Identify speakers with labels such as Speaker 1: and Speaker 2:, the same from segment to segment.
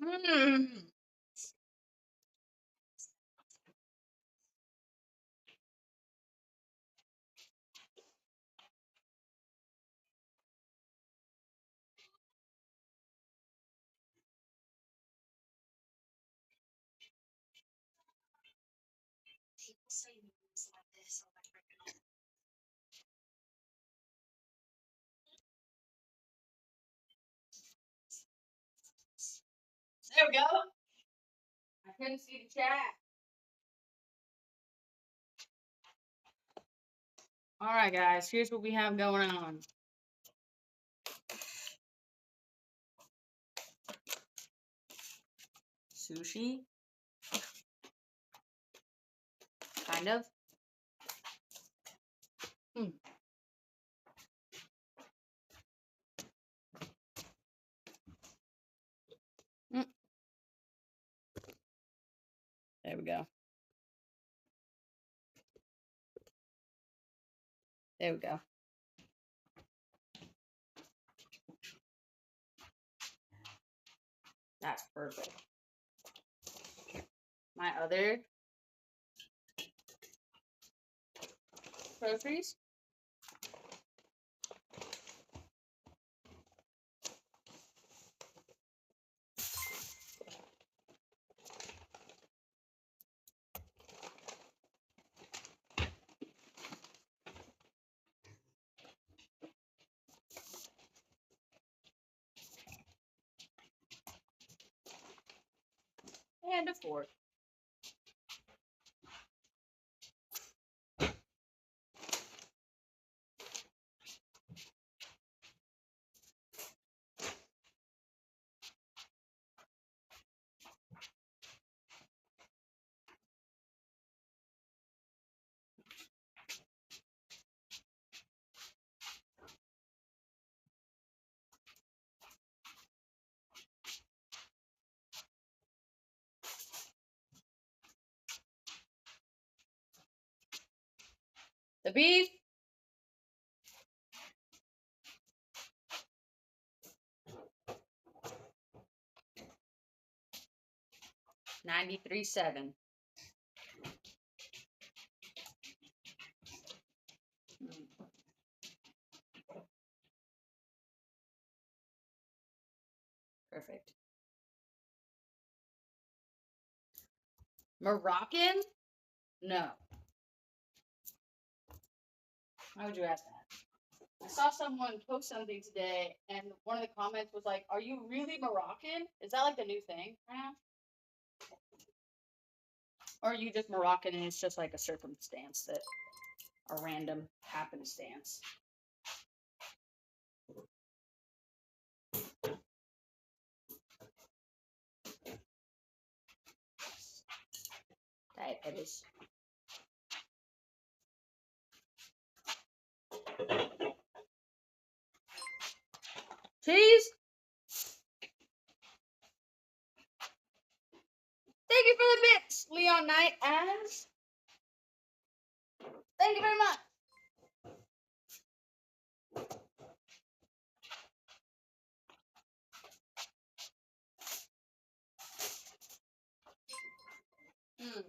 Speaker 1: Mm. There we go. I couldn't see the chat. All right, guys. Here's what we have going on. Sushi. Kind of. Hmm. Mm. There we go. There we go. That's perfect. My other groceries. And a fork. The beef. $93.7. Perfect. Moroccan? No. Why would you ask that? I saw someone post something today, and one of the comments was like, "Are you really Moroccan? Is that like the new thing right now? Or are you just Moroccan and it's just like a circumstance that a random happenstance?" Diet Pettis. Cheese. Thank you for the bits, Leon Knight. As thank you very much. Mm.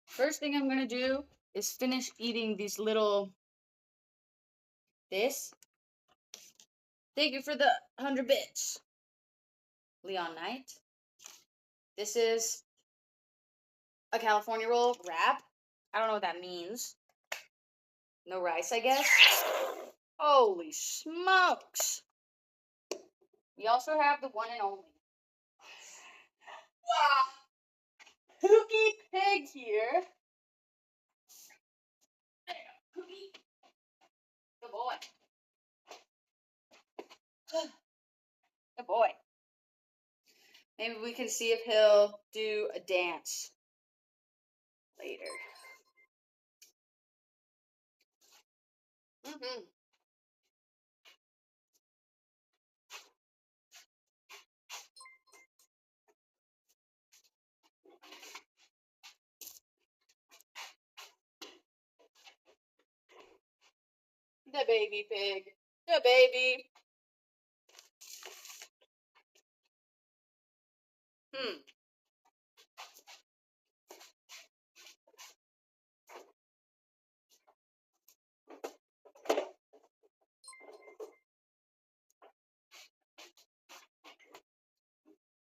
Speaker 1: First thing I'm gonna do is finish eating these little. This. Thank you for the 100 bits, Leon Knight. This is a California roll wrap. I don't know what that means. No rice, I guess. Holy smokes! We also have the one and only. Wow! Pookie Pig here. There you go, Pookie. Good boy. Good boy. Maybe we can see if he'll do a dance later. Mm-hmm. The baby pig. The baby.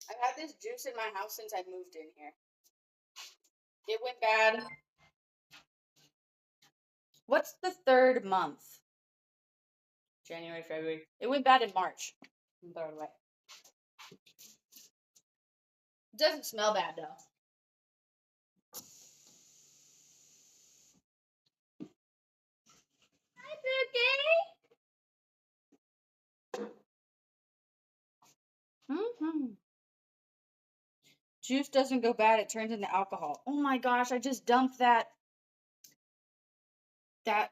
Speaker 1: I've had this juice in my house since I moved in here. It went bad. What's the third month? January, February. It went bad in March. Throw it away. It doesn't smell bad though. Hi, Pookie. Juice doesn't go bad, it turns into alcohol. Oh my gosh, I just dumped that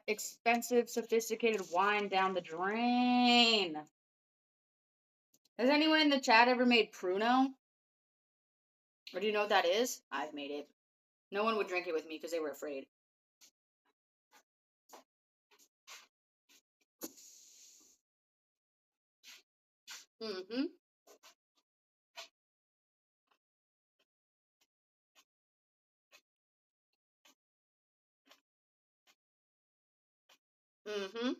Speaker 1: expensive, sophisticated wine down the drain. Has anyone in the chat ever made Pruno? Or do you know what that is? I've made it. No one would drink it with me because they were afraid. Mm-hmm. Mm-hmm.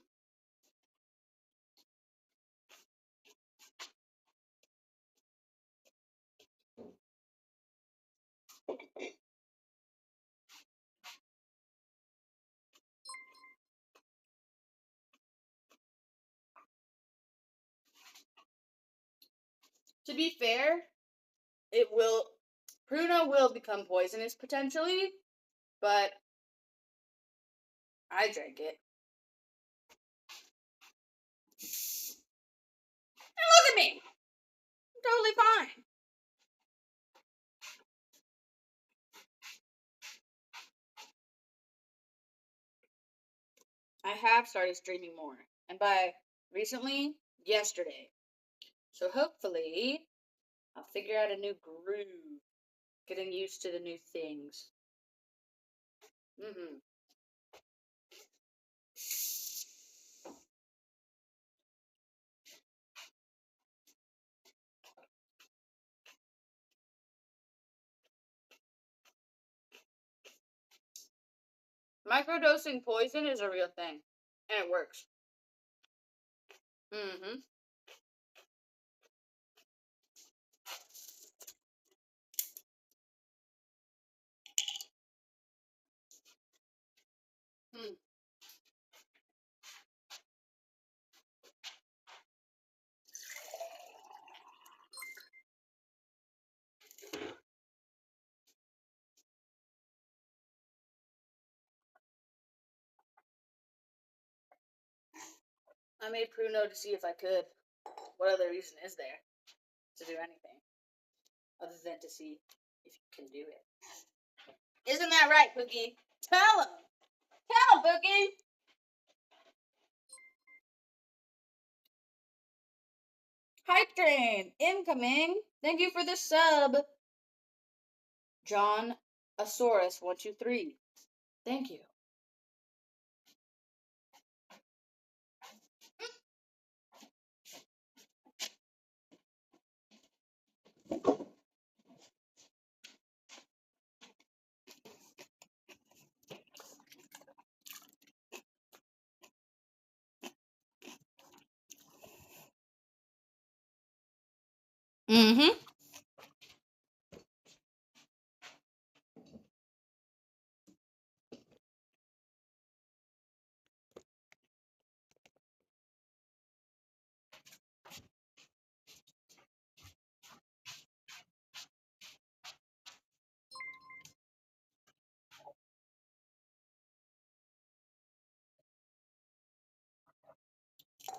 Speaker 1: To be fair, Pruno will become poisonous potentially, but I drank it. And look at me! I'm totally fine. I have started streaming more. And by recently, yesterday. So hopefully, I'll figure out a new groove. Getting used to the new things. Mm-hmm. Microdosing poison is a real thing. And it works. Mm-hmm. Mm. I made Pruno to see if I could. What other reason is there to do anything other than to see if you can do it? Isn't that right, Pookie? Tell him! Tell him, Pookie! Hype train! Incoming! Thank you for the sub! John Asaurus123. Thank you. Mm-hmm.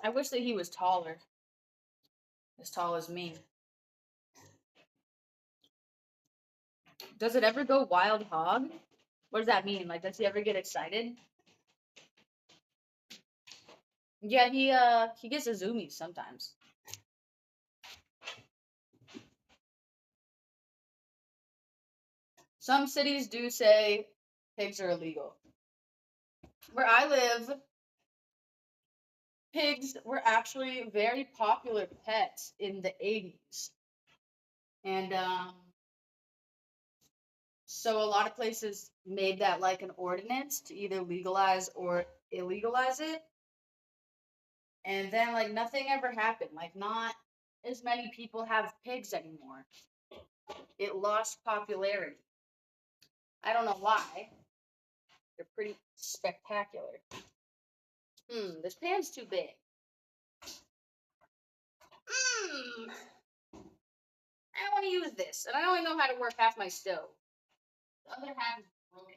Speaker 1: I wish that he was taller. As tall as me. Does it ever go wild hog? What does that mean? Like, does he ever get excited? Yeah, he gets a zoomies sometimes. Some cities do say pigs are illegal. Where I live, pigs were actually very popular pets in the 80s. And so a lot of places made that like an ordinance to either legalize or illegalize it. And then like nothing ever happened. Like not as many people have pigs anymore. It lost popularity. I don't know why. They're pretty spectacular. This pan's too big. I don't want to use this, and I only know how to work half my stove. The other half is broken.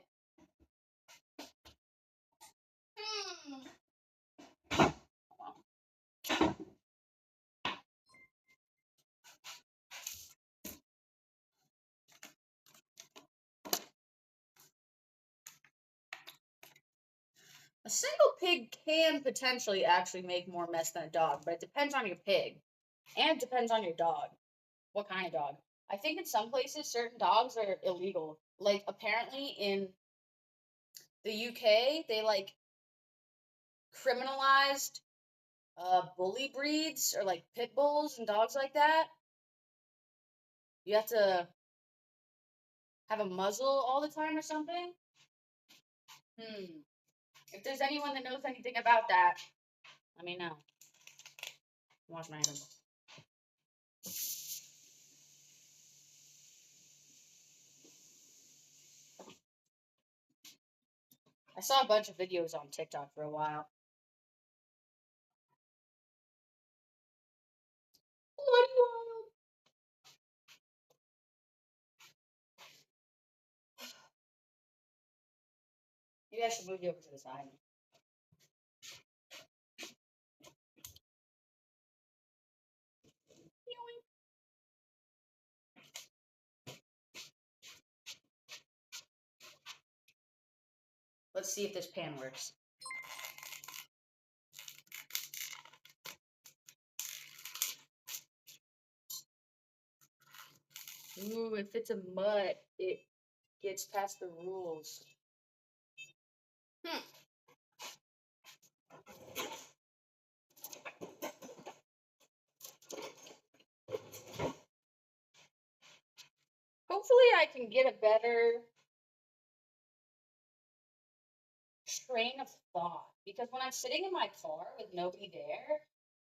Speaker 1: A single pig can potentially actually make more mess than a dog, but it depends on your pig. And it depends on your dog. What kind of dog? I think in some places certain dogs are illegal. Like apparently in the UK, they like criminalized bully breeds or like pit bulls and dogs like that. You have to have a muzzle all the time or something. If there's anyone that knows anything about that, let me know. Wash my hands. I saw a bunch of videos on TikTok for a while. Maybe I should move you over to the side. Let's see if this pan works. Ooh, if it's a mutt, it gets past the rules. Hopefully I can get a better train of thought, because when I'm sitting in my car with nobody there,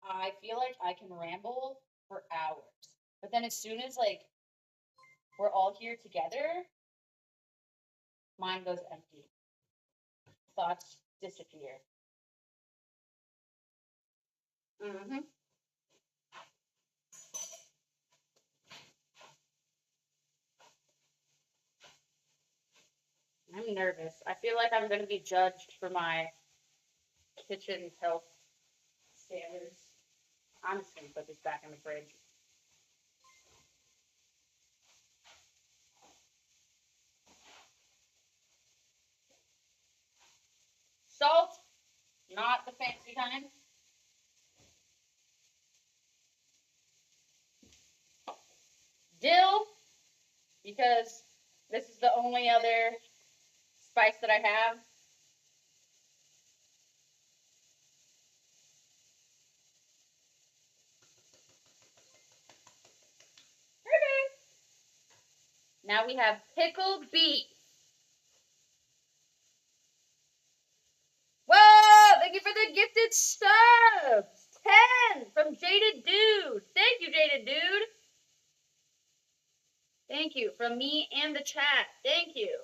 Speaker 1: I feel like I can ramble for hours. But then as soon as like we're all here together, mind goes empty. Thoughts disappear. I'm nervous. I feel like I'm going to be judged for my kitchen health standards. I'm just going to put this back in the fridge. Salt, not the fancy kind. Dill, because this is the only other spice that I have. Now we have pickled beef. Whoa! Thank you for the gifted subs. 10 from Jaded Dude. Thank you, Jaded Dude. Thank you from me and the chat. Thank you.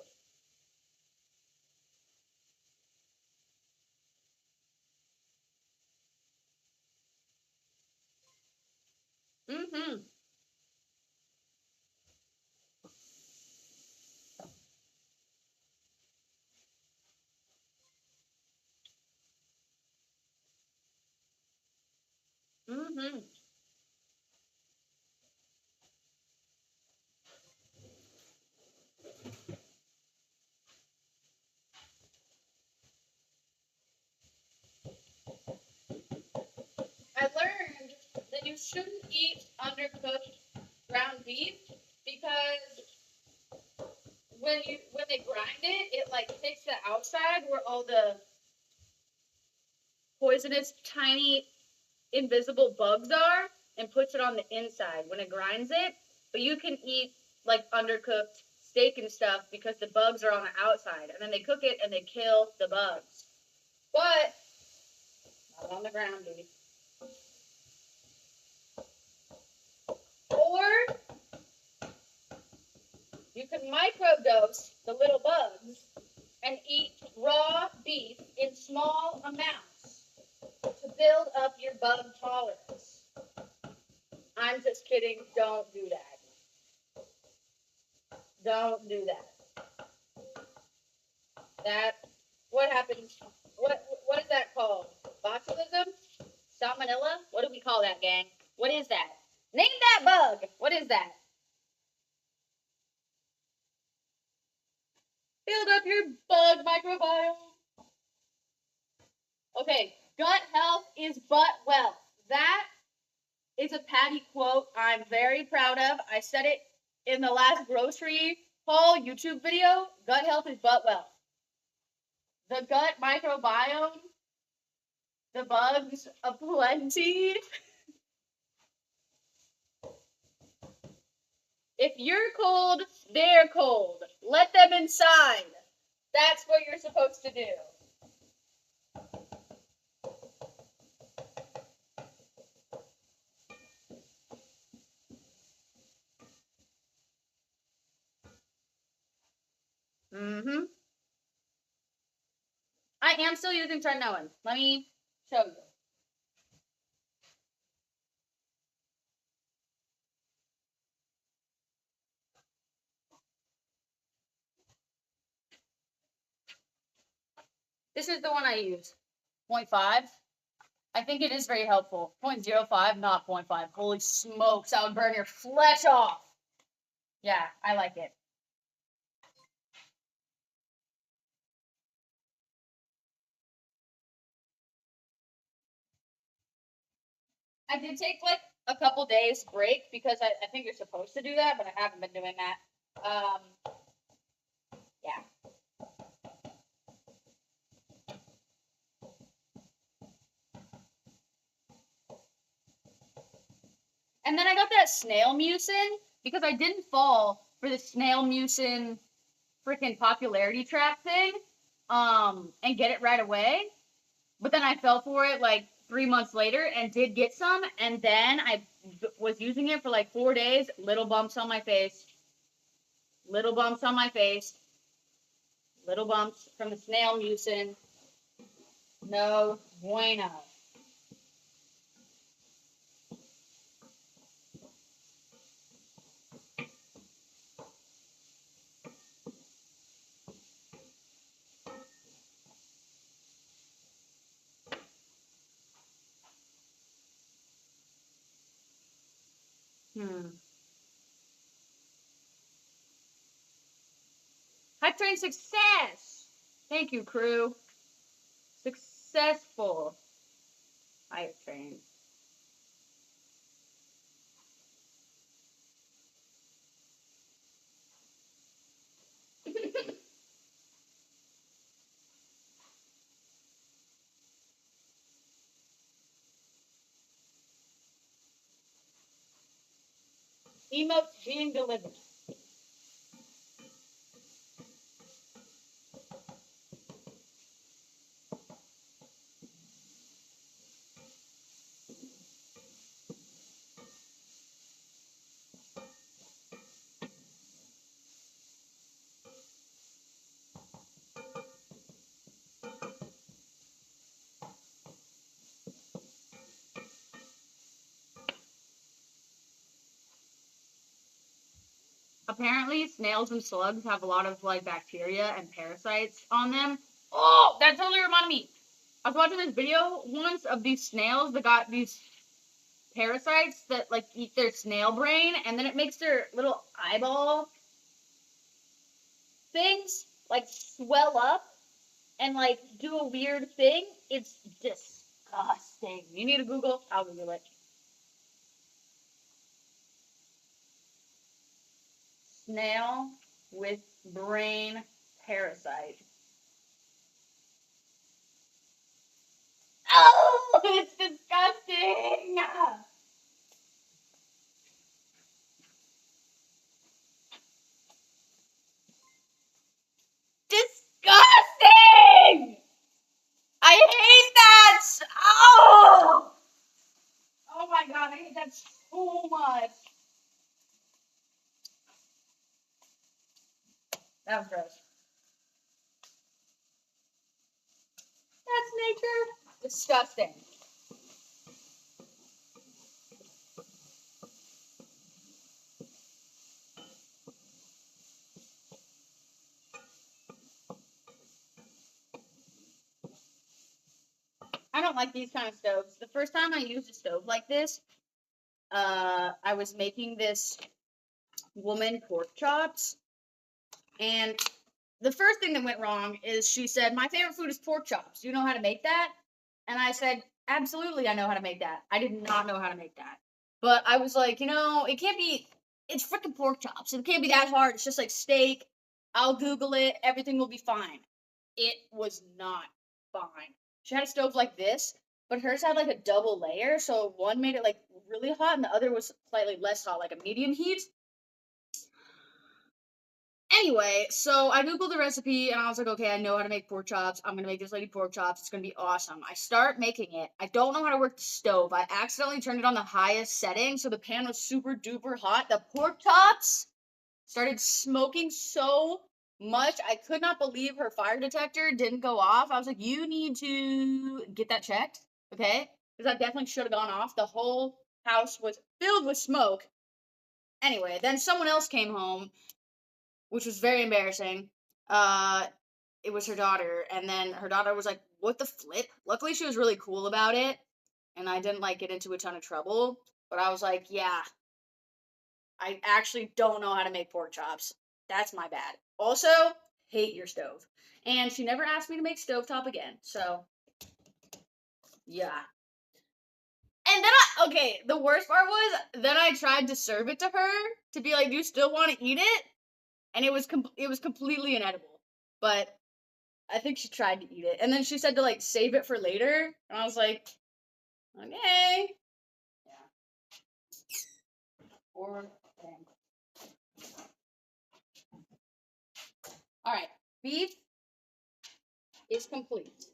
Speaker 1: I learned that you shouldn't eat undercooked ground beef because when they grind it, it like hits the outside where all the poisonous, tiny, invisible bugs are and puts it on the inside when it grinds it. But you can eat like undercooked steak and stuff because the bugs are on the outside. And then they cook it and they kill the bugs. But not on the ground, dude. Or you can microdose the little bugs and eat raw beef in small amounts to build up your bug tolerance. I'm just kidding. Don't do that. Don't do that. That, what happens? What is that called? Botulism? Salmonella? What do we call that, gang? What is that? Name that bug. What is that? Build up your bug microbiome. Okay, gut health is butt wealth. That is a Patty quote I'm very proud of. I said it in the last grocery haul YouTube video. Gut health is butt wealth. The gut microbiome, the bugs aplenty. If you're cold, they're cold. Let them inside. That's what you're supposed to do. Mm-hmm. I am still using tretinoin. Let me show you. This is the one I use. 0.5. I think it is very helpful. 0.05, not 0.5. Holy smokes, that would burn your flesh off. Yeah, I like it. I did take like a couple days break because I think you're supposed to do that, but I haven't been doing that. Yeah. And then I got that snail mucin because I didn't fall for the snail mucin freaking popularity trap thing and get it right away. But then I fell for it like 3 months later and did get some. And then I was using it for like 4 days. Little bumps on my face. Little bumps on my face. Little bumps from the snail mucin. No bueno. Hype train success. Thank you, crew. Successful hype train. Emotes being delivered. Apparently, snails and slugs have a lot of like bacteria and parasites on them. Oh, that totally reminded me. I was watching this video once of these snails that got these parasites that like eat their snail brain, and then it makes their little eyeball things like swell up and like do a weird thing. It's disgusting. You need to Google. I'll Google it. Snail with brain parasite. Oh, it's disgusting. Disgusting. I hate that. Oh. Oh my god, I hate that so much. That was gross. That's nature. Disgusting. I don't like these kind of stoves. The first time I used a stove like this, I was making this woman pork chops, and the first thing that went wrong is she said, "My favorite food is pork chops. Do you know how to make that?" And I said, "Absolutely, I know how to make that." I did not know how to make that, but I was like, it can't be. It's freaking pork chops. It can't be that hard. It's just like steak. I'll Google it. Everything will be fine. It was not fine. She had a stove like this, but hers had like a double layer, so one made it like really hot, and the other was slightly less hot, like a medium heat. Anyway, so I googled the recipe and I was like, okay, I know how to make pork chops. I'm gonna make this lady pork chops. It's gonna be awesome. I start making it. I don't know how to work the stove. I accidentally turned it on the highest setting, so the pan was super duper hot. The pork chops started smoking so much. I could not believe her fire detector didn't go off. I was like, you need to get that checked, okay? Because that definitely should have gone off. The whole house was filled with smoke. Anyway, then someone else came home, which was very embarrassing. Uh, it was her daughter, and then her daughter was like, "What the flip?" Luckily, she was really cool about it, and I didn't like get into a ton of trouble. But I was like, "Yeah, I actually don't know how to make pork chops. That's my bad." Also, hate your stove. And she never asked me to make stovetop again. So, yeah. And then okay, the worst part was then I tried to serve it to her to be like, "Do you still want to eat it?" And it was completely inedible. But I think she tried to eat it, and then she said to like save it for later, and I was like, okay, yeah, or thing. All right, beef is complete.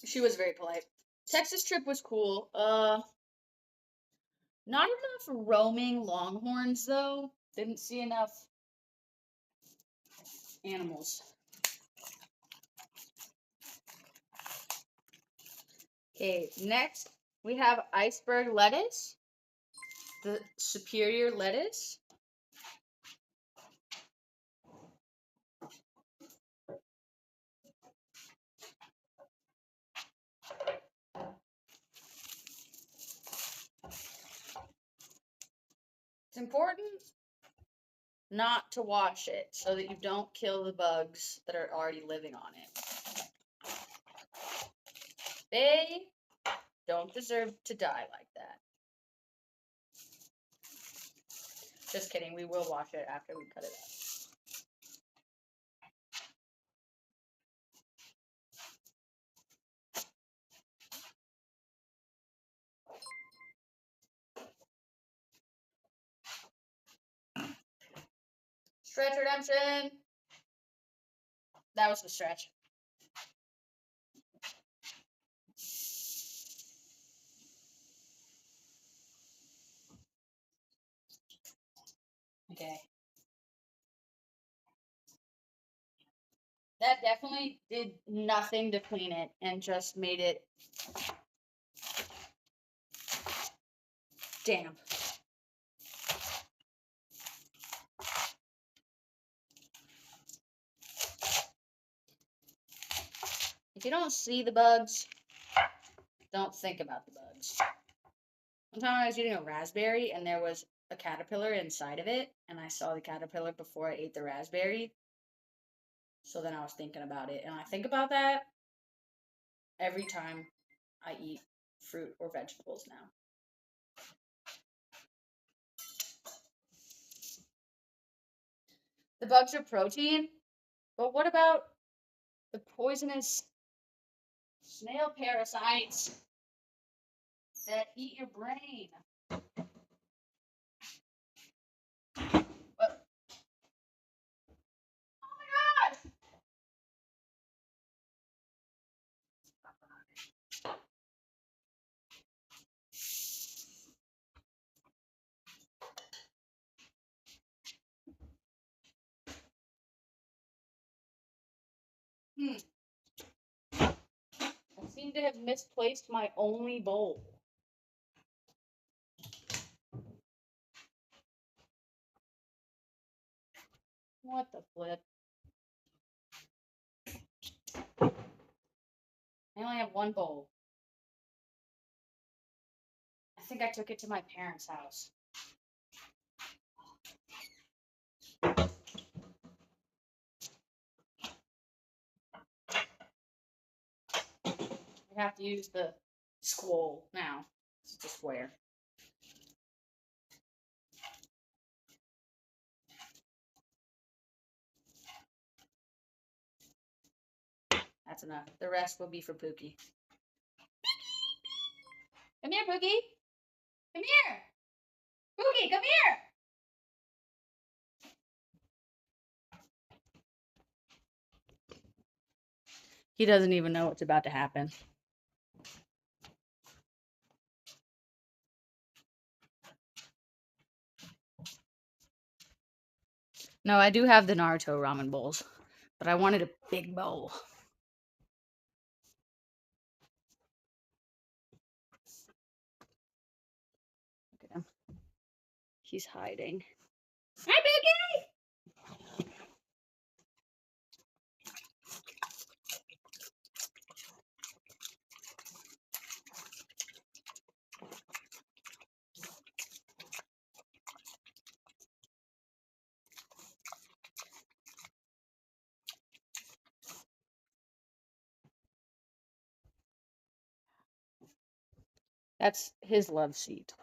Speaker 1: She was very polite. Texas trip was cool. Not enough roaming longhorns though. Didn't see enough animals. Okay, next we have iceberg lettuce, the superior lettuce. It's important not to wash it so that you don't kill the bugs that are already living on it. They don't deserve to die like that. Just kidding, we will wash it after we cut it up. Stretch redemption. That was the stretch. Okay. That definitely did nothing to clean it and just made it damp. If you don't see the bugs, don't think about the bugs. One time I was eating a raspberry and there was a caterpillar inside of it, and I saw the caterpillar before I ate the raspberry. So then I was thinking about it, and I think about that every time I eat fruit or vegetables now. The bugs are protein, but what about the poisonous snail parasites that eat your brain? What? Oh my gosh! I seem to have misplaced my only bowl. What the flip? I only have one bowl. I think I took it to my parents' house. I have to use the squall now. It's the square. That's enough. The rest will be for Pookie. Come here, Pookie. Come here. Pookie, come here. He doesn't even know what's about to happen. No, I do have the Naruto ramen bowls, but I wanted a big bowl. Look at him. He's hiding. Hi, Pookie! That's his love seat.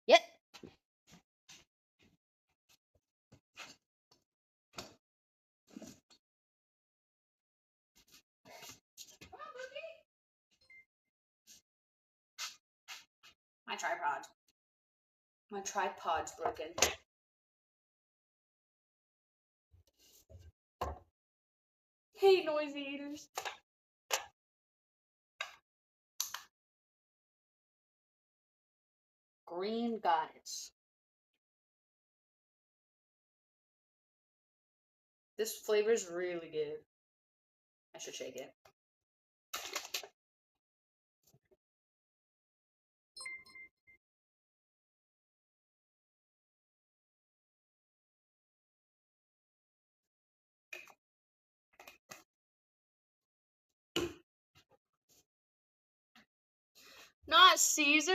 Speaker 1: Yep. My tripod. My tripod's broken. Hate noisy eaters. Green Goddess. This flavor's really good. I should shake it. Not Caesar?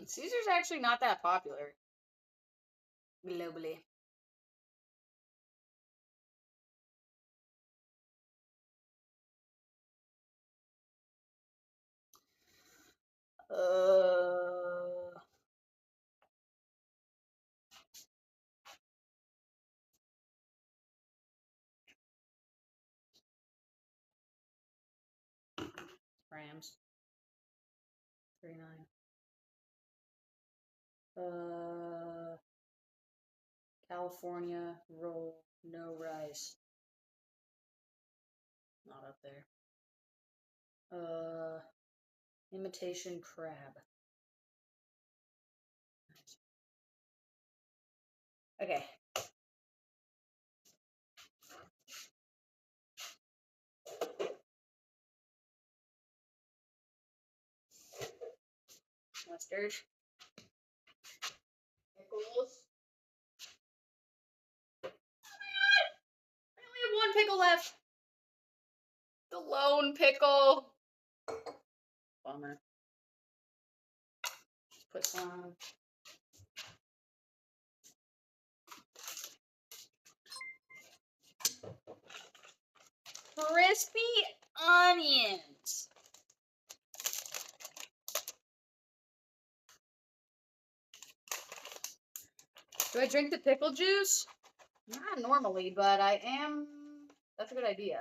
Speaker 1: Caesar's actually not that popular globally. Rams. 3-9. California roll, no rice. Not up there. Imitation crab. Okay. Mustard. Pickles. Oh my god! I only have one pickle left. The lone pickle. Bummer. Put some. Crispy onions. Do I drink the pickle juice? Not normally, but I am. That's a good idea.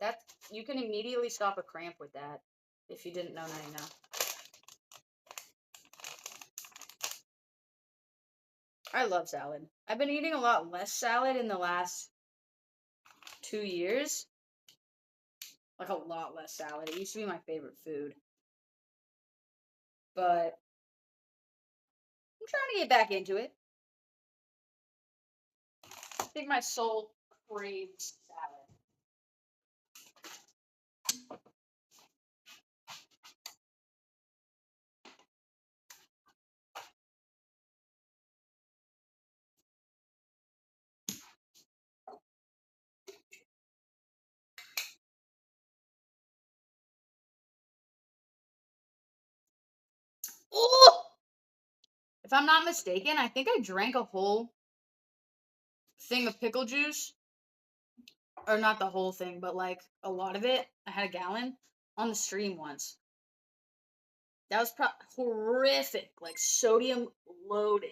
Speaker 1: That you can immediately stop a cramp with that. If you didn't know, now you know. I love salad. I've been eating a lot less salad in the last 2 years. Like a lot less salad. It used to be my favorite food. But I'm trying to get back into it. I think my soul craves salad. Oh! If I'm not mistaken, I think I drank a whole thing of pickle juice. Or not the whole thing, but like a lot of it. I had a gallon on the stream once. That was horrific. Like sodium loading.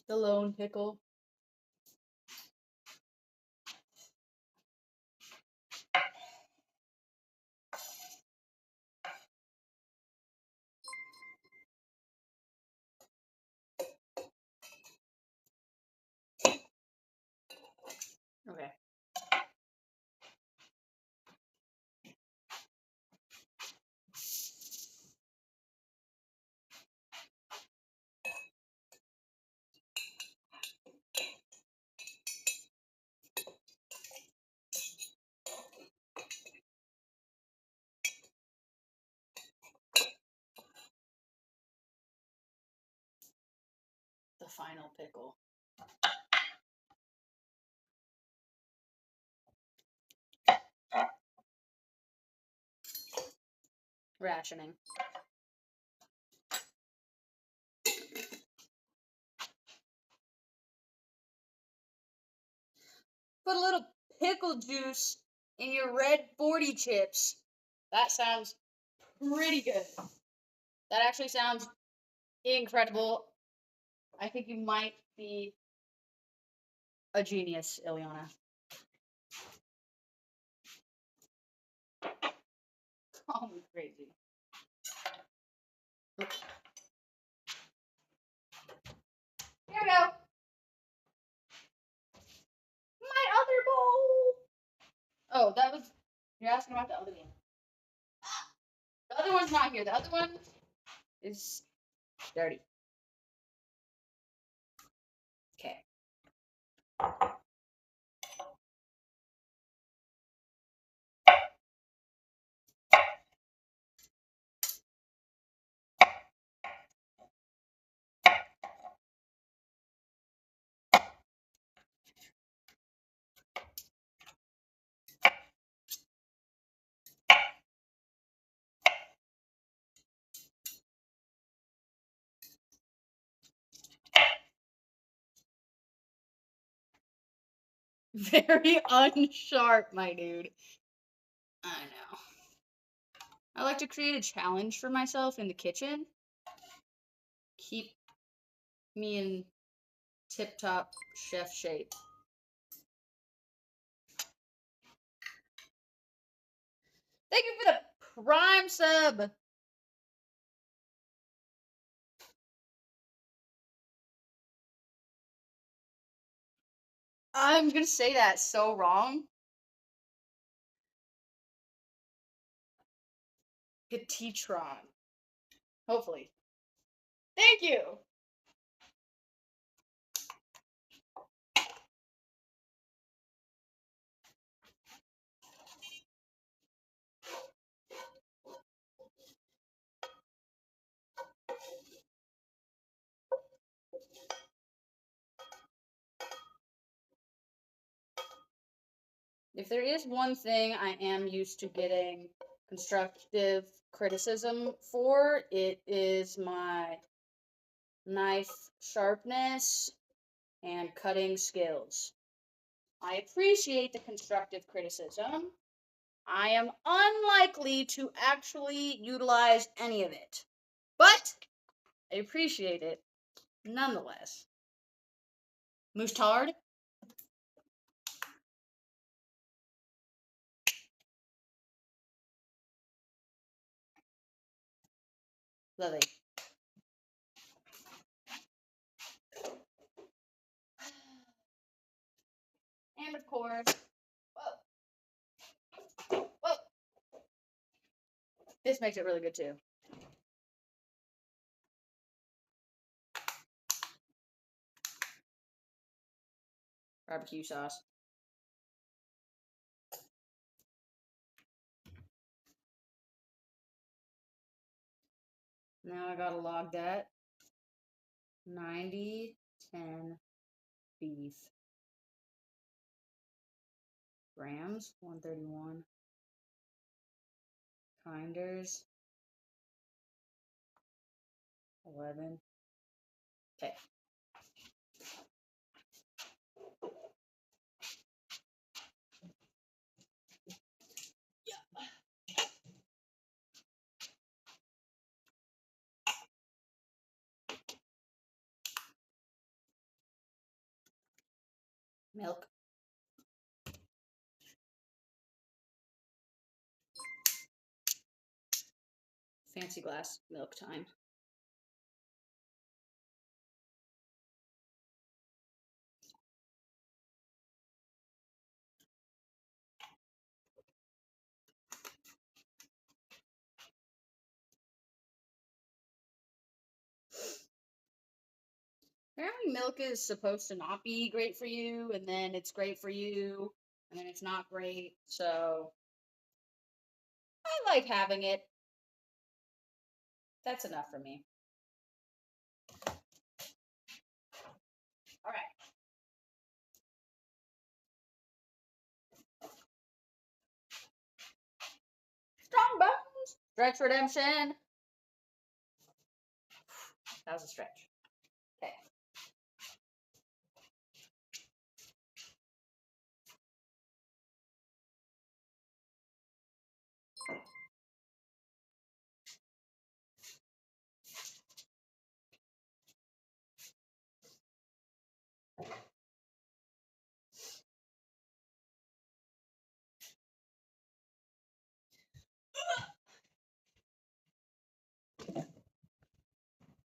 Speaker 1: The lone pickle. Okay. The final pickle. Rationing. Put a little pickle juice in your red 40 chips. That sounds pretty good. That actually sounds incredible. I think you might be a genius, Ileana. Call me crazy. Oops. Here we go. My other bowl. Oh, that was. You're asking about the other one. The other one's not here. The other one is dirty. Okay. Very unsharp, my dude. I know. I like to create a challenge for myself in the kitchen. Keep me in tip-top chef shape. Thank you for the Prime sub. I'm gonna say that so wrong. Petitron. Hopefully. Thank you. If there is one thing I am used to getting constructive criticism for, it is my knife sharpness, and cutting skills. I appreciate the constructive criticism. I am unlikely to actually utilize any of it, but I appreciate it nonetheless. Moutarde. Lovely. And of course, whoa. This makes it really good too. Barbecue sauce. Now I gotta log that. 90-10 beef. Grams, 131. Kinders, 11. Okay. Milk. Fancy glass milk time. Apparently milk is supposed to not be great for you, and then it's great for you, and then it's not great. So I like having it. That's enough for me. All right. Strong bones. Stretch redemption. That was a stretch. Okay.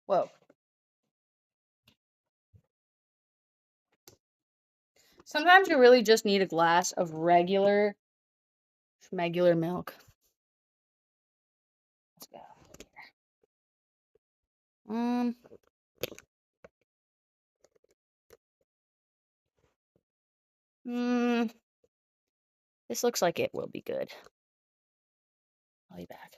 Speaker 1: Whoa. Sometimes you really just need a glass of regular milk. Let's go. This looks like it will be good. I'll be back.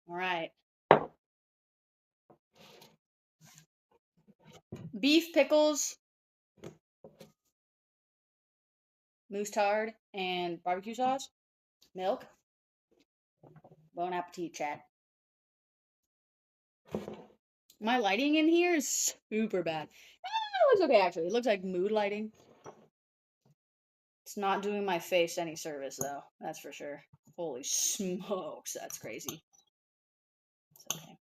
Speaker 1: All right. Beef pickles, moutarde, and barbecue sauce. Milk. Bon appetit, chat. My lighting in here is super bad. It looks okay, actually. It looks like mood lighting. It's not doing my face any service, though. That's for sure. Holy smokes, that's crazy. It's okay.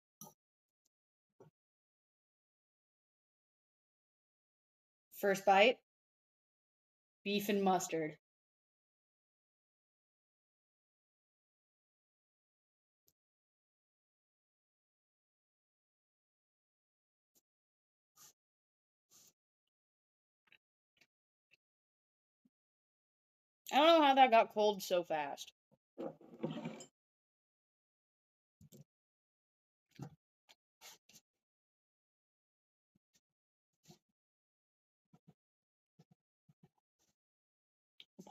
Speaker 1: First bite. Beef and mustard. I don't know how that got cold so fast.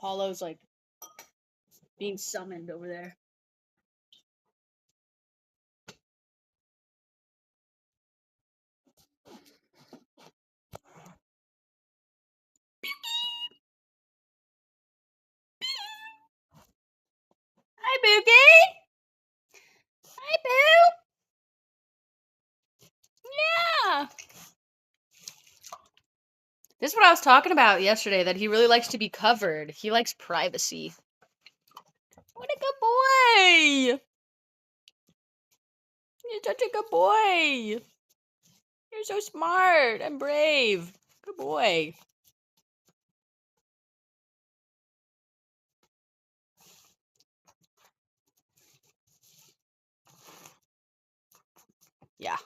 Speaker 1: Apollo's like being summoned over there. Hi, Boogie. Hi, Boo. Yeah. This is what I was talking about yesterday, that he really likes to be covered. He likes privacy. What a good boy. You're such a good boy. You're so smart and brave. Good boy. Yeah.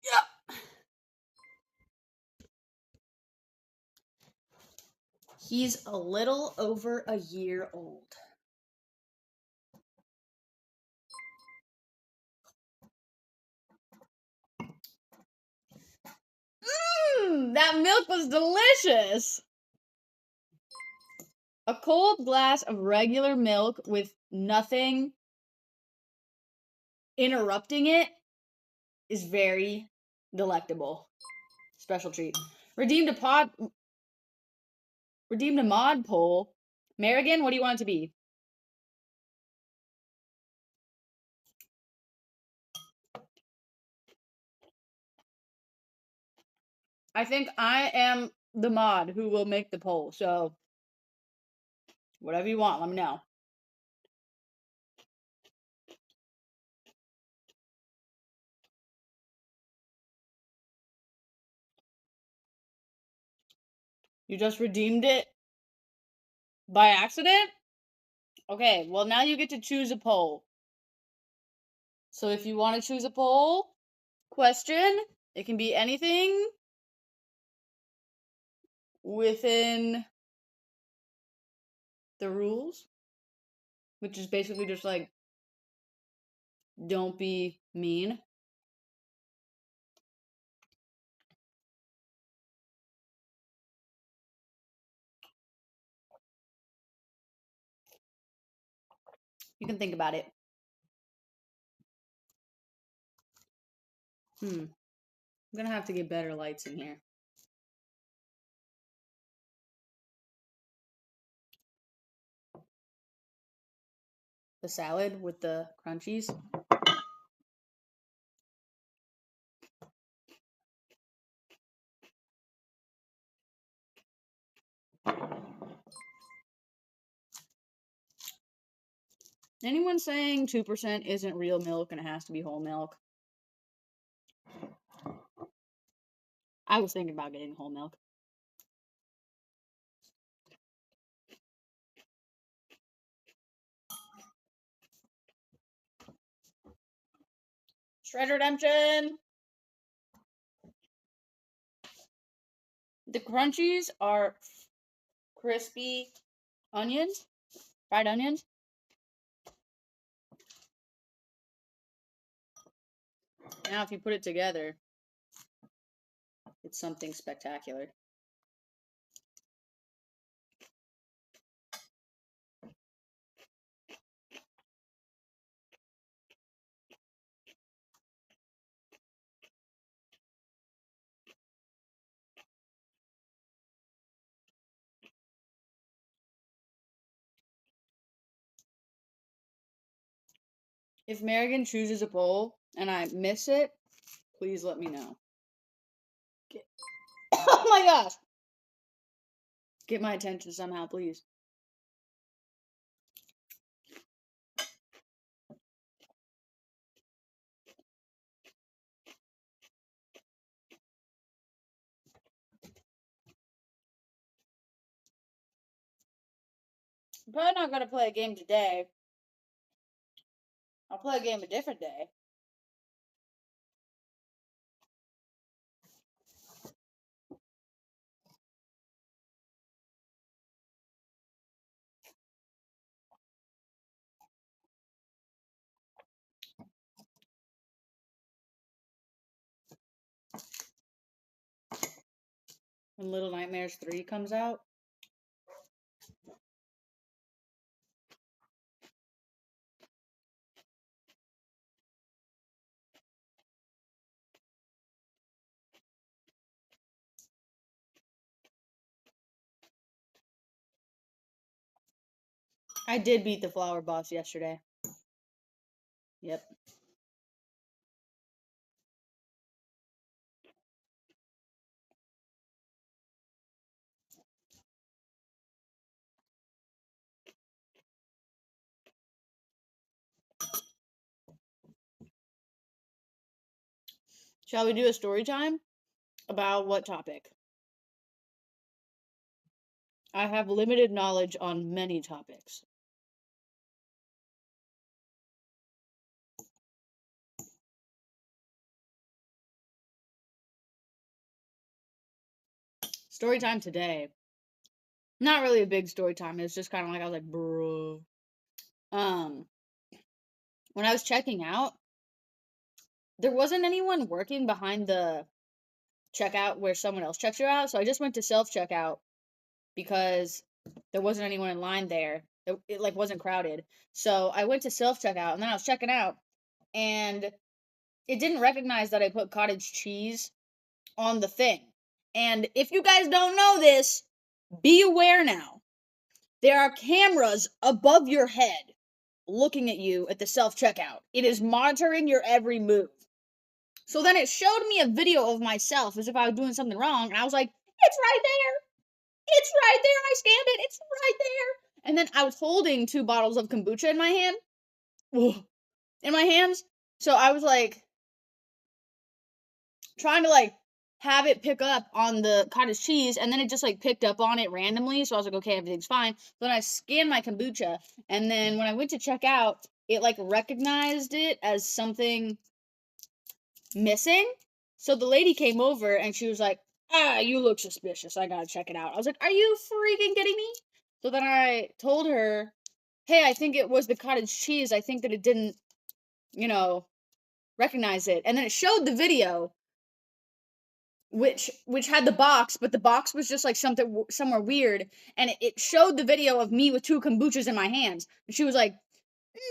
Speaker 1: Yeah. He's a little over a year old. That milk was delicious. A cold glass of regular milk with nothing interrupting it is very delectable. Special treat. Redeemed a mod poll. Marigan, what do you want it to be? I think I am the mod who will make the poll, so whatever you want, let me know. You just redeemed it by accident? Okay, well now you get to choose a poll. So if you want to choose a poll question, it can be anything within the rules, which is basically just like, don't be mean. You can think about it. I'm gonna have to get better lights in here. The salad with the crunchies. Anyone saying 2% isn't real milk and it has to be whole milk? I was thinking about getting whole milk. Shred Redemption! The crunchies are crispy onions, fried onions. Now, if you put it together, it's something spectacular. If Marigan chooses a poll and I miss it, please let me know. Oh my gosh! Get my attention somehow, please. I'm probably not gonna play a game today. I'll play a game a different day. when Little Nightmares 3 comes out. I did beat the flower boss yesterday. Yep. Shall we do a story time? About what topic? I have limited knowledge on many topics. Story time today. Not really a big story time. It was just kind of like, I was like, bro. When I was checking out, there wasn't anyone working behind the checkout where someone else checks you out. So I just went to self checkout because there wasn't anyone in line there. It like wasn't crowded. So I went to self checkout and then I was checking out and it didn't recognize that I put cottage cheese on the thing. And if you guys don't know this, be aware now. There are cameras above your head looking at you at the self checkout. It is monitoring your every move. So then it showed me a video of myself as if I was doing something wrong, and I was like, it's right there. It's right there. I scanned it. It's right there. And then I was holding 2 bottles of kombucha in my hand. In my hands. So I was like trying to like have it pick up on the cottage cheese, and then it just like picked up on it randomly. So I was like, okay, everything's fine. Then I scanned my kombucha, and then when I went to check out, it like recognized it as something missing. So the lady came over and she was like, you look suspicious. I gotta check it out. I was like, are you freaking kidding me? So then I told her, hey, I think it was the cottage cheese. I think that it didn't, recognize it. And then it showed the video, which had the box, but the box was just like somewhere weird. And it showed the video of me with 2 kombuchas in my hands. And she was like,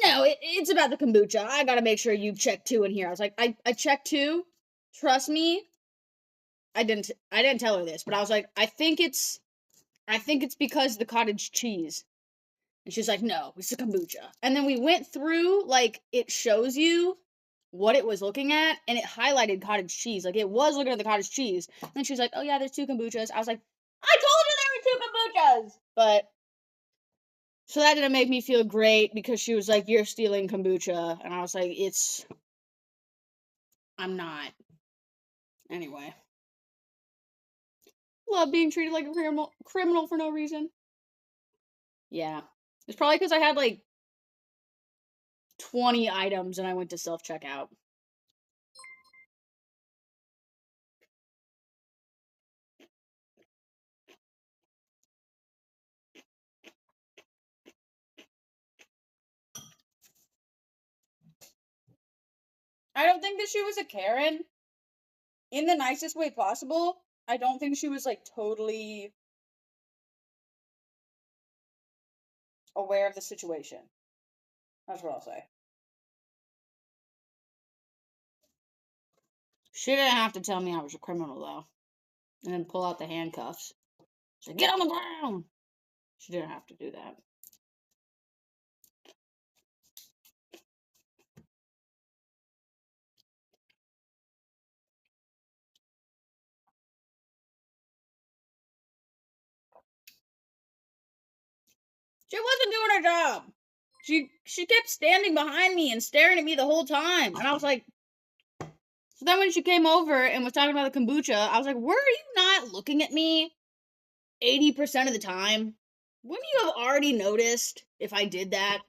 Speaker 1: no, it's about the kombucha. I gotta make sure you check 2 in here. I was like, I checked 2. Trust me. I didn't tell her this, but I was like, I think it's because the cottage cheese. And she's like, no, it's the kombucha. And then we went through, like, it shows you what it was looking at, and it highlighted cottage cheese. Like, it was looking at the cottage cheese. And then she's like, oh yeah, there's 2 kombuchas. I was like, I told you there were 2 kombuchas! But so that didn't make me feel great because she was like, you're stealing kombucha. And I was like, I'm not. Anyway. Love being treated like a criminal for no reason. Yeah. It's probably because I had like 20 items and I went to self checkout. I don't think that she was a Karen in the nicest way possible. I don't think she was like totally aware of the situation. That's what I'll say. She didn't have to tell me I was a criminal though. And then pull out the handcuffs. Say, get on the ground! She didn't have to do that. She wasn't doing her job. She kept standing behind me and staring at me the whole time. And I was like, so then when she came over and was talking about the kombucha, I was like, were you not looking at me 80% of the time? Wouldn't you have already noticed if I did that?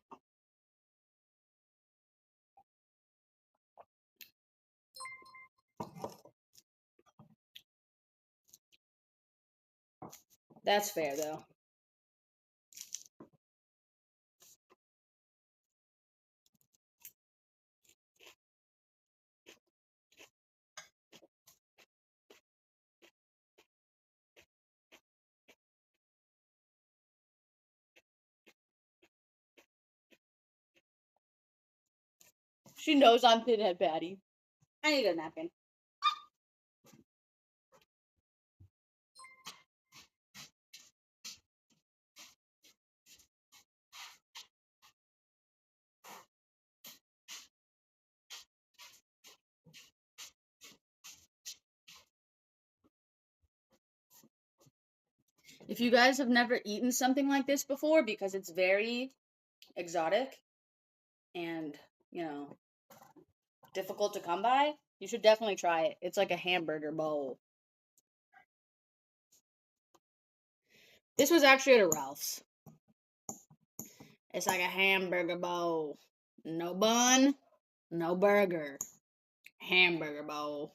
Speaker 1: That's fair, though. She knows I'm Pinhead Patty. I need a napkin. If you guys have never eaten something like this before, because it's very exotic and, you know, difficult to come by, you should definitely try it. It's like a hamburger bowl. This was actually at a Ralph's. It's like a hamburger bowl. No bun, no burger. Hamburger bowl.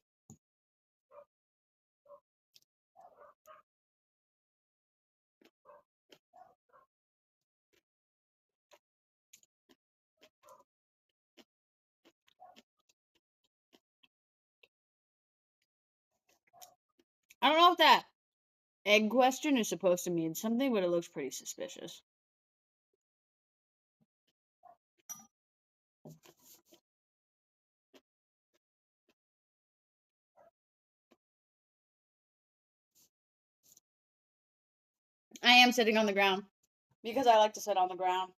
Speaker 1: I don't know if that egg question is supposed to mean something, but it looks pretty suspicious. I am sitting on the ground because I like to sit on the ground.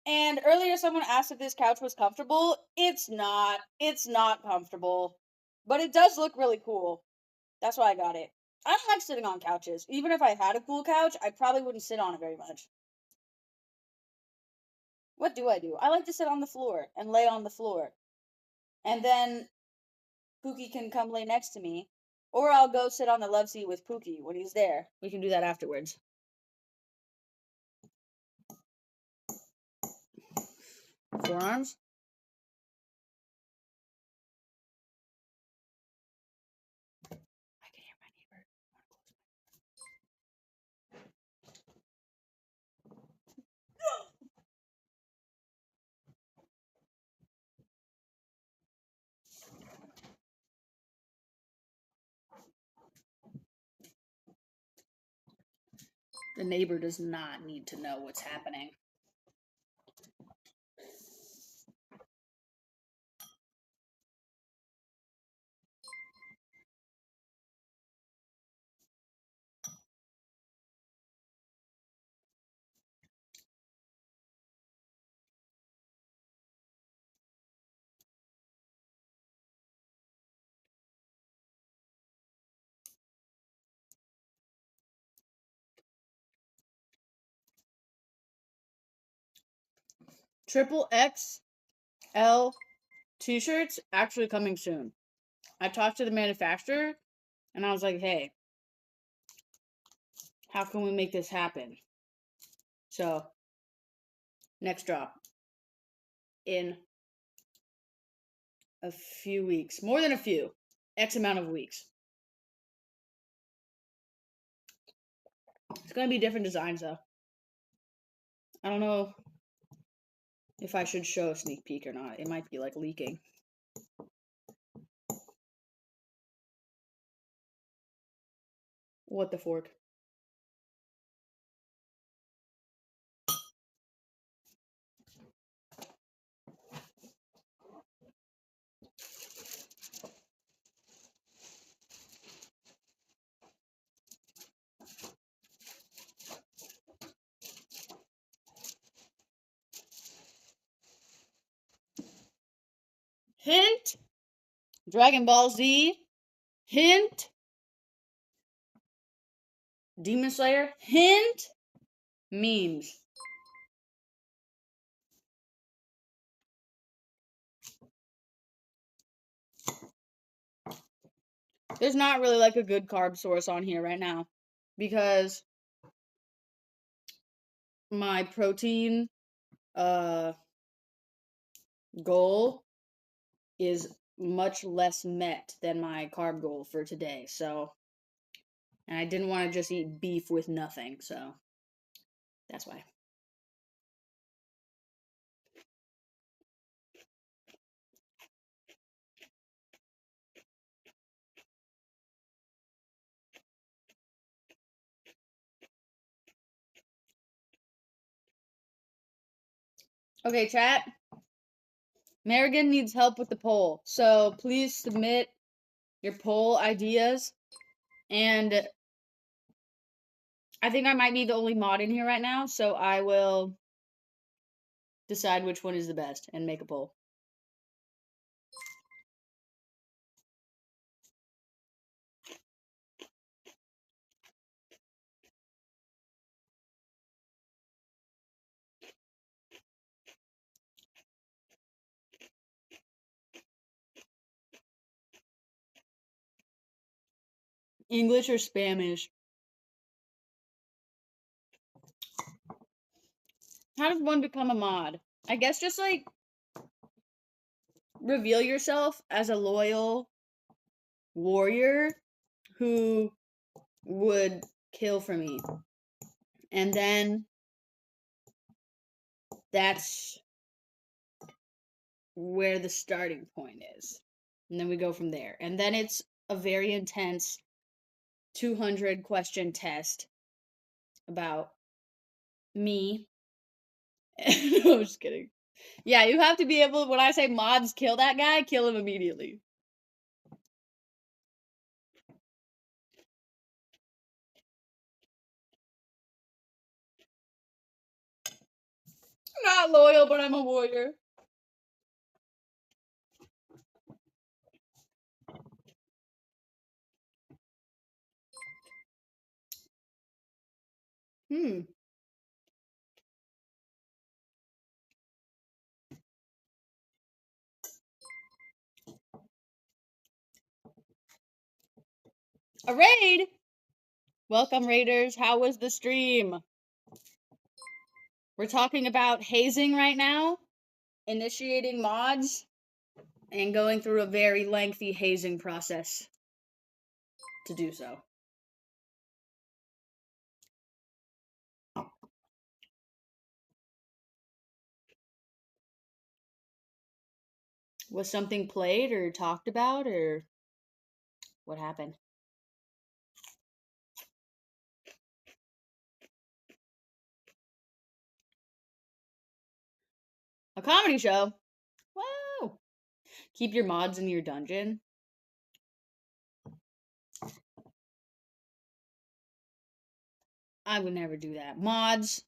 Speaker 1: And earlier someone asked if this couch was comfortable. It's not. It's not comfortable. But it does look really cool. That's why I got it. I don't like sitting on couches. Even if I had a cool couch, I probably wouldn't sit on it very much. What do? I like to sit on the floor and lay on the floor. And then Pookie can come lay next to me. Or I'll go sit on the love seat with Pookie when he's there. We can do that afterwards. Forearms? I can hear my neighbor. The neighbor does not need to know what's happening. Triple XL t-shirts actually coming soon. I talked to the manufacturer and I was like, hey, how can we make this happen? So, next drop in a few weeks. More than a few. X amount of weeks. It's going to be different designs though. I don't know if I should show a sneak peek or not. It might be like leaking. What the fork? Hint, Dragon Ball Z. Hint, Demon Slayer. Hint, memes. There's not really like a good carb source on here right now because my protein goal is much less met than my carb goal for today. So, and I didn't want to just eat beef with nothing. So, that's why. Okay, chat. Marigan needs help with the poll, so please submit your poll ideas. And I think I might be the only mod in here right now, so I will decide which one is the best and make a poll. English or Spanish? How does one become a mod? I guess just like reveal yourself as a loyal warrior who would kill for me. And then that's where the starting point is. And then we go from there. And then it's a very intense 200 question test about me. No, I'm just kidding. Yeah, you have to be able, when I say mods kill that guy, kill him immediately. I'm not loyal, but I'm a warrior. A raid! Welcome, raiders. How was the stream? We're talking about hazing right now, initiating mods, and going through a very lengthy hazing process to do so. Was something played or talked about, or what happened? A comedy show? Whoa! Keep your mods in your dungeon? I would never do that. Mods,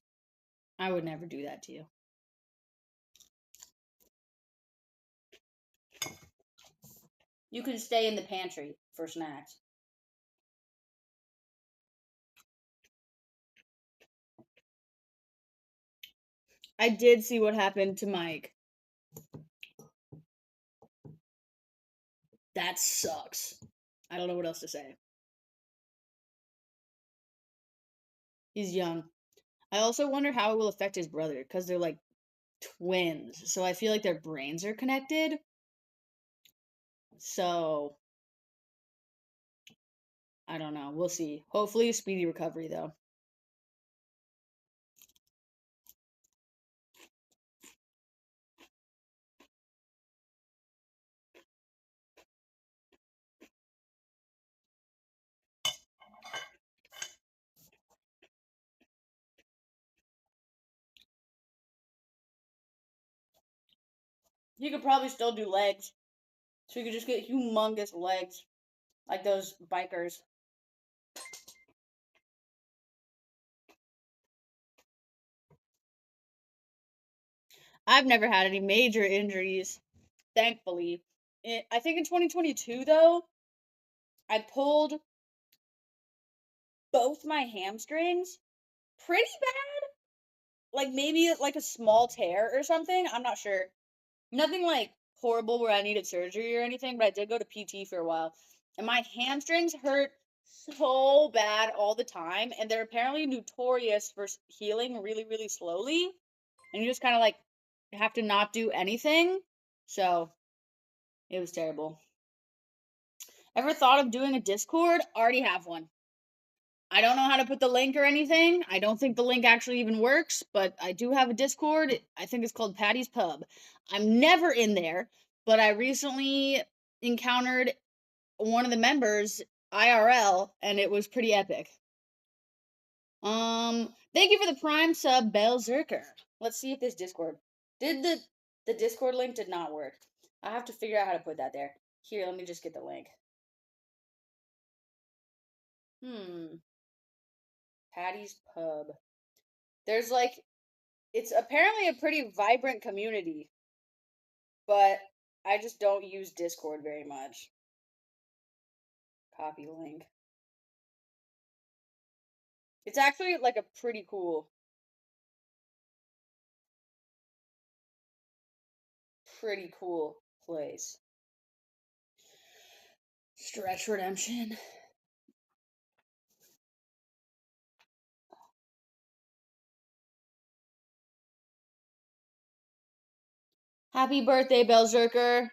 Speaker 1: I would never do that to you. You can stay in the pantry for snacks. I did see what happened to Mike. That sucks. I don't know what else to say. He's young. I also wonder how it will affect his brother, because they're like twins. So I feel like their brains are connected. So I don't know. We'll see. Hopefully a speedy recovery though. He could probably still do legs. So he could just get humongous legs. Like those bikers. I've never had any major injuries, thankfully. I think in 2022, though, I pulled both my hamstrings pretty bad. Like maybe like a small tear or something. I'm not sure. Nothing like horrible where I needed surgery or anything, but I did go to PT for a while. And my hamstrings hurt so bad all the time. And they're apparently notorious for healing really, really slowly. And you just kind of like have to not do anything. So it was terrible. Ever thought of doing a Discord? Already have one. I don't know how to put the link or anything. I don't think the link actually even works, but I do have a Discord. I think it's called Patty's Pub. I'm never in there, but I recently encountered one of the members IRL, and it was pretty epic. Thank you for the Prime sub, Bell Zerker. Let's see if this Discord did the The Discord link did not work. I have to figure out how to put that there. Here, let me just get the link. Patty's Pub. There's like, it's apparently a pretty vibrant community, but I just don't use Discord very much. Copy link. It's actually like a pretty cool place. Stretch Redemption. Happy birthday, Belzerker.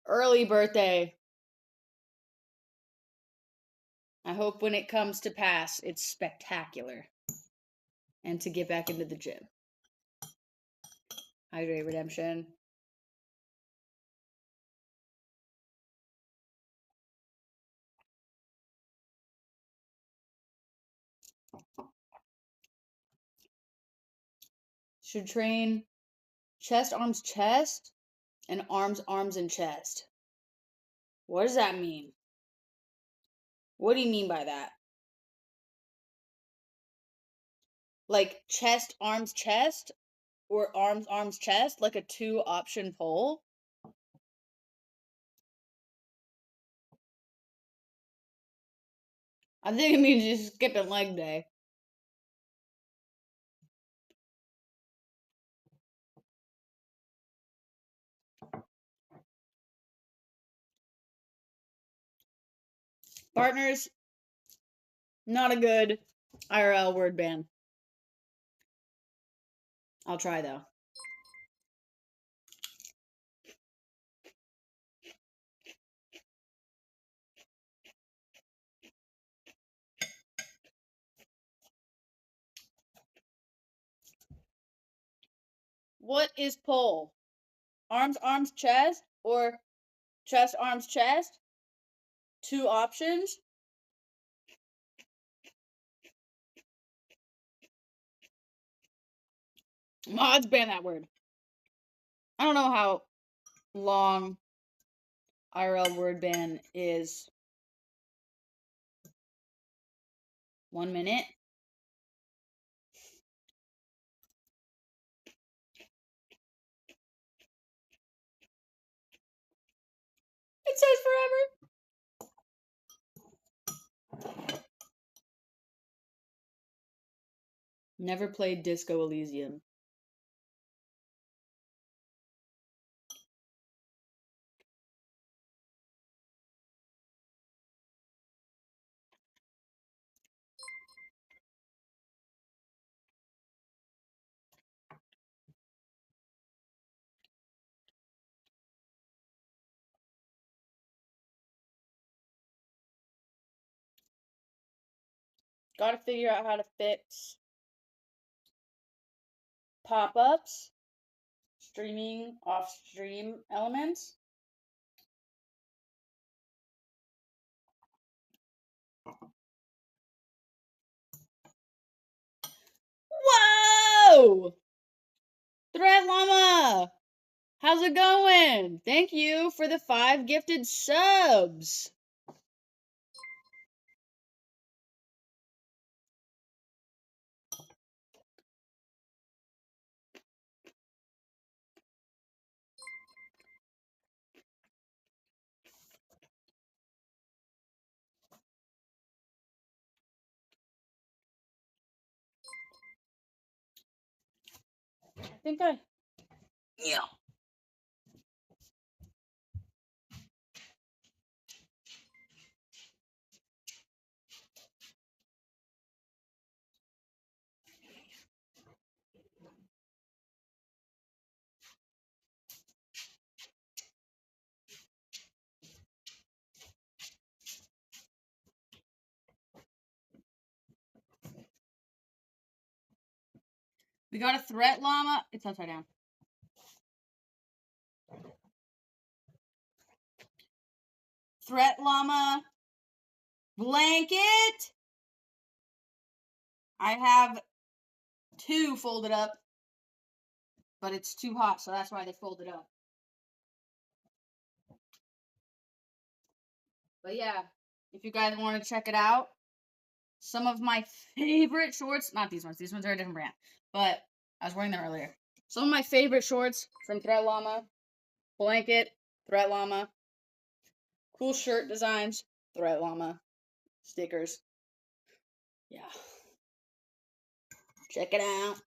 Speaker 1: Early birthday. I hope when it comes to pass, it's spectacular. And to get back into the gym. Hydrate Redemption. Should train chest, arms, chest, and arms, arms, and chest. What does that mean? What do you mean by that? Like chest, arms, chest? Or arms, arms, chest? Like a 2-option poll? I think it means you're skipping leg day. Partners, not a good IRL word ban. I'll try though. What is poll? Arms, arms, chest? Or chest, arms, chest? 2 options? Mods ban that word. I don't know how long IRL word ban is. 1 minute. It says forever. Never played Disco Elysium. Gotta figure out how to fix pop-ups, streaming off-stream elements. Whoa! Thread Llama! How's it going? Thank you for the 5 gifted subs. Yeah. We got a Threat Llama. It's upside down. Threat Llama blanket. I have 2 folded up, but it's too hot, so that's why they fold it up. But yeah, if you guys want to check it out, some of my favorite shorts, not these ones are a different brand, but I was wearing them earlier. Some of my favorite shorts from Threat Llama, blanket, Threat Llama, cool shirt designs, Threat Llama, stickers. Yeah. Check it out.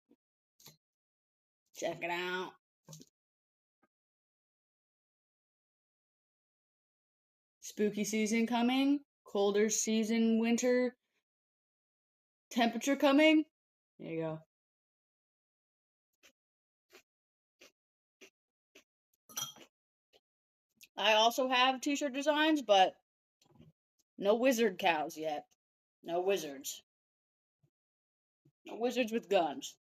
Speaker 1: Check it out. Spooky season coming. Colder season, winter temperature coming. There you go. I also have t-shirt designs, but no wizard cows yet. No wizards. No wizards with guns.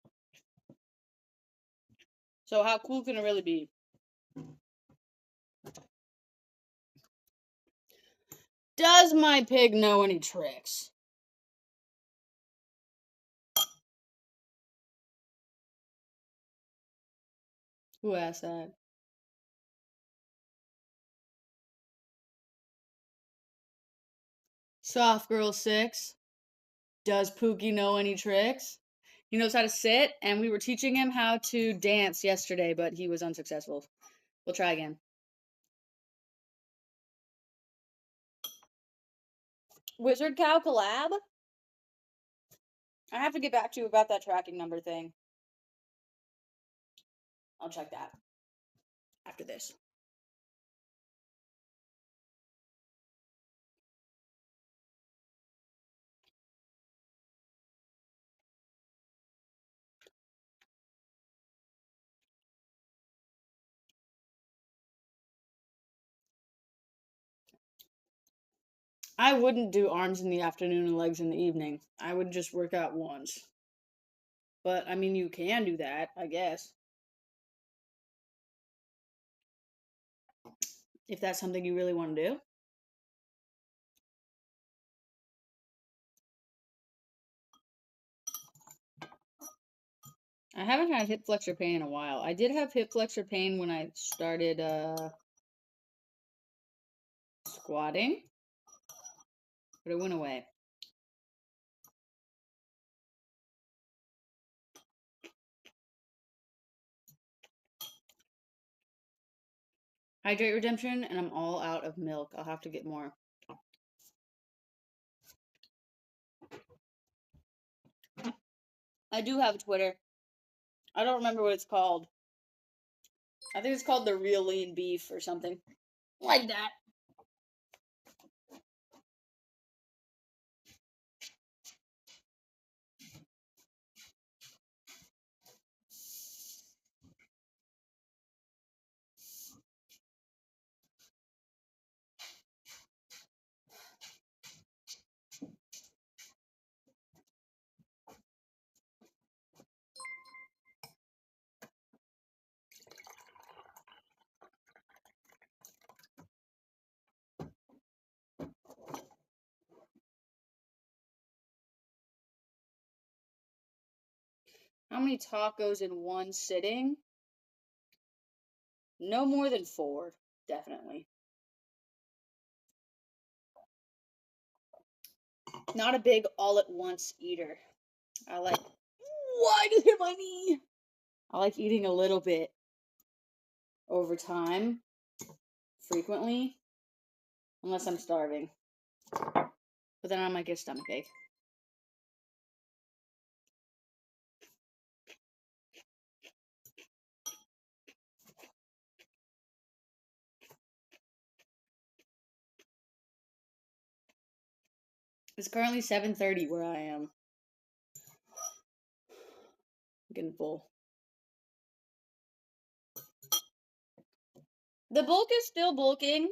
Speaker 1: So how cool can it really be? Does my pig know any tricks? Who asked that? Soft Girl 6. Does Pookie know any tricks? He knows how to sit, and we were teaching him how to dance yesterday, but he was unsuccessful. We'll try again. Wizard Cow collab? I have to get back to you about that tracking number thing. I'll check that after this. I wouldn't do arms in the afternoon and legs in the evening. I would just work out once. But, I mean, you can do that, I guess. If that's something you really want to do. I haven't had hip flexor pain in a while. I did have hip flexor pain when I started squatting, but it went away. Hydrate Redemption, and I'm all out of milk. I'll have to get more. I do have Twitter. I don't remember what it's called. I think it's called The Real Lean Beef or something like that. How many tacos in one sitting? No more than 4, definitely. Not a big all-at-once eater. I like... Why did it hit my knee? I like eating a little bit over time, frequently, unless I'm starving. But then I might get a stomachache. It's currently 7:30 where I am. I'm getting full. The bulk is still bulking,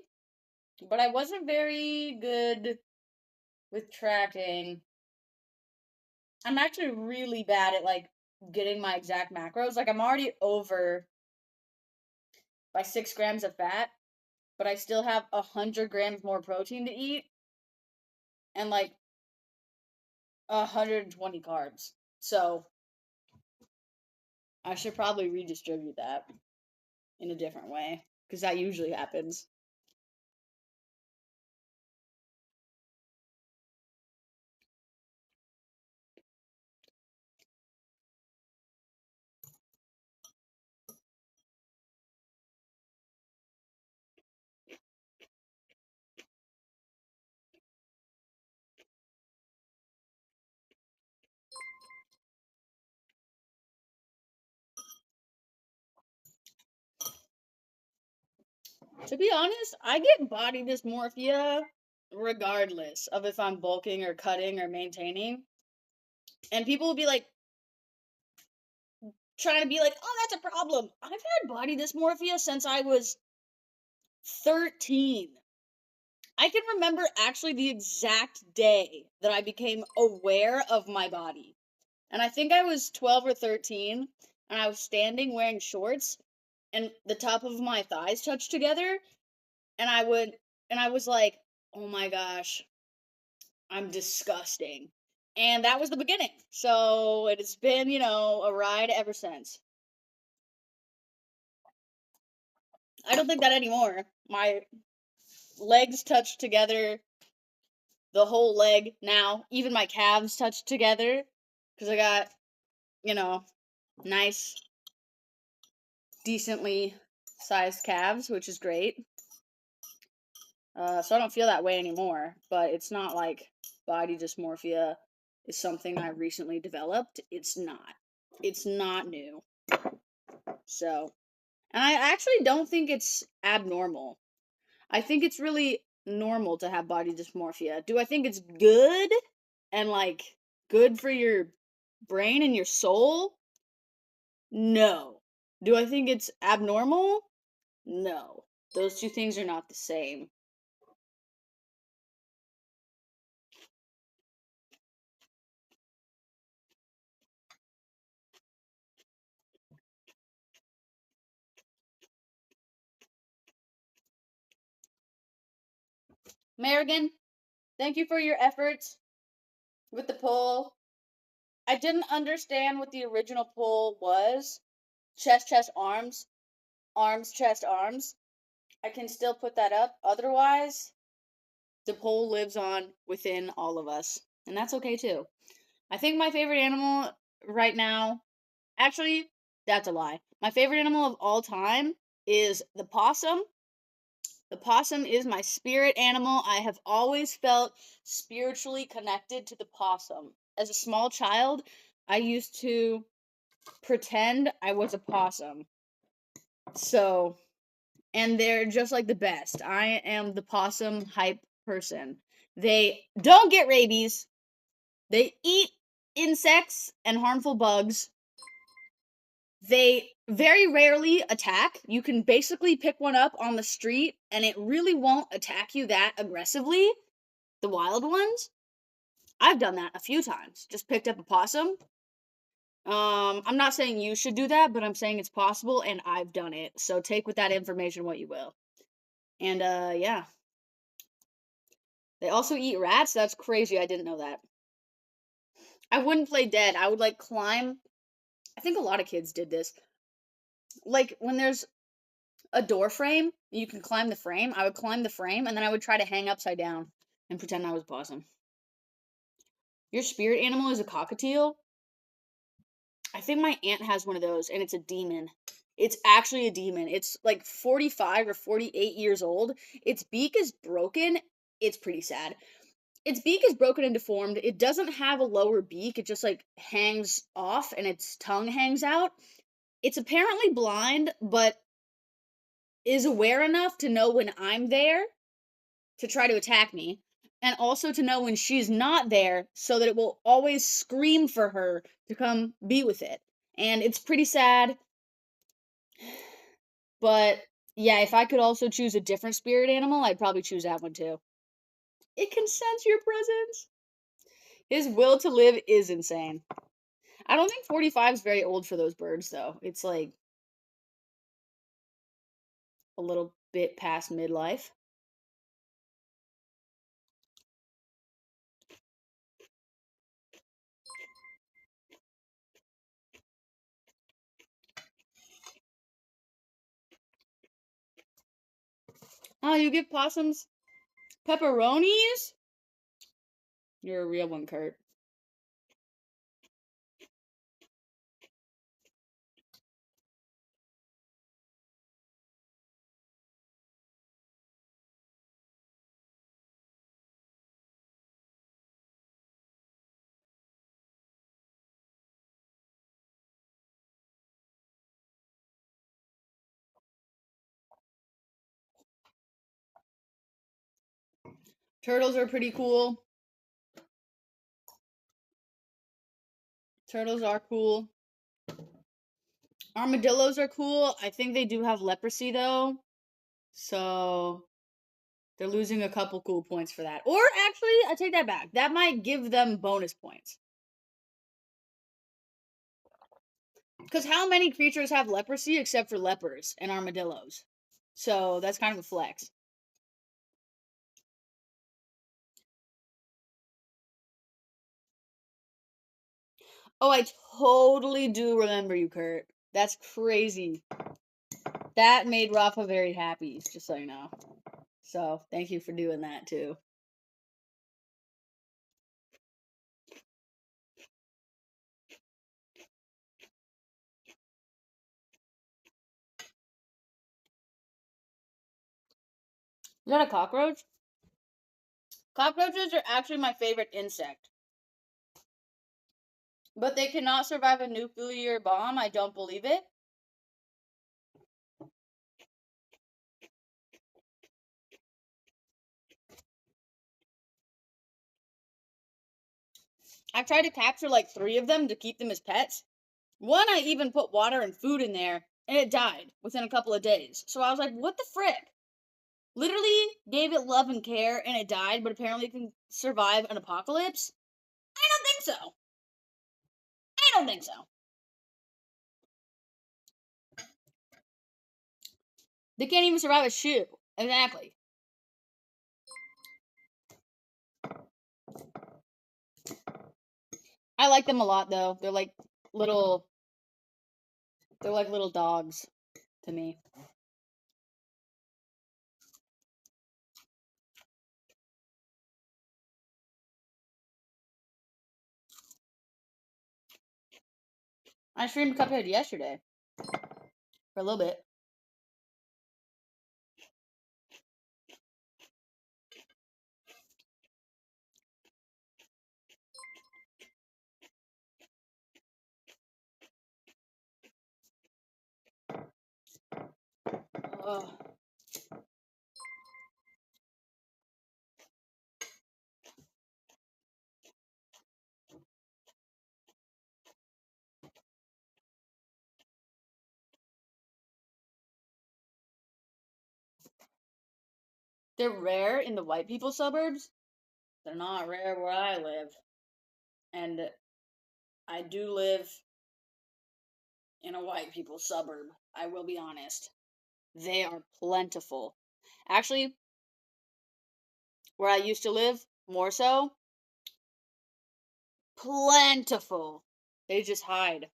Speaker 1: but I wasn't very good with tracking. I'm actually really bad at, like, getting my exact macros. Like, I'm already over by 6 grams of fat, but I still have 100 grams more protein to eat and, like, 120 carbs. So, I should probably redistribute that in a different way, because that usually happens. To be honest, I get body dysmorphia regardless of if I'm bulking or cutting or maintaining. And people will be like, trying to be like, oh, that's a problem. I've had body dysmorphia since I was 13. I can remember actually the exact day that I became aware of my body. And I think I was 12 or 13, and I was standing wearing shorts, and the top of my thighs touched together, and I was like, oh my gosh, I'm disgusting. And that was the beginning. So it has been, a ride ever since. I don't think that anymore. My legs touch together, the whole leg now. Even my calves touch together because I got, nice, decently sized calves, which is great. So I don't feel that way anymore, but it's not like body dysmorphia is something I recently developed. It's not. It's not new. So, and I actually don't think it's abnormal. I think it's really normal to have body dysmorphia. Do I think it's good and like good for your brain and your soul? No. Do I think it's abnormal? No. Those two things are not the same. Marigan, thank you for your efforts with the poll. I didn't understand what the original poll was. Chest, chest, arms. Arms, chest, arms. I can still put that up. Otherwise, the poll lives on within all of us. And that's okay too. I think my favorite animal right now, actually, that's a lie. My favorite animal of all time is the possum. The possum is my spirit animal. I have always felt spiritually connected to the possum. As a small child, I used to pretend I was a possum. So, and they're just like the best. I am the possum hype person. They don't get rabies. They eat insects and harmful bugs. They very rarely attack. You can basically pick one up on the street and it really won't attack you that aggressively. The wild ones. I've done that a few times. Just picked up a possum. I'm not saying you should do that, but I'm saying it's possible and I've done it. So take with that information what you will. And yeah. They also eat rats. That's crazy. I didn't know that. I wouldn't play dead. I would like climb. I think a lot of kids did this. Like when there's a door frame, you can climb the frame. I would climb the frame and then I would try to hang upside down and pretend I was a possum. Your spirit animal is a cockatiel? I think my aunt has one of those and it's a demon. It's actually a demon. It's like 45 or 48 years old. Its beak is broken. It's pretty sad. Its beak is broken and deformed. It doesn't have a lower beak. It just like hangs off and its tongue hangs out. It's apparently blind, but is aware enough to know when I'm there to try to attack me, and also to know when she's not there so that it will always scream for her to come be with it. And it's pretty sad. But yeah, if I could also choose a different spirit animal, I'd probably choose that one too. It can sense your presence. His will to live is insane. I don't think 45 is very old for those birds, though. It's like a little bit past midlife. Oh, you give possums pepperonis? You're a real one, Kurt. Turtles are pretty cool. Turtles are cool. Armadillos are cool. I think they do have leprosy though. So they're losing a couple cool points for that. Or actually, I take that back. That might give them bonus points. Because how many creatures have leprosy except for lepers and armadillos? So that's kind of a flex. Oh, I totally do remember you, Kurt. That's crazy. That made Rafa very happy, just so you know. So thank you for doing that too. Is that a cockroach? Cockroaches are actually my favorite insect. But they cannot survive a nuclear bomb. I don't believe it. I've tried to capture like 3 of them to keep them as pets. One, I even put water and food in there, and it died within a couple of days. So I was like, what the frick? Literally gave it love and care, and it died, but apparently it can survive an apocalypse? I don't think so. I don't think so. They can't even survive a shoe. Exactly. I like them a lot, though. They're like little dogs to me. I streamed Cuphead yesterday. For a little bit. Ugh. They're rare in the white people suburbs. They're not rare where I live. And I do live in a white people suburb. I will be honest. They are plentiful. Actually, where I used to live, more so, plentiful. They just hide.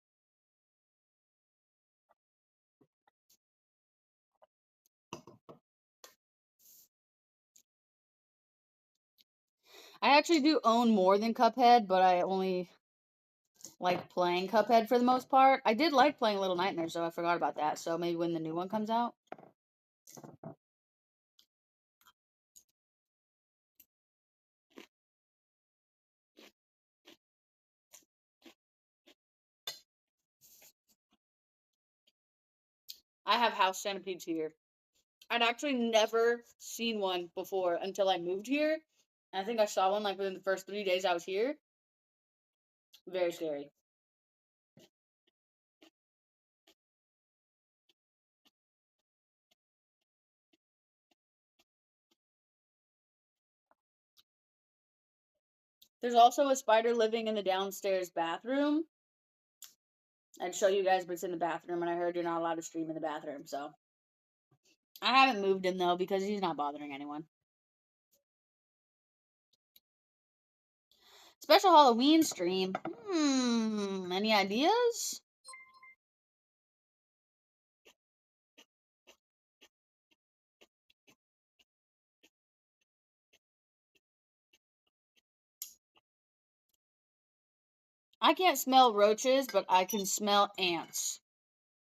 Speaker 1: I actually do own more than Cuphead, but I only like playing Cuphead for the most part. I did like playing Little Nightmares, though. I forgot about that. So maybe when the new one comes out. I have house centipedes here. I'd actually never seen one before until I moved here. And I think I saw one like within the first 3 days I was here. Very scary. There's also a spider living in the downstairs bathroom. I'd show you guys, but it's in the bathroom, and I heard you're not allowed to stream in the bathroom, so. I haven't moved him, though, because he's not bothering anyone. Special Halloween stream. Any ideas? I can't smell roaches, but I can smell ants.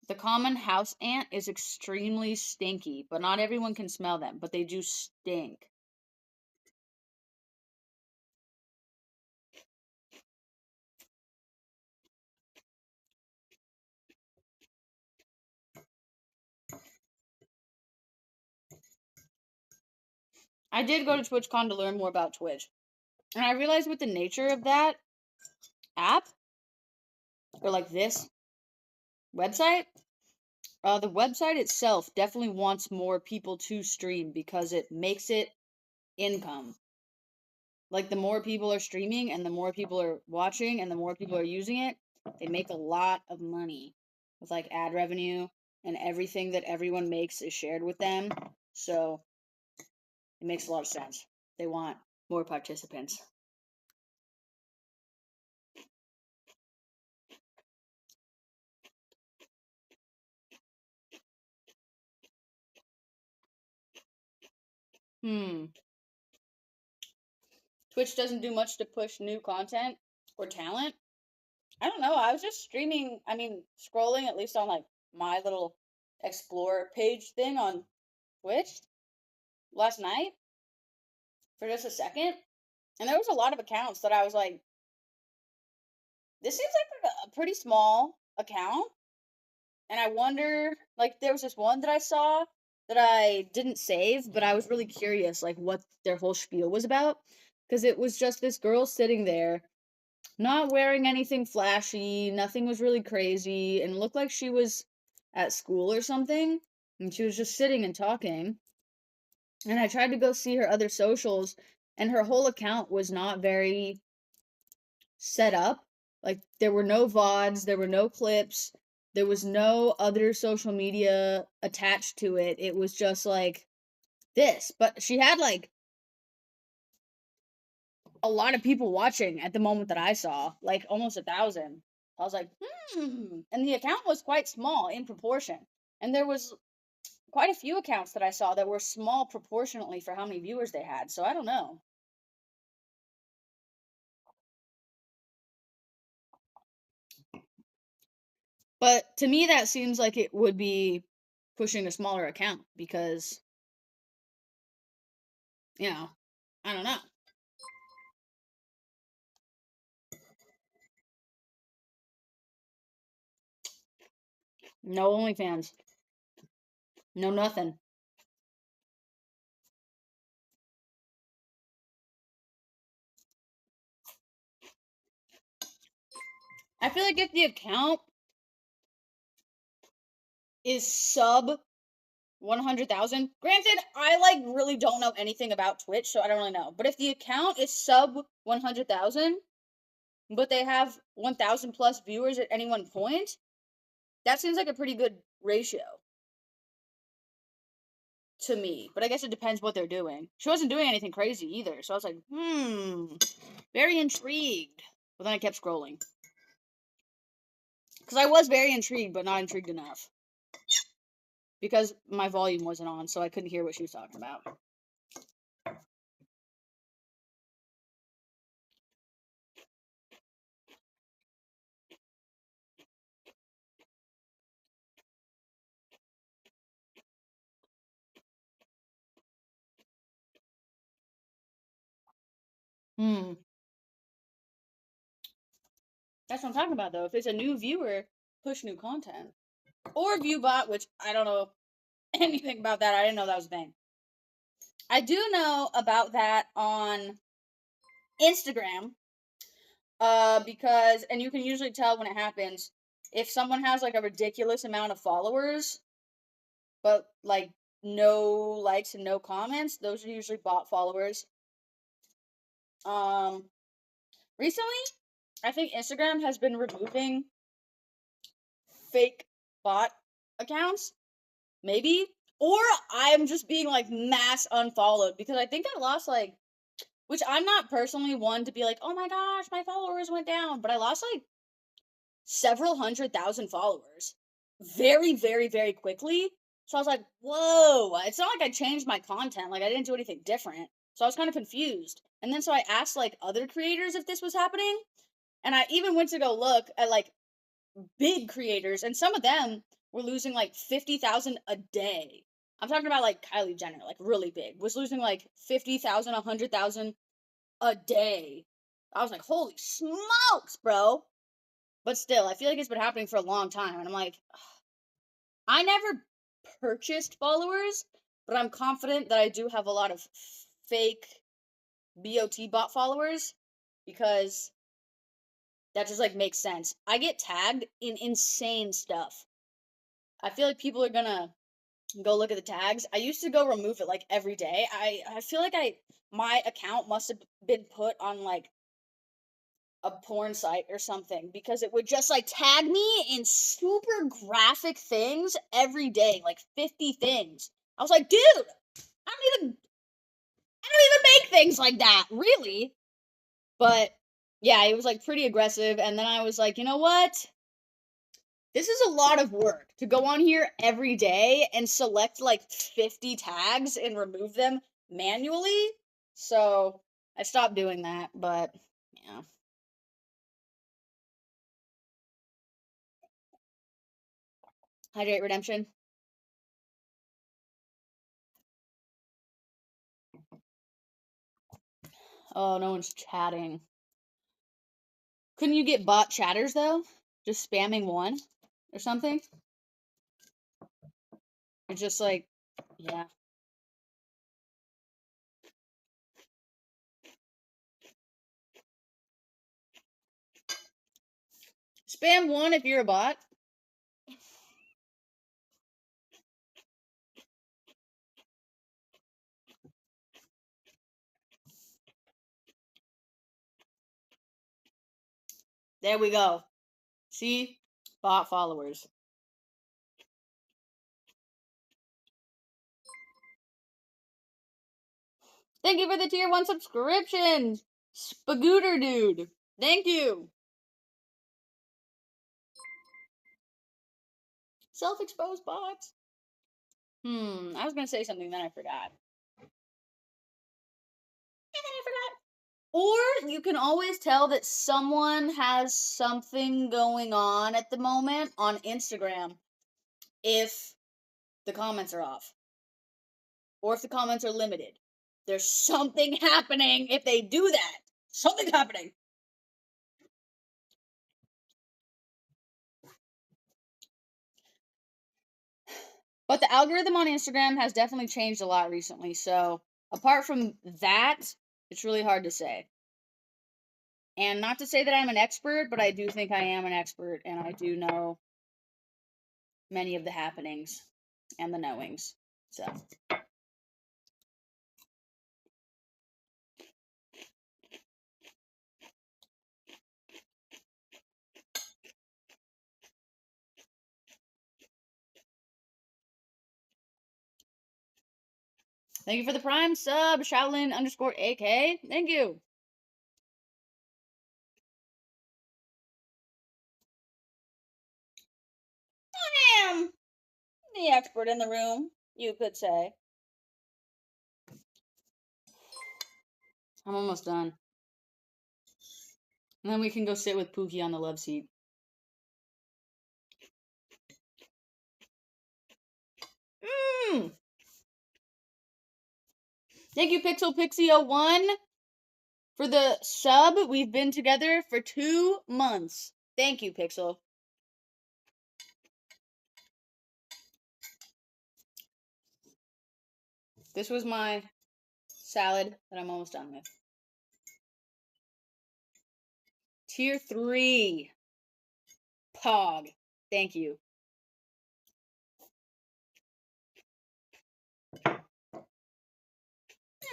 Speaker 1: The common house ant is extremely stinky, but not everyone can smell them, but they do stink. I did go to TwitchCon to learn more about Twitch. And I realized with the nature of that app, or like this website, the website itself definitely wants more people to stream because it makes it income. Like, the more people are streaming and the more people are watching and the more people are using it, they make a lot of money with like ad revenue, and everything that everyone makes is shared with them. So it makes a lot of sense. They want more participants. Twitch doesn't do much to push new content or talent. I don't know. I was just streaming, scrolling at least on like my little explore page thing on Twitch last night for just a second. And there was a lot of accounts that I was like, this seems like a pretty small account. And I wonder, like, there was this one that I saw that I didn't save, but I was really curious, like, what their whole spiel was about. Because it was just this girl sitting there, not wearing anything flashy, nothing was really crazy, and it looked like she was at school or something. And she was just sitting and talking. And I tried to go see her other socials, and her whole account was not very set up. Like, there were no VODs, there were no clips, there was no other social media attached to it. It was just like this. But she had like a lot of people watching at the moment that I saw, like almost 1,000. I was like, and the account was quite small in proportion. And there was quite a few accounts that I saw that were small proportionately for how many viewers they had. So I don't know. But to me, that seems like it would be pushing a smaller account because, I don't know. No OnlyFans. No nothing. I feel like if the account is sub 100,000, granted, I like really don't know anything about Twitch, so I don't really know. But if the account is sub 100,000, but they have 1,000 plus viewers at any one point, that seems like a pretty good ratio to me. But I guess it depends what they're doing. She wasn't doing anything crazy either, so I was like, very intrigued. But then I kept scrolling. Because I was very intrigued, but not intrigued enough. Because my volume wasn't on, so I couldn't hear what she was talking about. That's what I'm talking about, though. If it's a new viewer, push new content. Or ViewBot, which I don't know anything about that. I didn't know that was a thing. I do know about that on Instagram. Because, and you can usually tell when it happens, if someone has like a ridiculous amount of followers, but like no likes and no comments, those are usually bot followers. Recently, I think Instagram has been removing fake bot accounts, maybe, or I'm just being like mass unfollowed because I think I lost like, which I'm not personally one to be like, oh my gosh, my followers went down, but I lost like several 100,000 followers very, very, very quickly. So I was like, whoa, it's not like I changed my content, like I didn't do anything different. So I was kind of confused. And then so I asked like other creators if this was happening, And I even went to go look at like big creators, and some of them were losing like 50,000 a day. I'm talking about like Kylie Jenner, like really big, was losing like 50,000, 100,000 a day. I was like, holy smokes, bro. But still, I feel like it's been happening for a long time. And I'm like, I never purchased followers, but I'm confident that I do have a lot of fake bot followers because that just like makes sense. I get tagged in insane stuff. I feel like people are gonna go look at the tags. I used to go remove it like every day. I feel like my account must have been put on like a porn site or something because it would just like tag me in super graphic things every day, like 50 things. I was like, dude, I don't even make things like that, really. But yeah, it was like pretty aggressive, and then I was like, you know what? This is a lot of work to go on here every day and select like 50 tags and remove them manually. So I stopped doing that, but yeah. Hydrate Redemption. Oh, no one's chatting. Couldn't you get bot chatters though? Just spamming one or something? It's just like, yeah. Spam one if you're a bot. There we go. See? Bot followers. Thank you for the tier 1 subscription, Spagooter Dude. Thank you. Self-exposed bots. I was gonna say something, then I forgot. Or you can always tell that someone has something going on at the moment on Instagram if the comments are off. Or if the comments are limited. There's something happening if they do that. Something's happening. But the algorithm on Instagram has definitely changed a lot recently. So apart from that, it's really hard to say. And not to say that I'm an expert, but I do think I am an expert, and I do know many of the happenings and the knowings. So. Thank you for the prime sub, Shaolin _ AK. Thank you. I am the expert in the room, you could say. I'm almost done. And then we can go sit with Pookie on the love seat. Thank you, Pixel Pixie 01, for the sub. We've been together for 2 months. Thank you, Pixel. This was my salad that I'm almost done with. Tier 3. Pog. Thank you.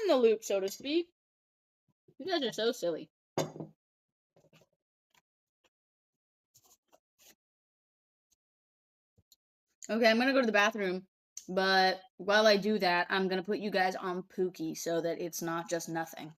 Speaker 1: In the loop, so to speak. You guys are so silly. Okay, I'm gonna go to the bathroom, but while I do that, I'm gonna put you guys on Pookie so that it's not just nothing.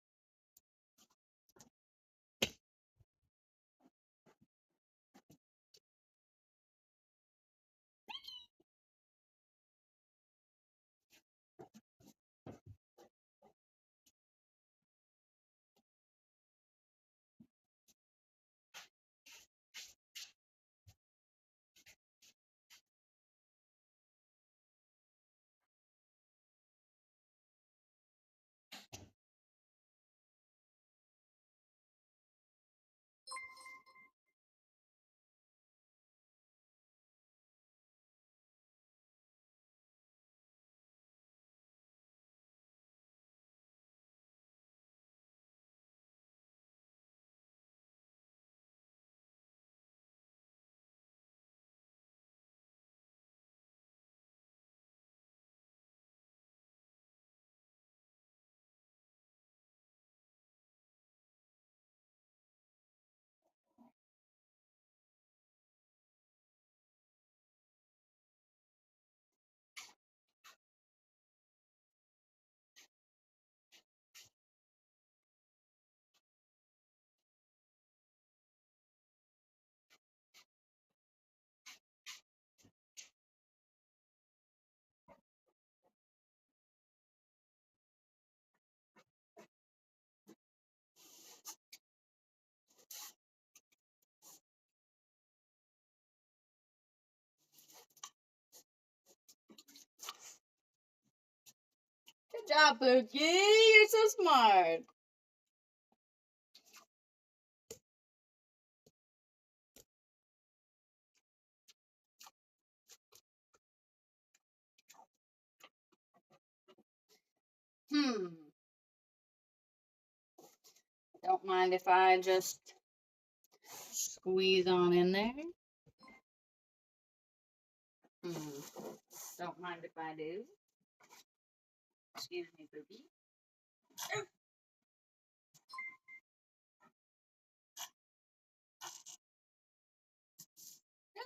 Speaker 1: Good job, Pookie. You're so smart. Don't mind if I just squeeze on in there. Don't mind if I do. Excuse me, Pookie.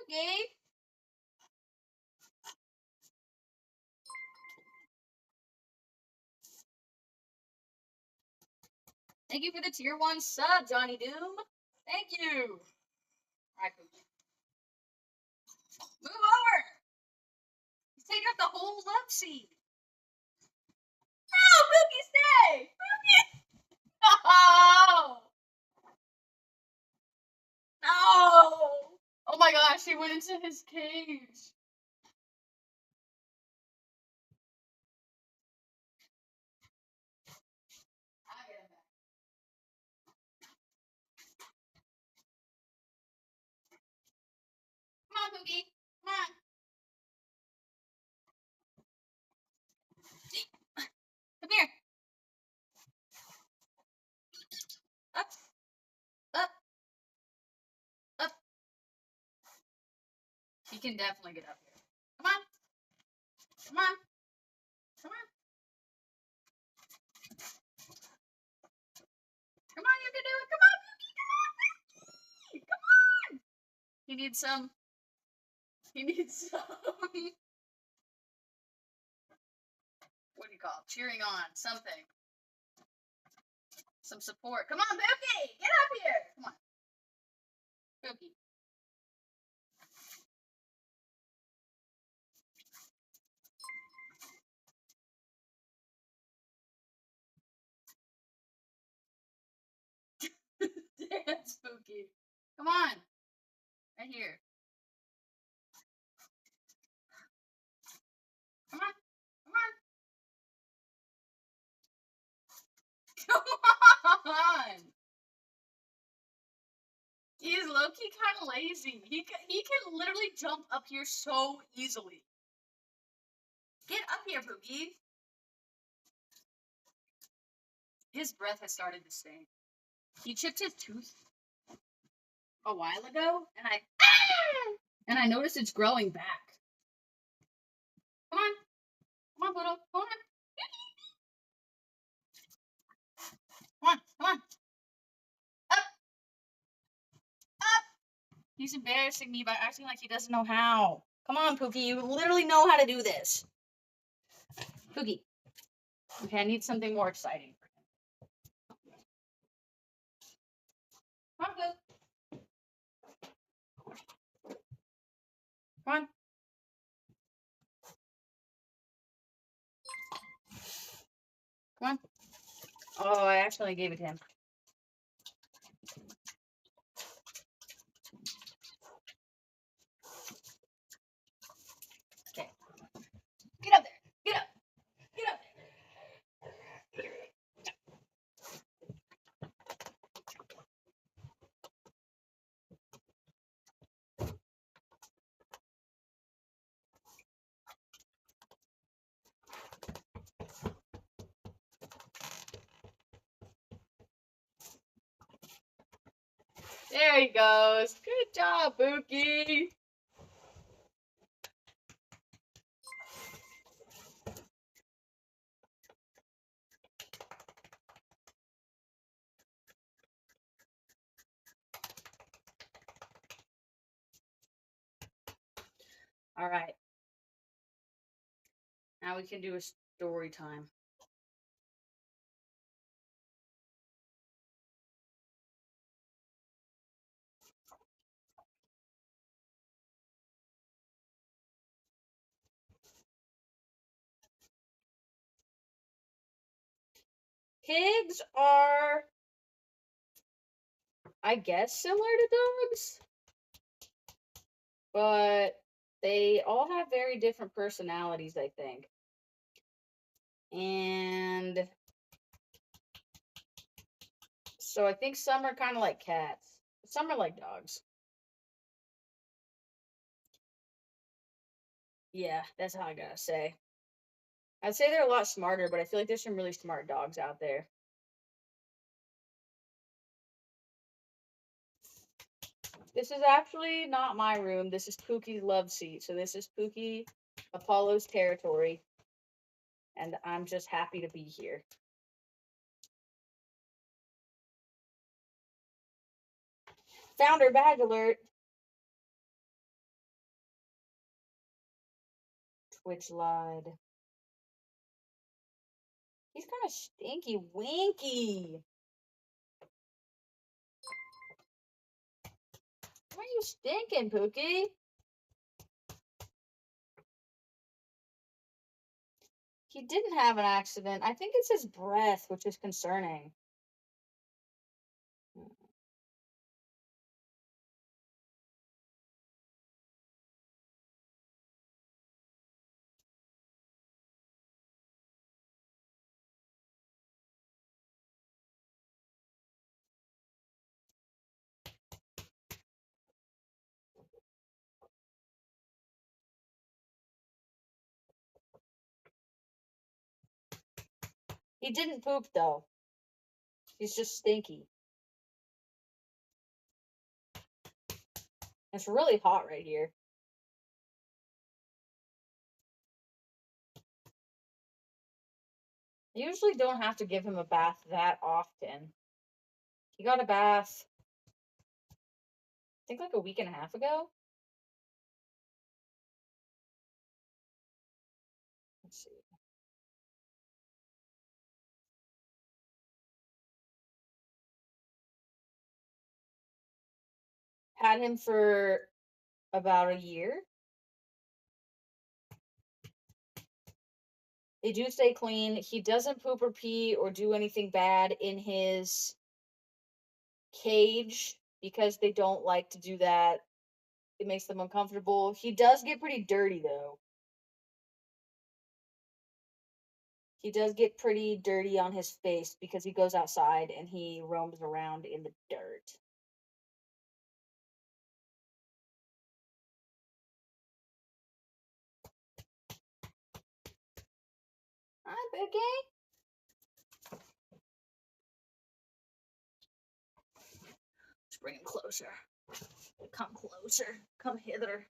Speaker 1: Okay. Thank you for the tier 1 sub, Johnny Doom. Thank you. Alright, Pookie. Move over. He's taking up the whole love seat. No, Pookie, stay. Pookie. No. No. Oh my gosh, he went into his cage. I'll get him back. Come on, Pookie. Come on. Come here. Up. Up. Up. He can definitely get up here. Come on. Come on. Come on. Come on, you can do it. Come on, Pookie. Come on, Pookie. Come on. He needs some. He needs some. What do you call it? Cheering on. Something. Some support. Come on, Pookie. Get up here. Come on. Pookie. Dance, Pookie. Come on. Right here. Come on. Come on. Come on. He's low-key kind of lazy. He can literally jump up here so easily. Get up here, Pookie. His breath has started to stink. He chipped his tooth a while ago, and I noticed it's growing back. Come on. Come on, Poodle. Come on. Come on. Come on. Up. Up. He's embarrassing me by acting like he doesn't know how. Come on, Pookie. You literally know how to do this. Pookie. Okay, I need something more exciting for him. Come on, Pookie. Come on. Come on. Oh, I actually gave it to him. Okay. Get up there. Get up. Get up there. There he goes. Good job, Pookie. All right. Now we can do a story time. Pigs are, I guess, similar to dogs, but they all have very different personalities, I think. And so I think some are kind of like cats. Some are like dogs. Yeah, that's how I gotta say. I'd say they're a lot smarter, but I feel like there's some really smart dogs out there. This is actually not my room. This is Pookie's love seat. So this is Pookie Apollo's territory. And I'm just happy to be here. Founder badge alert. Twitch lied. He's kind of stinky winky. Why are you stinking, Pookie? He didn't have an accident. I think it's his breath, which is concerning. He didn't poop, though. He's just stinky. It's really hot right here. I usually don't have to give him a bath that often. He got a bath, I think, like a week and a half ago. Let's see. Had him for about a year. They do stay clean. He doesn't poop or pee or do anything bad in his cage because they don't like to do that. It makes them uncomfortable. He does get pretty dirty, though. He does get pretty dirty on his face because he goes outside and he roams around in the dirt. Hi, Boogie. Let's bring him closer. Come closer. Come hither.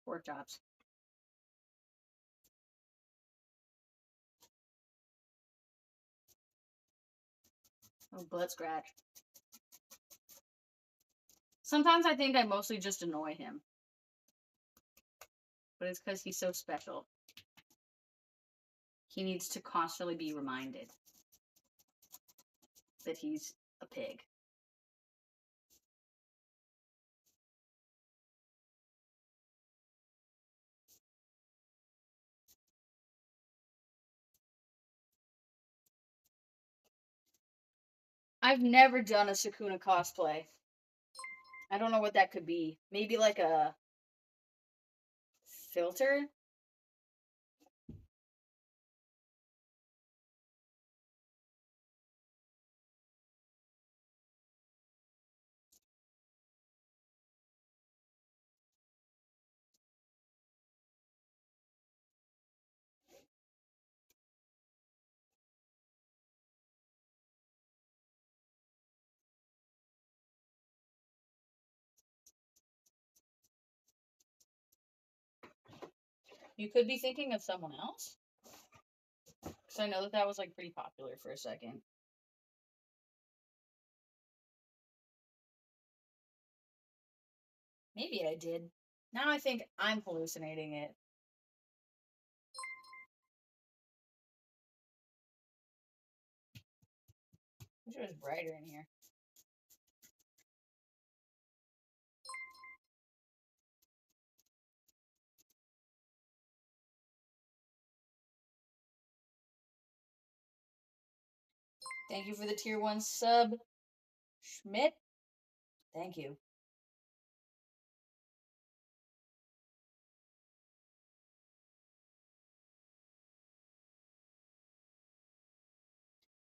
Speaker 1: Pork chops. Oh, butt scratch. Sometimes I think I mostly just annoy him. But it's because he's so special. He needs to constantly be reminded that he's a pig. I've never done a Sukuna cosplay. I don't know what that could be. Maybe like a filter? You could be thinking of someone else? Because I know that that was like pretty popular for a second. Maybe I did. Now I think I'm hallucinating it. wish it was brighter in here. Thank you for the tier 1 sub, Schmidt. Thank you.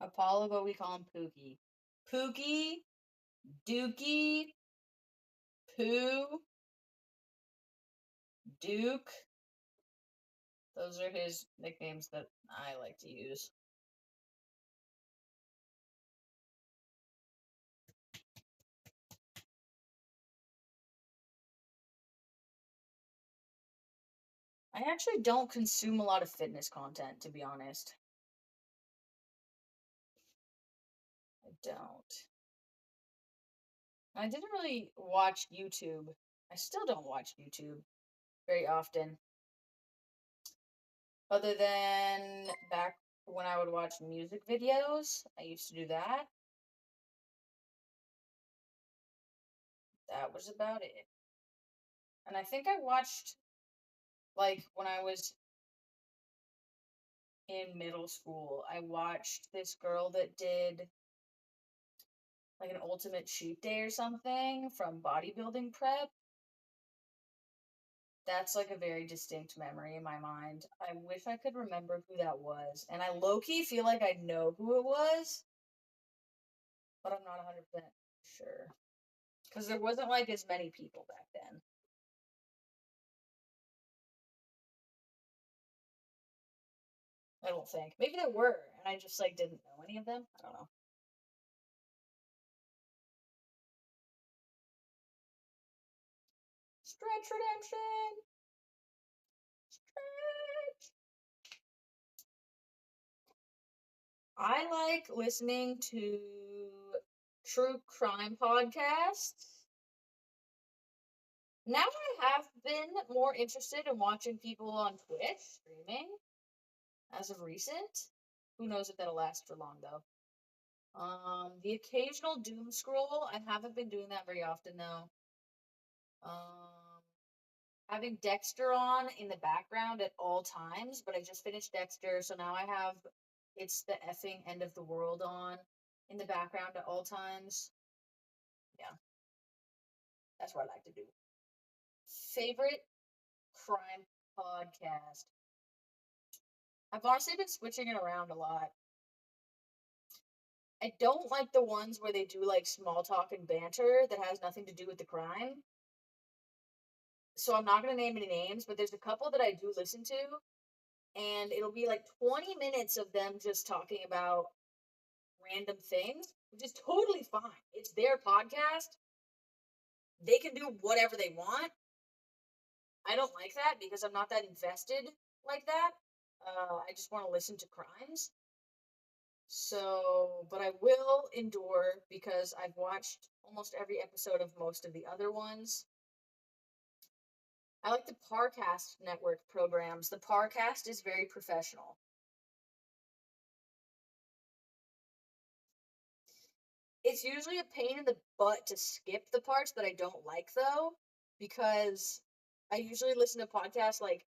Speaker 1: Apollo, but we call him Pookie. Pookie, Dookie, Pooh, Duke. Those are his nicknames that I like to use. I actually don't consume a lot of fitness content, to be honest. I don't. I didn't really watch YouTube. I still don't watch YouTube very often. Other than back when I would watch music videos, I used to do that. That was about it. And I think I watched, like, when I was in middle school, I watched this girl that did, like, an ultimate cheat day or something from bodybuilding prep. That's, like, a very distinct memory in my mind. I wish I could remember who that was. And I low-key feel like I know who it was, but I'm not 100% sure. Because there wasn't, like, as many people back then. I don't think. Maybe there were, and I just, like, didn't know any of them. I don't know. Stretch Redemption! Stretch! I like listening to true crime podcasts. Now I have been more interested in watching people on Twitch streaming as of recent. Who knows if that'll last for long though. The occasional doom scroll. I haven't been doing that very often though. Having Dexter on in the background at all times, but I just finished Dexter, so now I have It's the Effing End of the World on in the background at all times. Yeah. That's what I like to do. Favorite crime podcast. I've honestly been switching it around a lot. I don't like the ones where they do like small talk and banter that has nothing to do with the crime. So I'm not going to name any names, but there's a couple that I do listen to, and it'll be like 20 minutes of them just talking about random things, which is totally fine. It's their podcast. They can do whatever they want. I don't like that because I'm not that invested like that. I just want to listen to crimes. So, but I will endure because I've watched almost every episode of most of the other ones. I like the Parcast network programs. The Parcast is very professional. It's usually a pain in the butt to skip the parts that I don't like, though, because I usually listen to podcasts like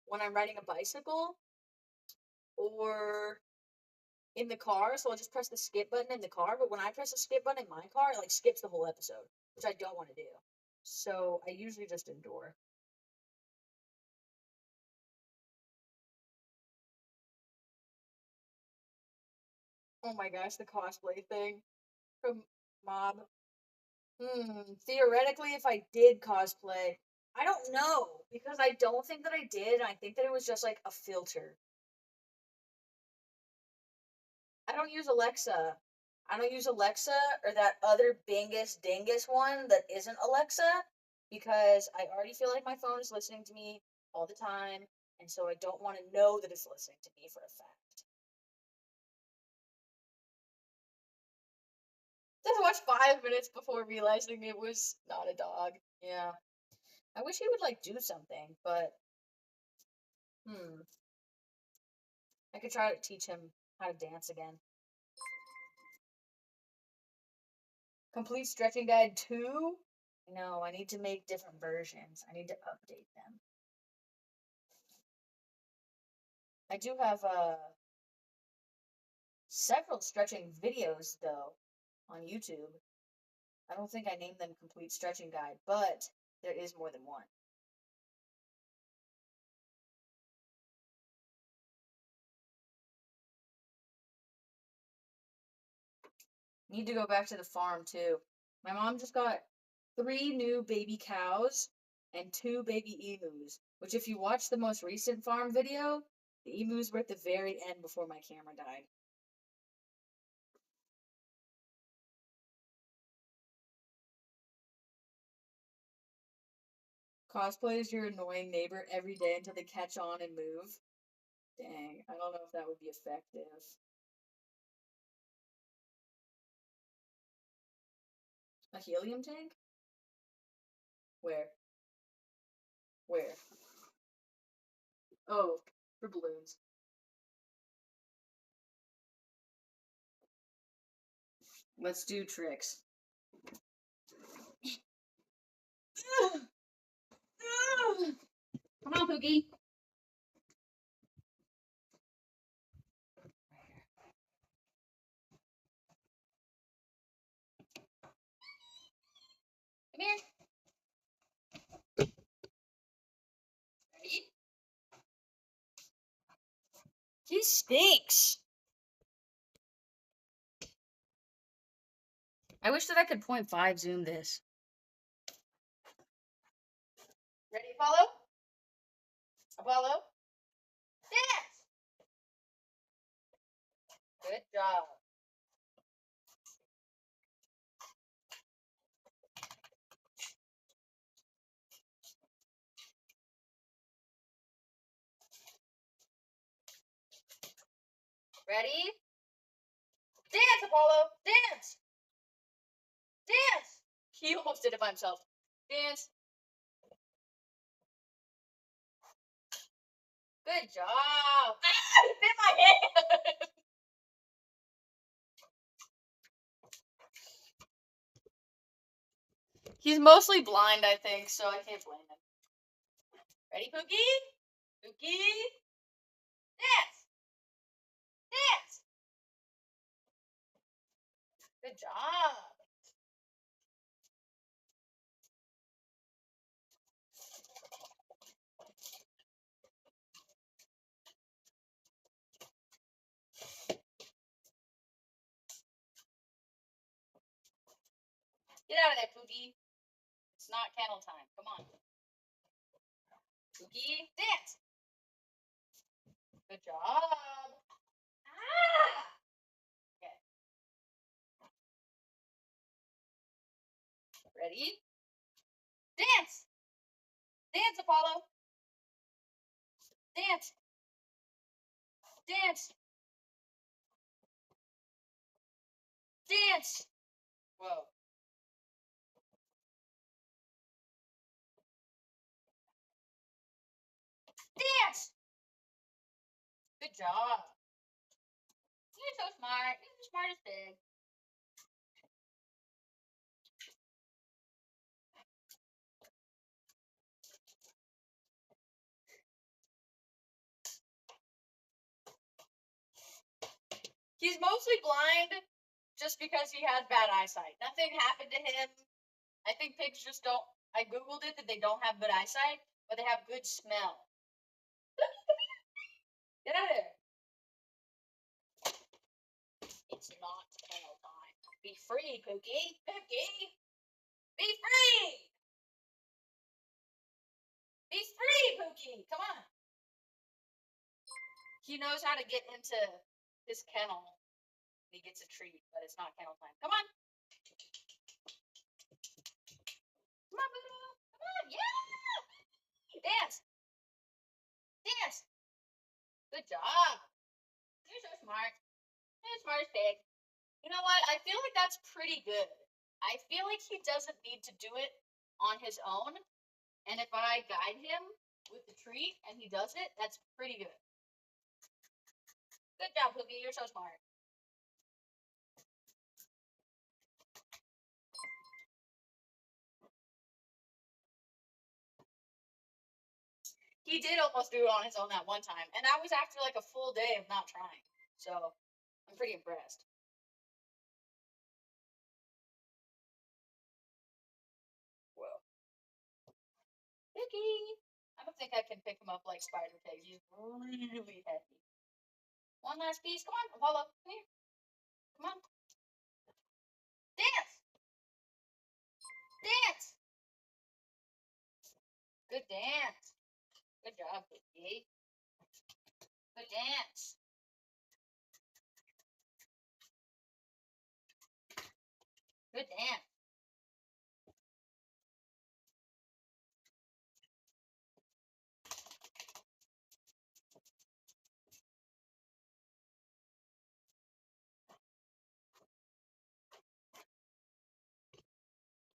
Speaker 1: when I'm riding a bicycle or in the car, so I'll just press the skip button in the car. But when I press the skip button in my car, it like skips the whole episode, which I don't want to do. So I usually just endure. Oh my gosh, the cosplay thing from Mob. Theoretically, if I did cosplay, I don't know because I don't think that I did. I think that it was just like a filter. I don't use Alexa. I don't use Alexa or that other Bingus Dingus one that isn't Alexa because I already feel like my phone is listening to me all the time, and so I don't want to know that it's listening to me for a fact. Just watched 5 minutes before realizing it was not a dog. Yeah. I wish he would like do something, but I could try to teach him how to dance again. Complete Stretching Guide 2? No, I need to make different versions. I need to update them. I do have several stretching videos, though, on YouTube. I don't think I named them Complete Stretching Guide, but there is more than one. Need to go back to the farm, too. My mom just got 3 new baby cows and 2 baby emus, which if you watch the most recent farm video, the emus were at the very end before my camera died. Cosplay as your annoying neighbor every day until they catch on and move. Dang, I don't know if that would be effective. A helium tank? Where? Where? Oh, for balloons. Let's do tricks. Come on, Pookie. Come here. Ready? He stinks. I wish that I could 0.5 zoom this. Ready, Apollo? Apollo? Dance! Good job. Ready? Dance, Apollo! Dance! Dance! He almost did it by himself. Dance. Good job. Ah, he bit my hand. He's mostly blind, I think, so I can't blame him. Ready, Pookie? Pookie? Dance! Dance! Good job. Get out of there, Pookie. It's not kennel time. Come on. Pookie, dance. Good job. Ah! Okay. Ready? Dance. Dance, Apollo. Dance. Dance. Dance. Whoa. Dance. Good job. You're so smart. You're the smartest pig. He's mostly blind just because he has bad eyesight. Nothing happened to him. I think pigs just don't. I googled it that they don't have good eyesight, but they have good smell. Get out of there. It's not kennel time. Be free, Pookie. Pookie. Be free. Be free, Pookie. Come on. He knows how to get into his kennel. He gets a treat, but it's not kennel time. Come on. Come on, Boo. Come on. Yeah. Dance. Dance. Good job. You're so smart. You're the smartest pig. You know what? I feel like that's pretty good. I feel like he doesn't need to do it on his own. And if I guide him with the treat and he does it, that's pretty good. Good job, Pookie. You're so smart. He did almost do it on his own that one time, and that was after like a full day of not trying. So I'm pretty impressed. Whoa. Vicky! I don't think I can pick him up like Spider Pig. He's really heavy. One last piece. Come on, Apollo. Come here. Come on. Dance! Dance! Good dance. Good job, Vicky. Good dance. Good dance.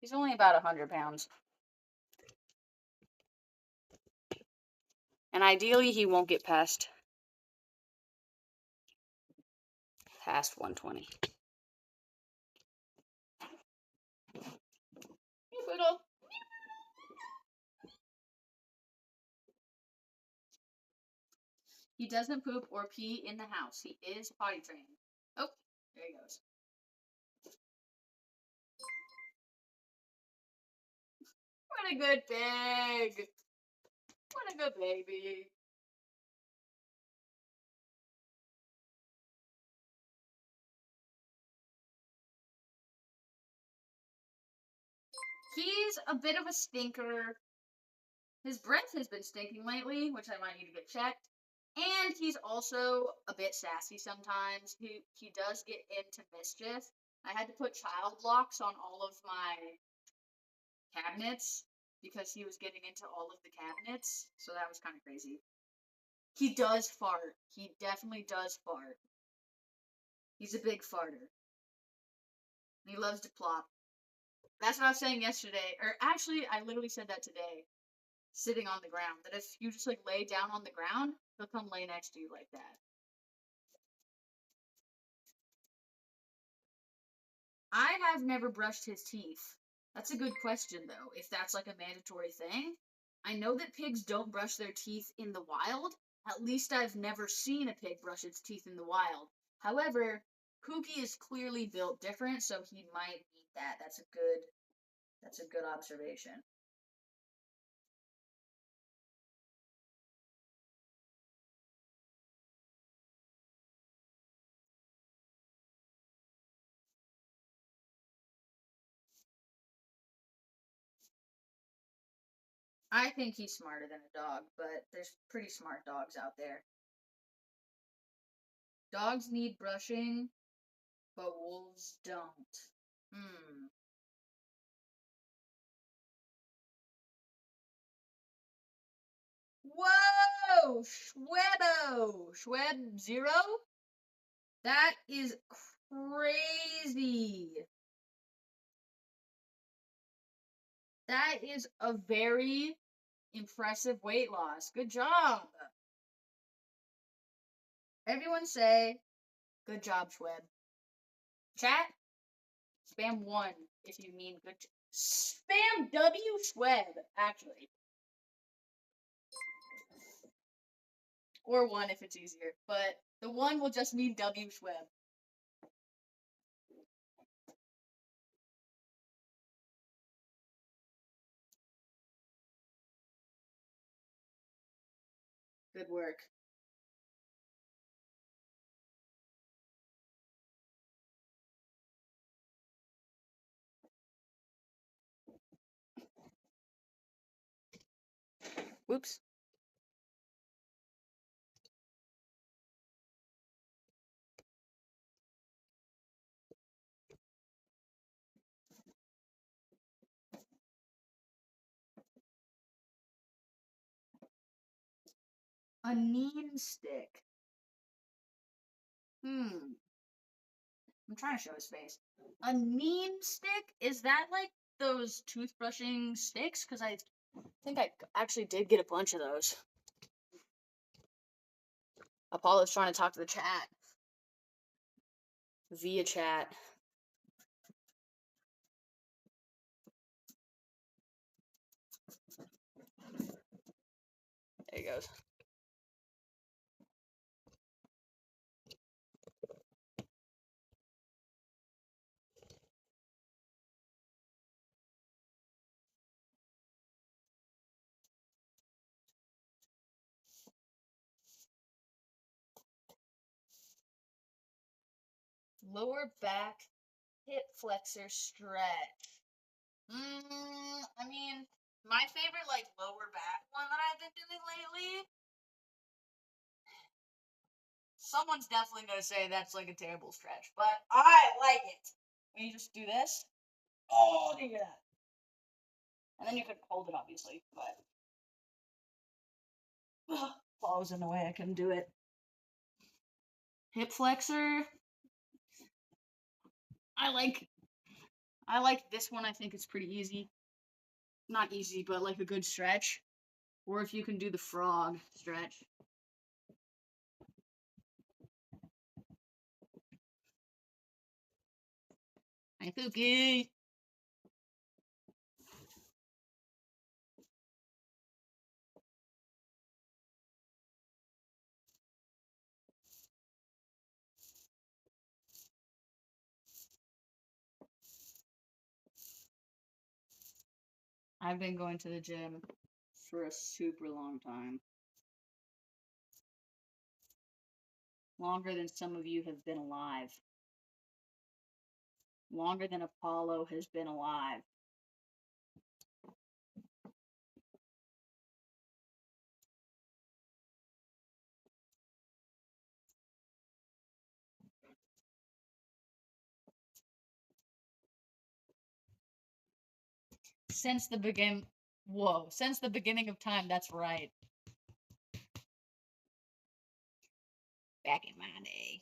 Speaker 1: He's only about 100 pounds. And ideally, he won't get past 120. Hey, Poodle. He doesn't poop or pee in the house. He is potty trained. Oh, there he goes. What a good pig. What a good baby. He's a bit of a stinker. His breath has been stinking lately, which I might need to get checked. And he's also a bit sassy sometimes. He does get into mischief. I had to put child locks on all of my cabinets because he was getting into all of the cabinets. So that was kind of crazy. He does fart. He definitely does fart. He's a big farter. He loves to plop. That's what I was saying yesterday. Or actually, I literally said that today. Sitting on the ground. That if you just like lay down on the ground, he'll come lay next to you like that. I have never brushed his teeth. That's a good question though, if that's like a mandatory thing. I know that pigs don't brush their teeth in the wild. At least I've never seen a pig brush its teeth in the wild. However, Pookie is clearly built different, so he might need that. That's a good observation. I think he's smarter than a dog, but there's pretty smart dogs out there. Dogs need brushing, but wolves don't. Hmm. Whoa! Schwebo! Schweb Zero? That is crazy. That is a very impressive weight loss. Good job. Everyone say, good job, Schweb. Chat, spam 1 if you mean good. Spam W Schweb, actually. Or 1 if it's easier. But the 1 will just mean W Schweb. Good work. Whoops. A neem stick. I'm trying to show his face. A neem stick? Is that like those toothbrushing sticks? Because I think I actually did get a bunch of those. Apollo's trying to talk to the chat. Via chat. There he goes. Lower back hip flexor stretch. I mean, my favorite like lower back one that I've been doing lately. Someone's definitely gonna say that's like a terrible stretch, but I like it. When you just do this, oh, do you hear that? And then you could hold it, obviously, but ball was in the way. I couldn't do it. Hip flexor. I like this one. I think it's pretty easy. Not easy, but like a good stretch. Or if you can do the frog stretch. Hi, Pookie. I've been going to the gym for a super long time. Longer than some of you have been alive. Longer than Apollo has been alive. Since the since the beginning of time, that's right. Back in my day.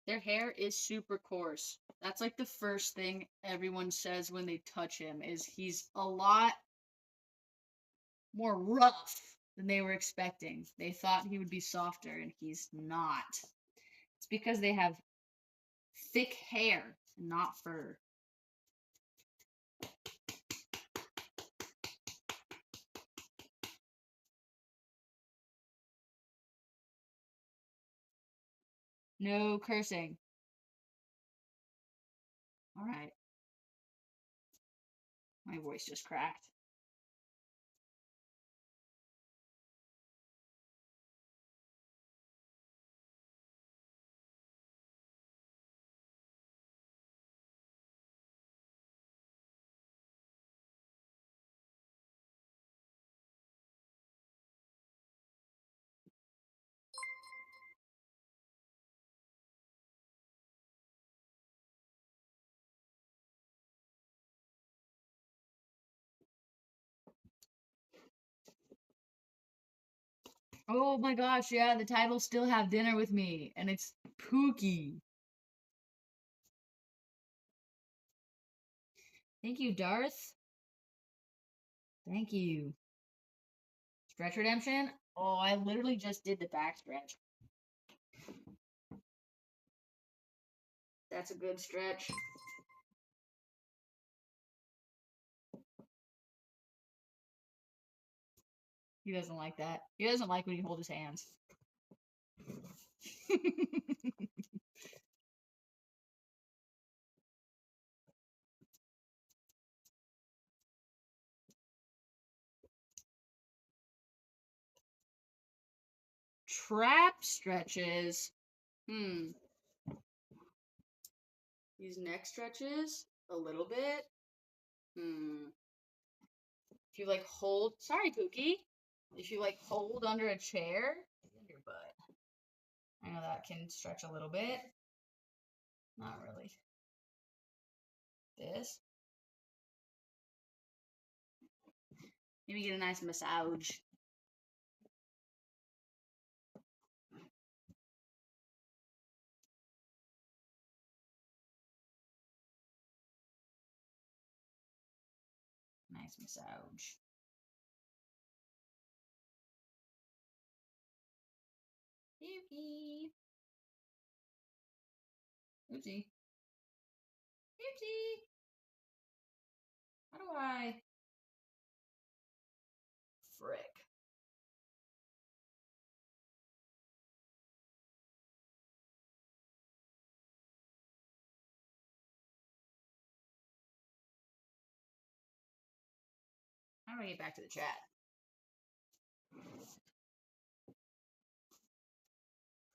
Speaker 1: Their hair is super coarse. That's like the first thing everyone says when they touch him is he's a lot more rough than they were expecting. They thought he would be softer and he's not. It's because they have thick hair, not fur. No cursing. All right. My voice just cracked. Oh my gosh, yeah, the title Still Have Dinner with Me, and it's Pookie. Thank you, Darth. Thank you. Stretch Redemption? Oh, I literally just did the back stretch. That's a good stretch. He doesn't like that. He doesn't like when you hold his hands. Trap stretches. These neck stretches a little bit. If you like hold, sorry, Pookie. If you like hold under a chair, in your butt. I know that can stretch a little bit. Not really. This. Maybe get a nice massage. Nice massage. Yuki. Oopsie. Oopsie. How do I... Frick. How do I get back to the chat?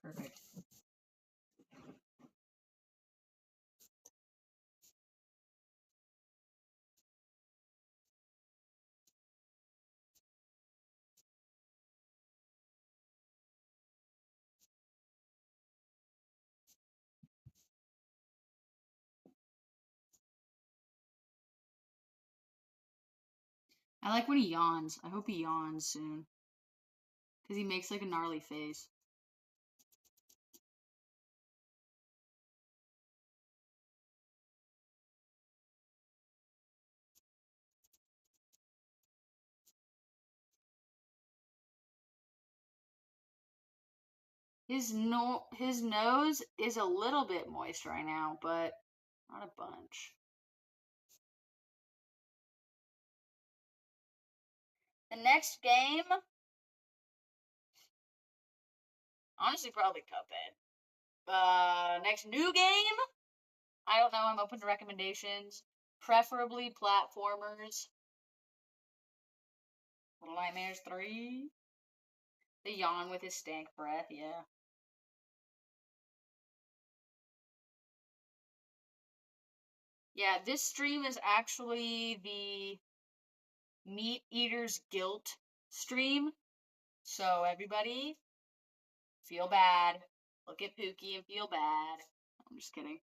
Speaker 1: Perfect. I like when he yawns. I hope he yawns soon. Because he makes like a gnarly face. His nose is a little bit moist right now, but not a bunch. The next game, honestly, probably Cuphead. Next new game, I don't know. I'm open to recommendations. Preferably platformers. Little Nightmares 3. The yawn with his stank breath, yeah. Yeah, this stream is actually the Meat Eater's Guilt stream. So everybody, feel bad. Look at Pookie and feel bad. I'm just kidding.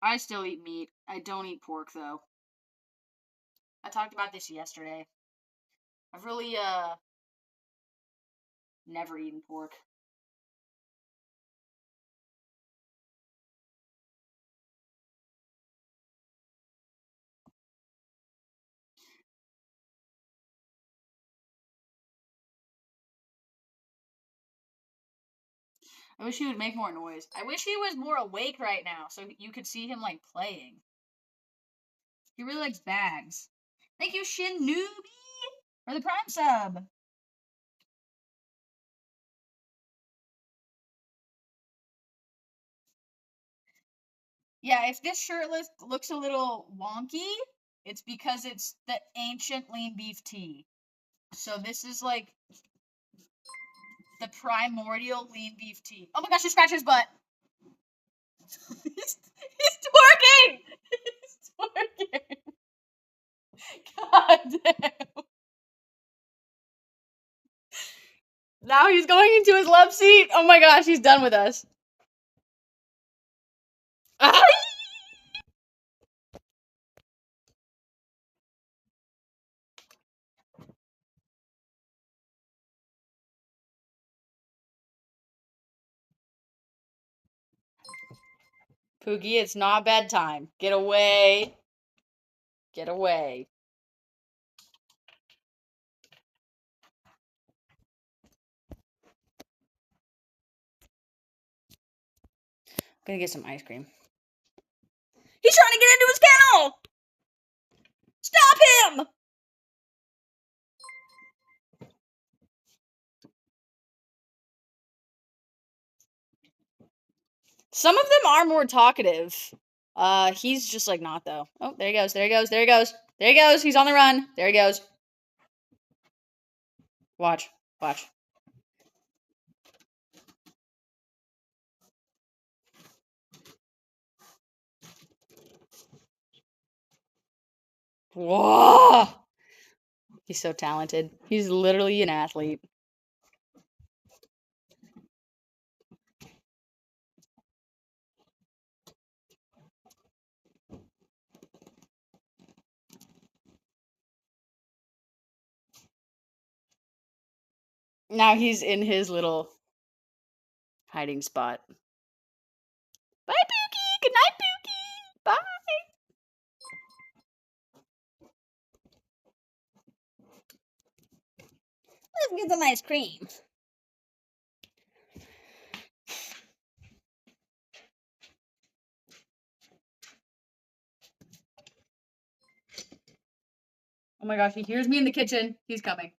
Speaker 1: I still eat meat. I don't eat pork, though. I talked about this yesterday. I've really, never eaten pork. I wish he would make more noise. I wish he was more awake right now so you could see him, like, playing. He really likes bags. Thank you, Shin Newbie, for the Prime sub. Yeah, if this shirt looks a little wonky, it's because it's the ancient lean beef tea. So this is like the primordial lean beef tea. Oh my gosh, he scratched his butt. he's twerking! He's twerking! God damn. Now he's going into his love seat. Oh my gosh, he's done with us. Poogie, it's not bedtime. Get away. Get away. I'm gonna get some ice cream. He's trying to get into his kennel! Stop him! Some of them are more talkative. He's just like not though. Oh, there he goes. There he goes. There he goes. There he goes. He's on the run. There he goes. Watch. Watch. Whoa! He's so talented. He's literally an athlete. Now he's in his little hiding spot. Bye, Pookie. Good night, Pookie. Bye. Let's get some ice cream. Oh my gosh, he hears me in the kitchen. He's coming.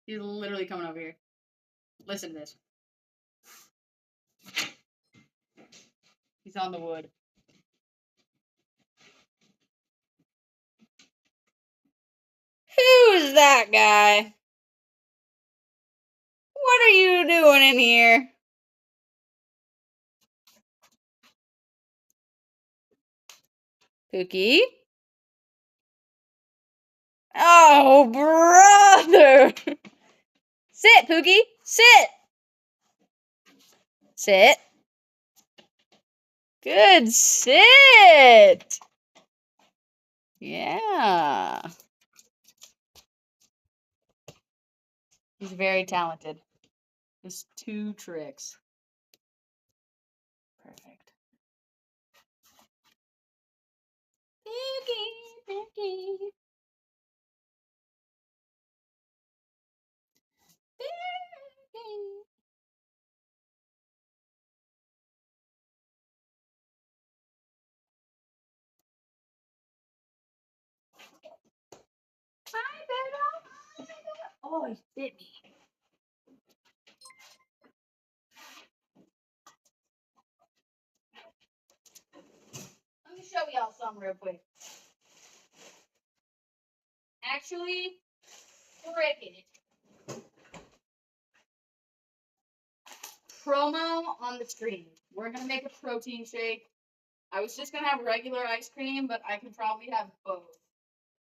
Speaker 1: He's literally coming over here. Listen to this. He's on the wood. Who's that guy? What are you doing in here? Pookie? Oh, brother! Sit, Pookie! Sit! Sit. Good sit! Yeah. He's very talented. Just 2 tricks. Perfect. Pookie, Pookie. Pookie. Hi, Beto. Oh, he bit me. Let me show y'all something real quick. Actually, cricket. Promo on the screen. We're gonna make a protein shake. I was just gonna have regular ice cream, but I can probably have both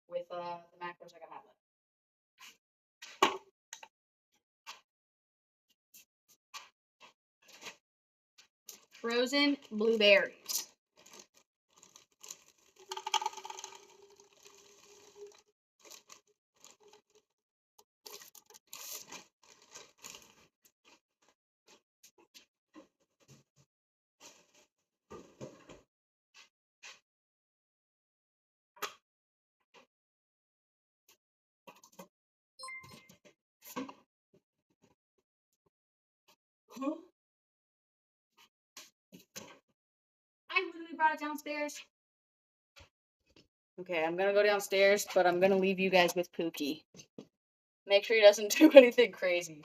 Speaker 1: with the macros I gotta have left. Frozen blueberries. Huh? I literally brought it downstairs. Okay, I'm gonna go downstairs, but I'm gonna leave you guys with Pookie. Make sure he doesn't do anything crazy.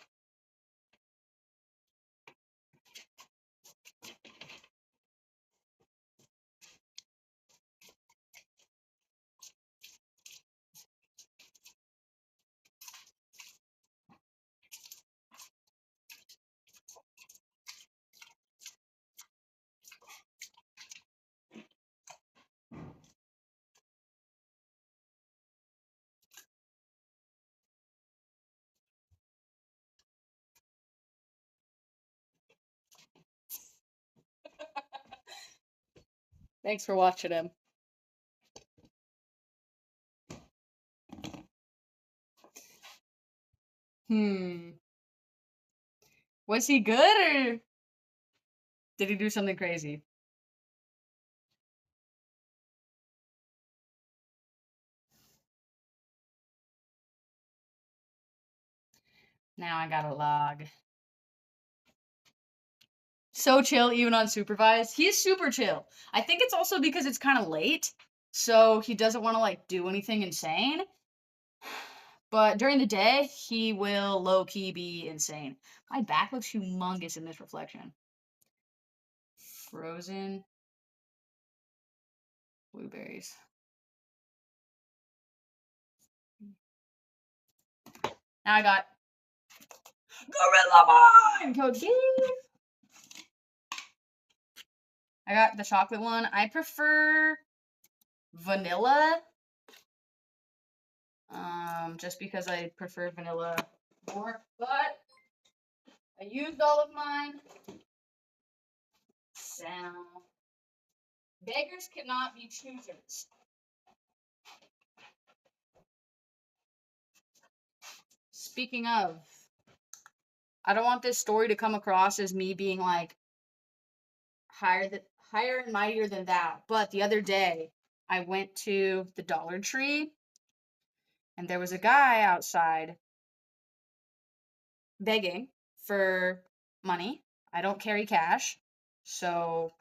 Speaker 1: Thanks for watching him. Was he good or did he do something crazy? Now I gotta log. So chill, even unsupervised. He's super chill. I think it's also because it's kind of late, so he doesn't want to like do anything insane. But during the day, he will low key be insane. My back looks humongous in this reflection. Frozen blueberries. Now I got Gorilla Mine code Dave. I got the chocolate one. I prefer vanilla. Just because I prefer vanilla more, but I used all of mine. So beggars cannot be choosers. Speaking of, I don't want this story to come across as me being like higher and mightier than thou. But the other day, I went to the Dollar Tree, and there was a guy outside begging for money. I don't carry cash, so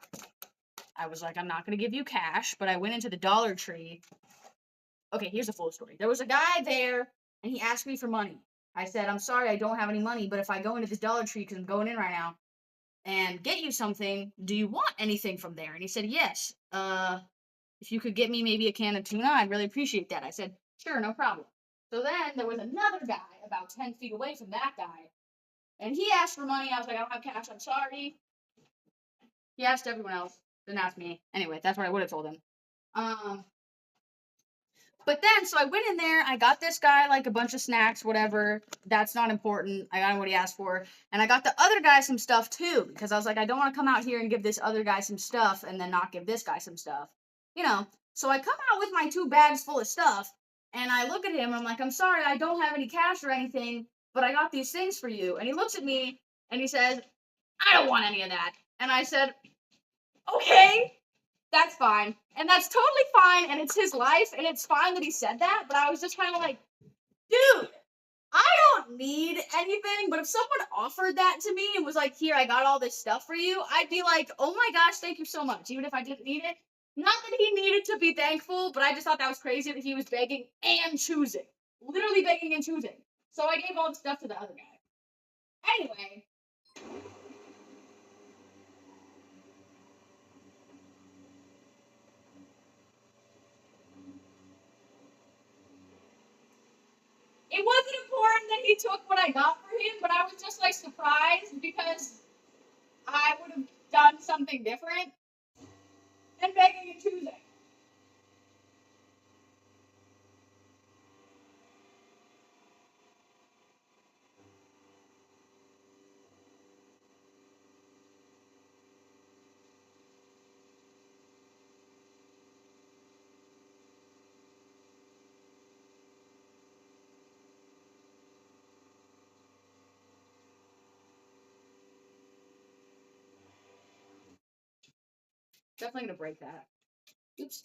Speaker 1: I was like, I'm not gonna give you cash. But I went into the Dollar Tree, okay, here's a full story. There was a guy there, and he asked me for money. I said, I'm sorry, I don't have any money, but if I go into this Dollar Tree, because I'm going in right now, and get you something, do you want anything from there? And he said, yes. If you could get me maybe a can of tuna, I'd really appreciate that. I said, sure, no problem. So then there was another guy about 10 feet away from that guy, and he asked for money. I was like, I don't have cash, I'm sorry. He asked everyone else, didn't ask me. Anyway, that's what I would have told him. But then, so I went in there, I got this guy like a bunch of snacks, whatever. That's not important. I got him what he asked for. And I got the other guy some stuff too, because I was like, I don't want to come out here and give this other guy some stuff and then not give this guy some stuff. You know, so I come out with my 2 bags full of stuff, and I look at him, and I'm like, I'm sorry, I don't have any cash or anything, but I got these things for you. And he looks at me, and he says, I don't want any of that. And I said, okay, that's fine. And that's totally fine, and it's his life, and it's fine that he said that, but I was just kind of like, dude, I don't need anything, but if someone offered that to me and was like, here, I got all this stuff for you, I'd be like, oh my gosh, thank you so much, even if I didn't need it. Not that he needed to be thankful, but I just thought that was crazy that he was begging and choosing. Literally begging and choosing. So I gave all the stuff to the other guy. Anyway, it wasn't important that he took what I got for him, but I was just like surprised because I would have done something different and begging and choosing. Definitely gonna break that. Oops.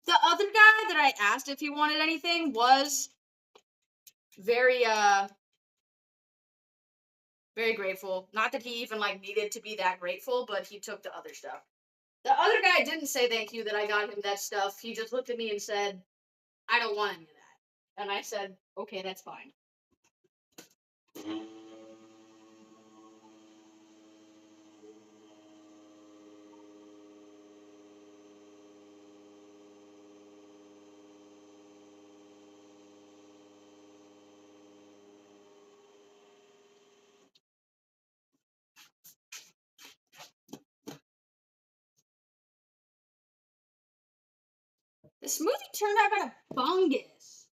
Speaker 1: The other guy that I asked if he wanted anything was very very grateful. Not that he even like needed to be that grateful, but he took the other stuff. The other guy didn't say thank you that I got him that stuff. He just looked at me and said, I don't want any of that. And I said, okay, that's fine. The smoothie turned out kind of fungus.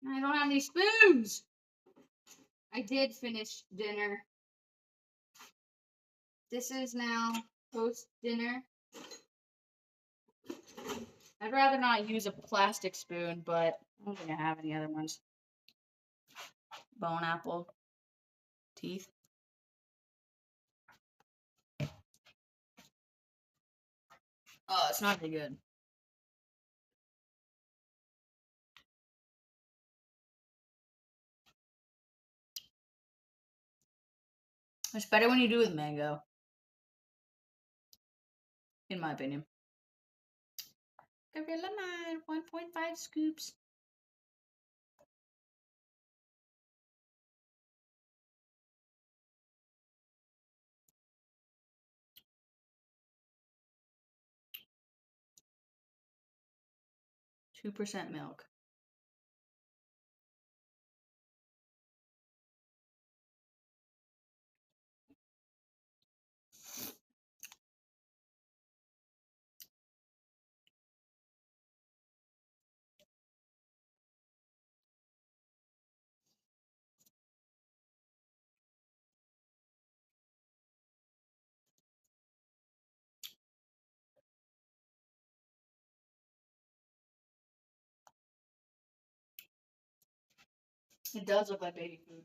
Speaker 1: I don't have any spoons. I did finish dinner. This is now post dinner. I'd rather not use a plastic spoon, but I don't think I have any other ones. Bone apple. Teeth. Oh, it's not very good. It's better when you do with mango. In my opinion. Gorilla Mine, 1.5 scoops. %2 milk. It does look like baby food.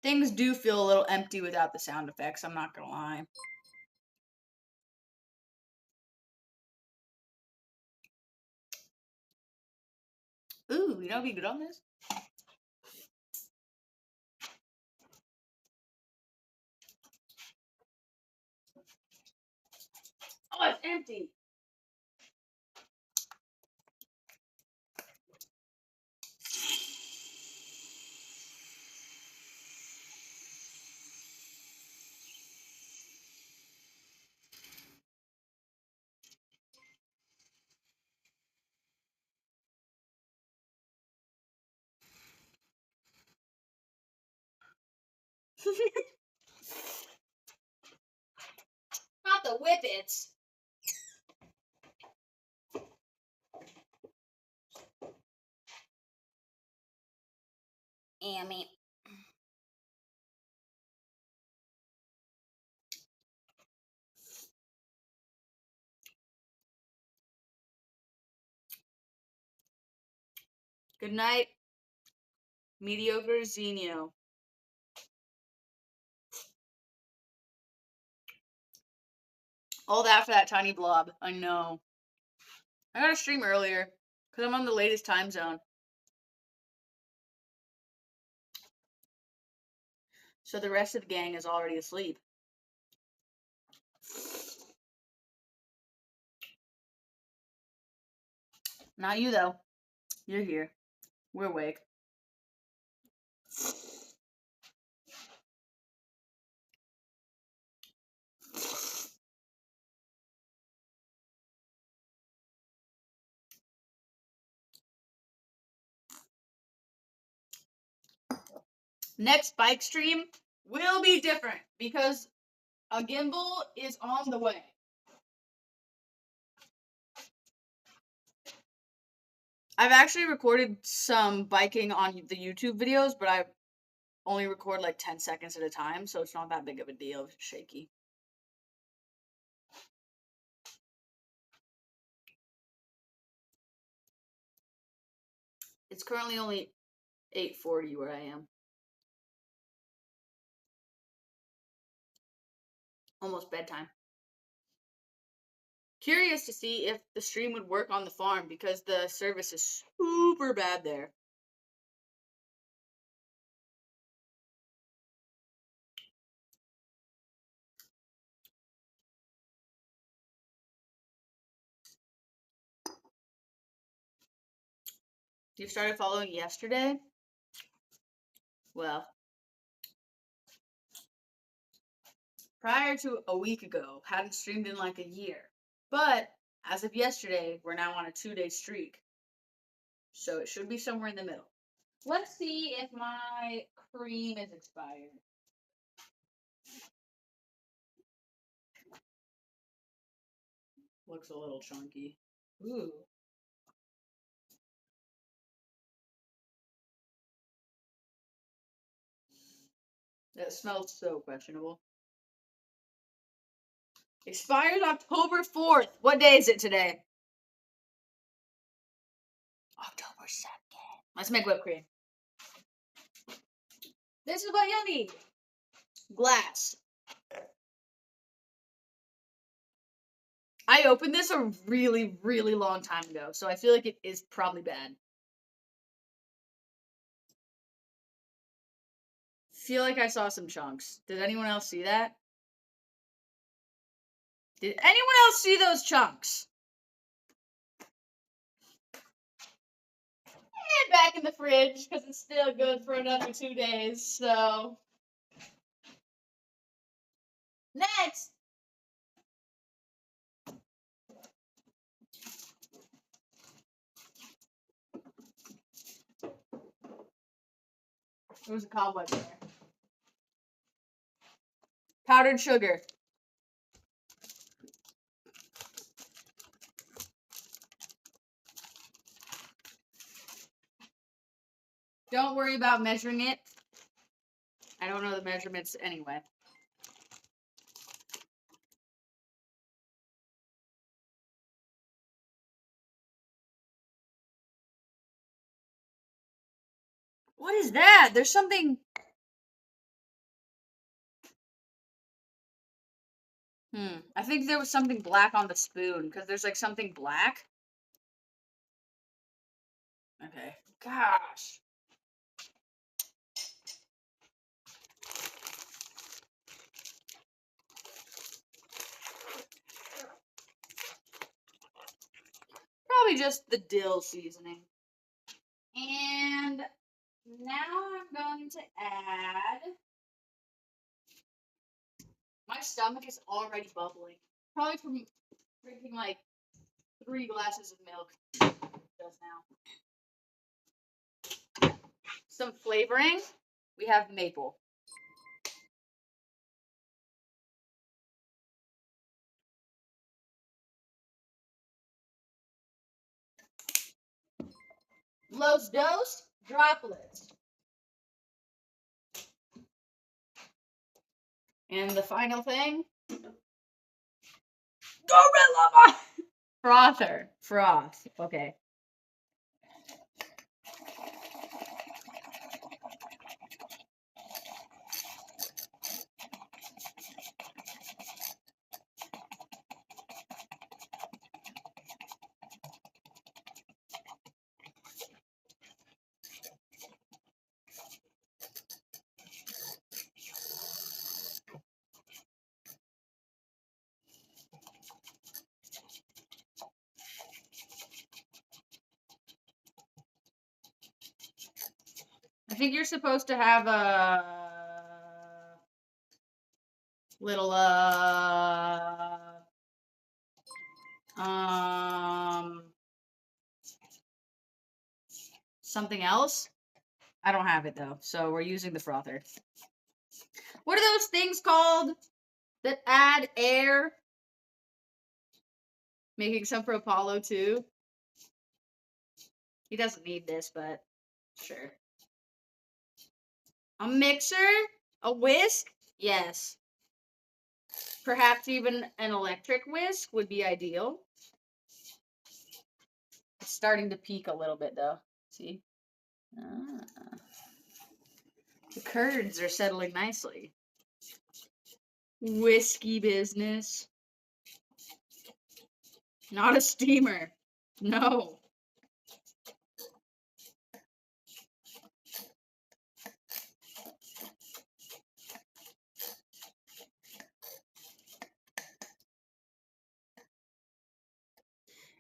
Speaker 1: Things do feel a little empty without the sound effects, I'm not gonna lie. Ooh, you know what'd be good on this? Oh, it's empty. Not the whippets. Ammy. Good night, mediocre Zenio. All that for that tiny blob. I know. I gotta stream earlier because I'm on the latest time zone. So the rest of the gang is already asleep. Not you, though. You're here. We're awake. Next bike stream will be different because a gimbal is on the way. I've actually recorded some biking on the YouTube videos, but I only record like 10 seconds at a time, so it's not that big of a deal. It's shaky. It's currently only 8:40 where I am. Almost bedtime. Curious to see if the stream would work on the farm because the service is super bad there. You started following yesterday? Well, prior to a week ago, hadn't streamed in like a year. But as of yesterday, we're now on a 2-day streak. So it should be somewhere in the middle. Let's see if my cream is expired. Looks a little chunky. Ooh. That smells so questionable. Expires October 4th. What day is it today? October 2nd. Let's make whipped cream. This is what you'll need. Glass. I opened this a really, really long time ago, so I feel like it is probably bad. Feel like I saw some chunks. Did anyone else see that? Did anyone else see those chunks? And back in the fridge because it's still good for another 2 days. So next, there was a cobweb there. Powdered sugar. Don't worry about measuring it. I don't know the measurements anyway. What is that? There's something. I think there was something black on the spoon because there's like something black. Okay. Gosh. Probably just the dill seasoning. And now I'm going to add. My stomach is already bubbling. Probably from drinking like 3 glasses of milk just now. Some flavoring. We have maple. Los Dos droplets. And the final thing. Gorilla Frother. Froth. Okay. I think you're supposed to have a little something else. I don't have it though, so we're using the frother. What are those things called that add air? Making some for Apollo too. He doesn't need this, but sure. A mixer? A whisk? Yes. Perhaps even an electric whisk would be ideal. It's starting to peak a little bit though. See? The curds are settling nicely. Whiskey business. Not a steamer. No.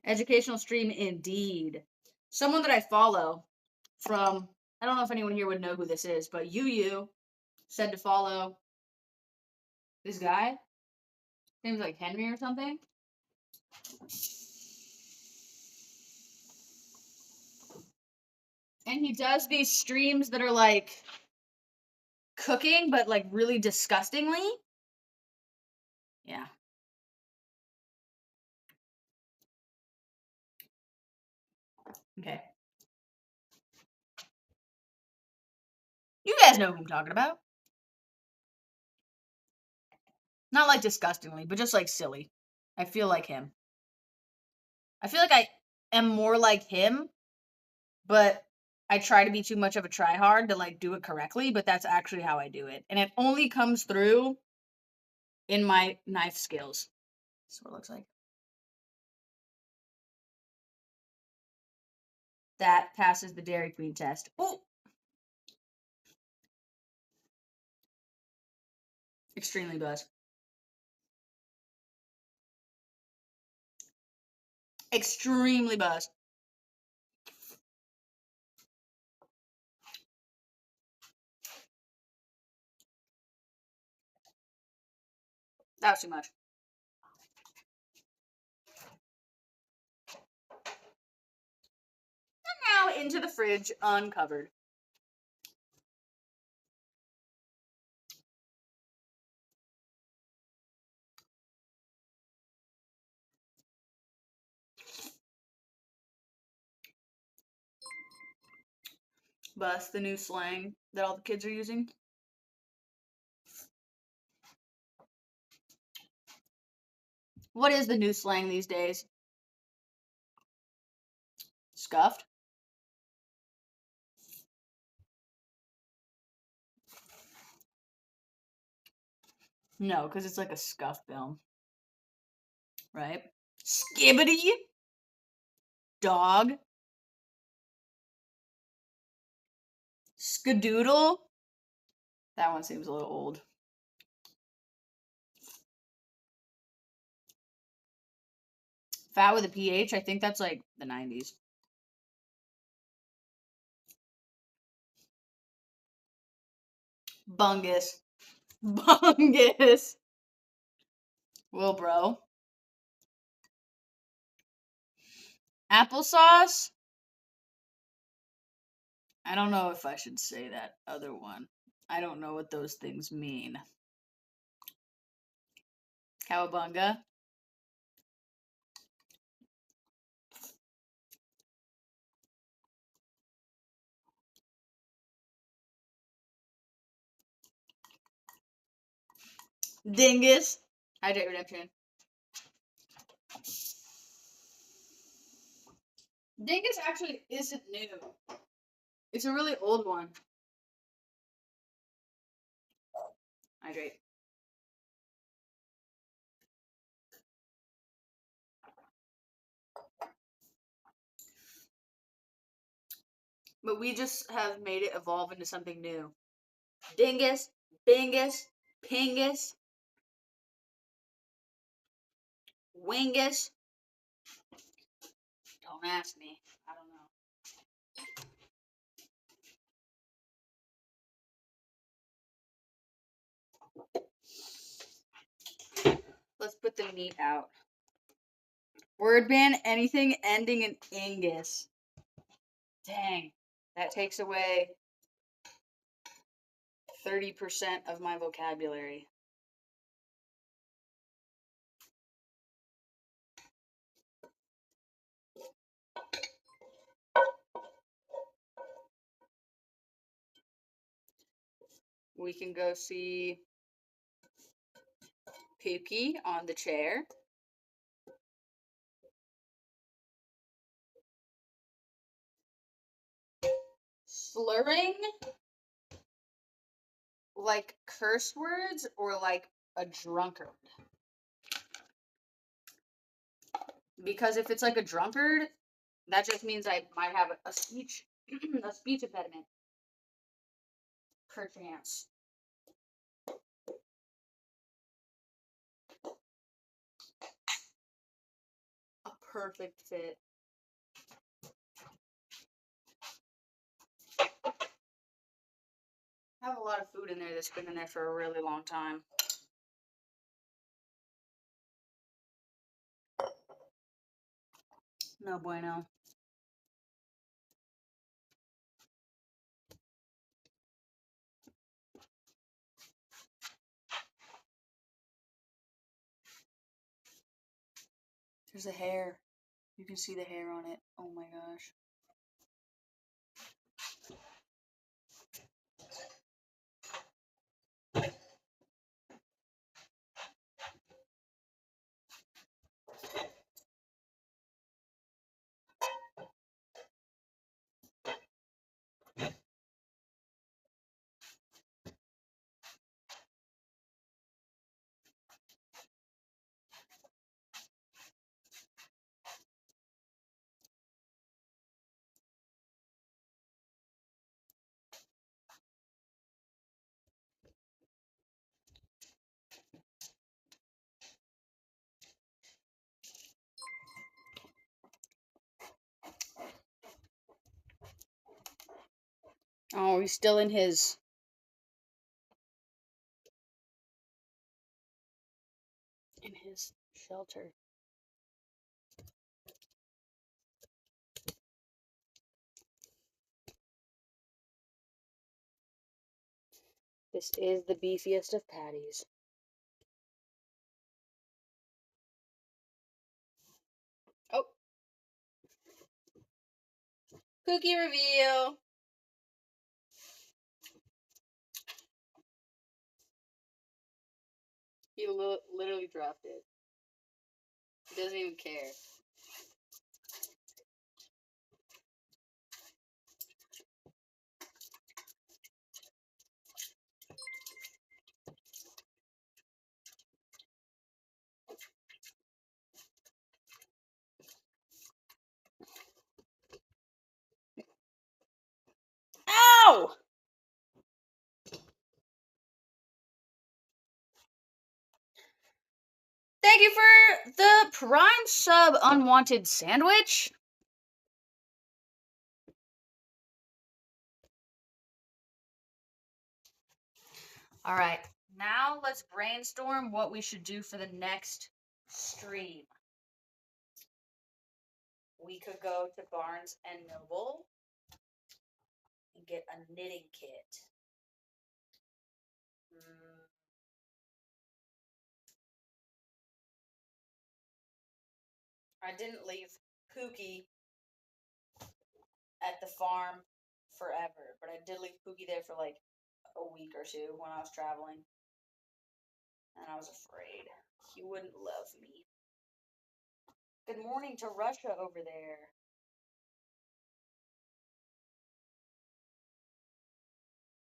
Speaker 1: Educational stream indeed. Someone that I follow from, I don't know if anyone here would know who this is, but Yu said to follow this guy. His name's like Henry or something. And he does these streams that are like cooking, but like really disgustingly. Yeah. Okay. You guys know who I'm talking about. Not like disgustingly, but just like silly. I feel like him. I feel like I am more like him, but I try to be too much of a tryhard to like do it correctly, but that's actually how I do it. And it only comes through in my knife skills. That's what it looks like. That passes the Dairy Queen test. Oh! Extremely buzz. Extremely buzz. That was too much. And now into the fridge, uncovered. Bus, the new slang that all the kids are using. What is the new slang these days? Scuffed? No, because it's like a scuff film. right? Skibbity. Dog. Skadoodle. That one seems a little old. Fat with a PH, I think that's like the 90s. Bungus. Bungus. Wilbro. Applesauce. I don't know if I should say that other one. I don't know what those things mean. Cowabunga. Dingus. Hydrate Redemption. Dingus actually isn't new. It's a really old one. Hydrate. But we just have made it evolve into something new. Dingus, Bingus, Pingus, Wingus. Don't ask me. I don't know. Let's put the meat out. Word ban anything ending in Ingus. Dang. That takes away 30% of my vocabulary. We can go see Pookie on the chair. Slurring like curse words or like a drunkard. Because if it's like a drunkard, that just means I might have a speech a speech impediment. Perchance. A perfect fit. I have a lot of food in there that's been in there for a really long time. No bueno. There's a hair. You can see the hair on it. Oh my gosh. Oh, he's still in his shelter. This is the beefiest of patties. Oh. Cookie reveal. He literally dropped it. He doesn't even care. Thank you for the Prime sub unwanted sandwich. All right, now let's brainstorm what we should do for the next stream. We could go to Barnes and Noble and get a knitting kit. I didn't leave Pookie at the farm forever, but I did leave Pookie there for like a week or two when I was traveling. And I was afraid he wouldn't love me. Good morning to Russia over there.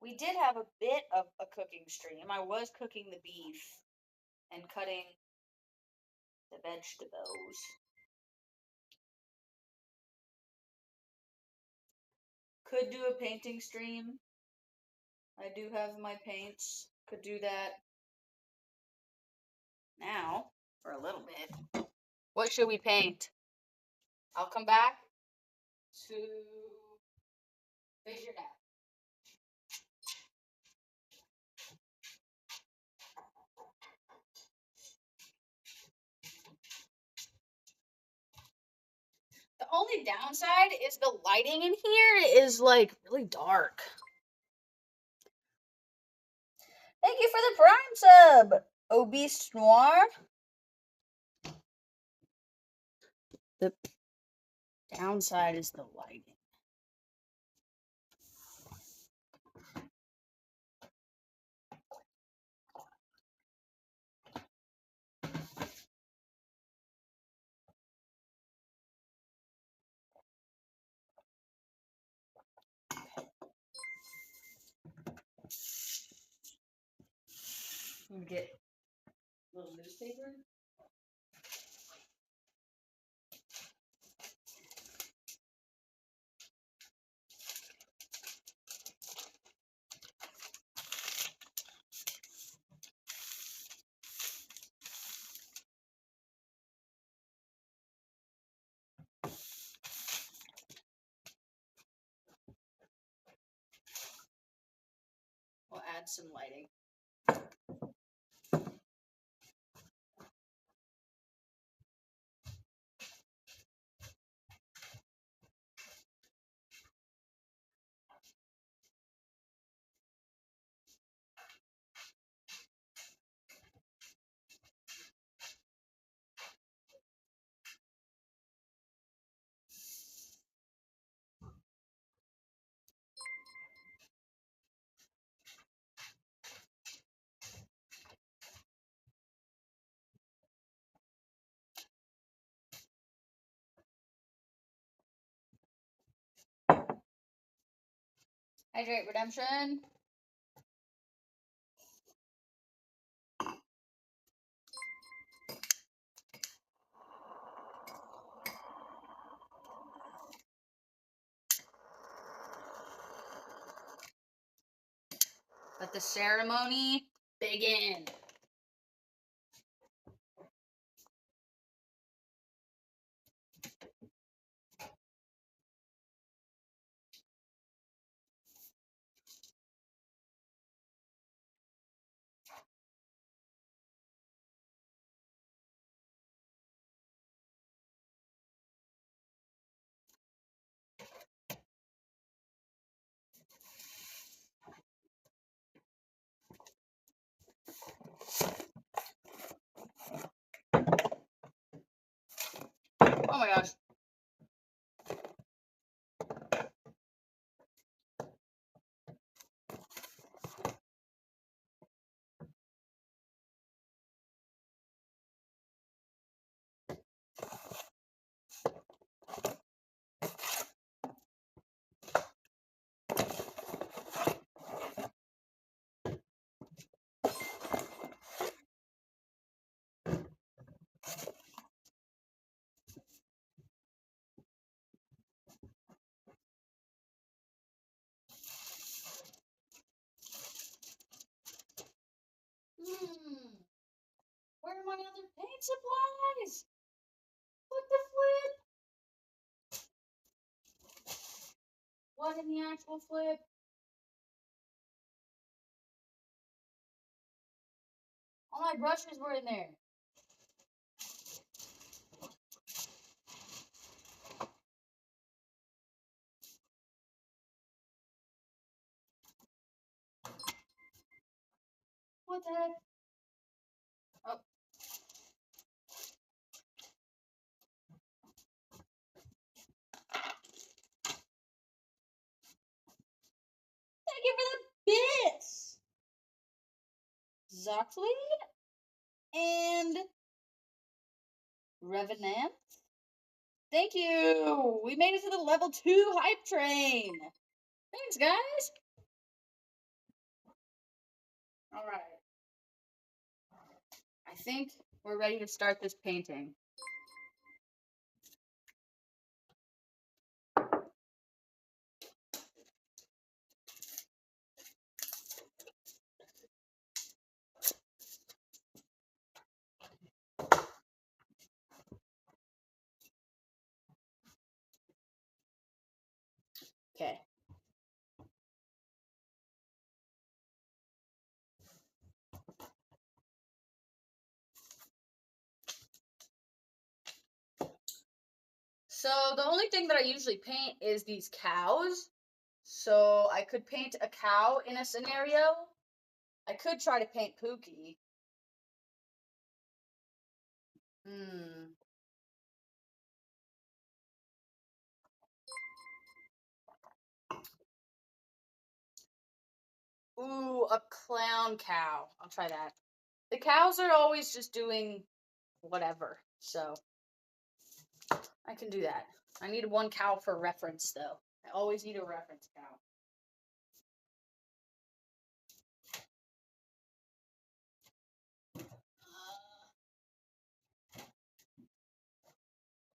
Speaker 1: We did have a bit of a cooking stream. I was cooking the beef and cutting the vegetables. Could do a painting stream. I do have my paints. Could do that now for a little bit. What should we paint? I'll come back to figure it out. The only downside is the lighting in here is like really dark. Thank you for the Prime sub, Obese Noir. The downside is the lighting. Get a little newspaper. We'll add some lighting. Hydrate Redemption. Let the ceremony begin. Oh my gosh. Where are my other paints supplies. What the flip? What in the actual flip? All my brushes were in there. What the heck? Oh. Thank you for the bits! Zoxlead and Revenant. Thank you! We made it to the level 2 hype train! Thanks, guys! Alright. I think we're ready to start this painting. Okay. So the only thing that I usually paint is these cows. So I could paint a cow in a scenario. I could try to paint Pookie. Ooh, a clown cow. I'll try that. The cows are always just doing whatever, so I can do that. I need one cow for reference, though. I always need a reference cow.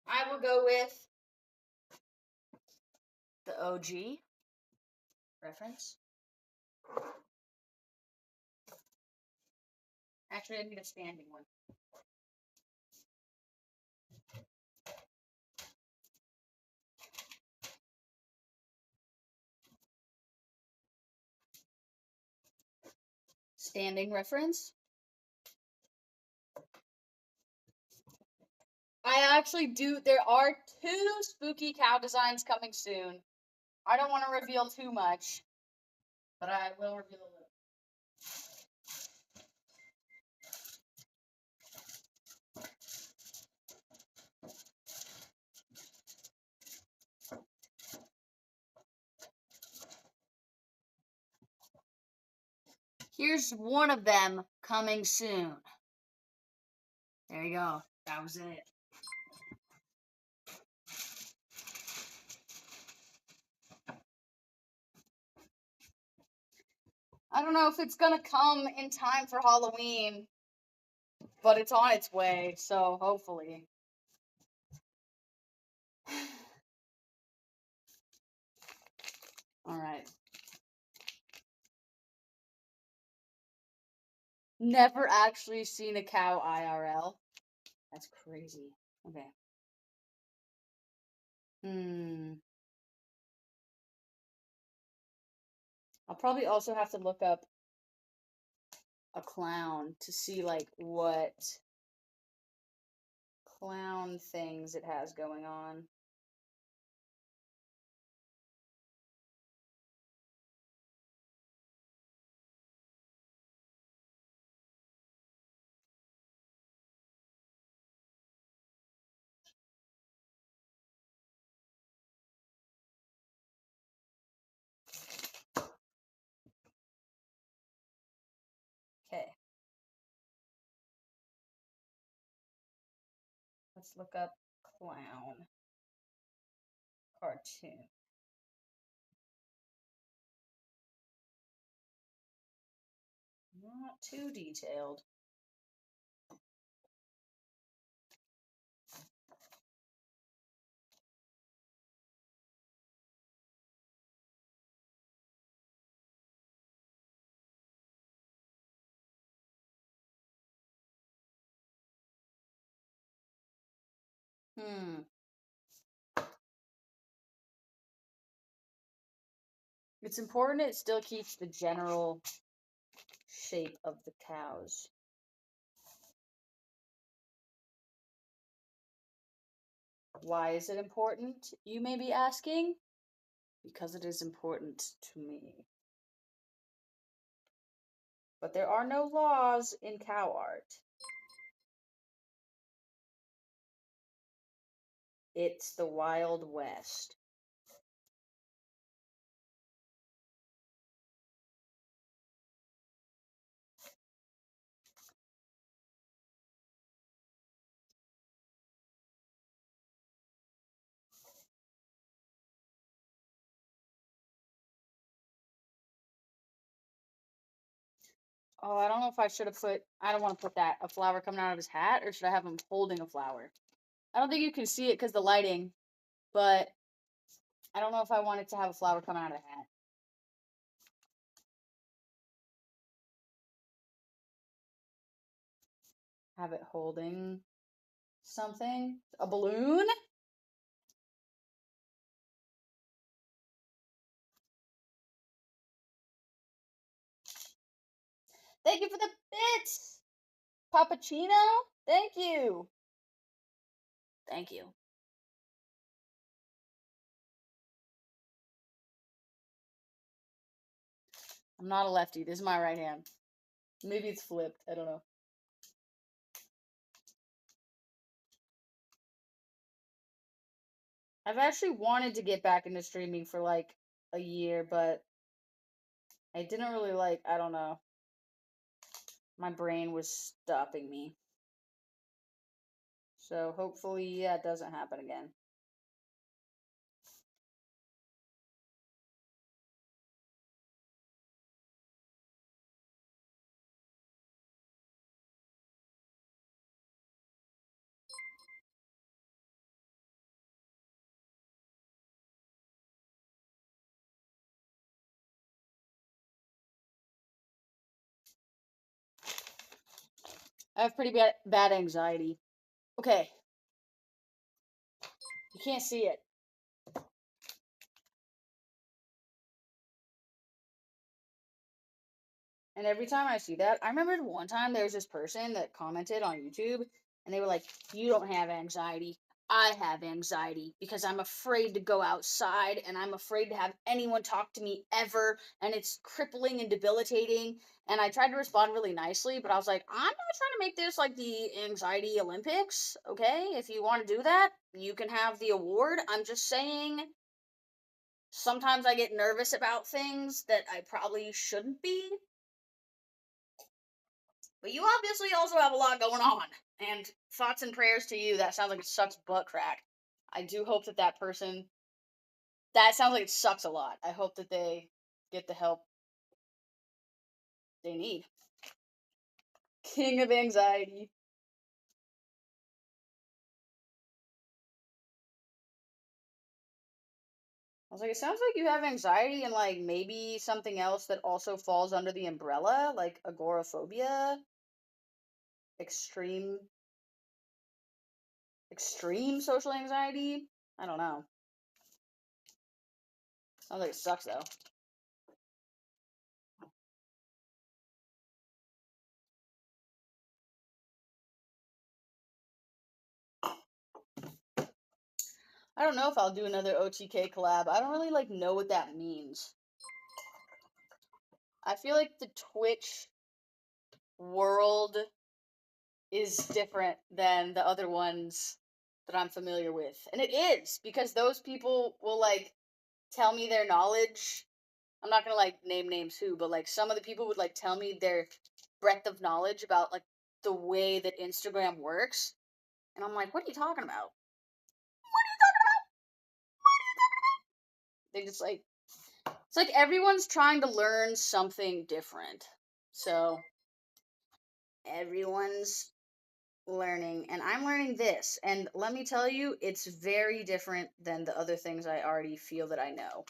Speaker 1: I will go with the OG reference. Actually, I need a standing one. Standing reference. I actually do. There are 2 spooky cow designs coming soon. I don't want to reveal too much, but I will reveal a little. Here's one of them coming soon. There you go. That was it. I don't know if it's gonna come in time for Halloween, but it's on its way, so hopefully. Alright. Never actually seen a cow IRL. That's crazy. Okay. I'll probably also have to look up a clown to see, like, what clown things it has going on. Okay. Let's look up clown cartoon. Not too detailed. It's important it still keeps the general shape of the cows. Why is it important, you may be asking? Because it is important to me. But there are no laws in cow art. It's the Wild West. Oh, I don't know if I should have I don't want to put a flower coming out of his hat, or should I have him holding a flower? I don't think you can see it because the lighting, but I don't know if I wanted to have a flower coming out of the hat. Have it holding something? A balloon? Thank you for the bits! Pappuccino? Thank you! Thank you. I'm not a lefty. This is my right hand. Maybe it's flipped. I don't know. I've actually wanted to get back into streaming for like a year, but I didn't really I don't know. My brain was stopping me. So hopefully that doesn't happen again. I have pretty bad anxiety. Okay. You can't see it. And every time I see that, I remember one time there was this person that commented on YouTube, and they were like, "You don't have anxiety. I have anxiety because I'm afraid to go outside, and I'm afraid to have anyone talk to me ever, and it's crippling and debilitating." And I tried to respond really nicely, but I was like, "I'm not trying to make this like the anxiety Olympics, okay? If you want to do that, you can have the award. I'm just saying sometimes I get nervous about things that I probably shouldn't be." But you obviously also have a lot going on. And thoughts and prayers to you. That sounds like it sucks butt crack. I do hope that person. That sounds like it sucks a lot. I hope that they get the help they need. King of anxiety. I was like, it sounds like you have anxiety and like maybe something else that also falls under the umbrella, like agoraphobia, extreme, extreme social anxiety. I don't know. Sounds like it sucks though. I don't know if I'll do another OTK collab. I don't really know what that means. I feel like the Twitch world is different than the other ones that I'm familiar with. And it is because those people will tell me their knowledge. I'm not going to name names who, but some of the people would tell me their breadth of knowledge about the way that Instagram works. And I'm like, what are you talking about? They just it's like everyone's trying to learn something different. So everyone's learning, and I'm learning this. And let me tell you, it's very different than the other things I already feel that I know.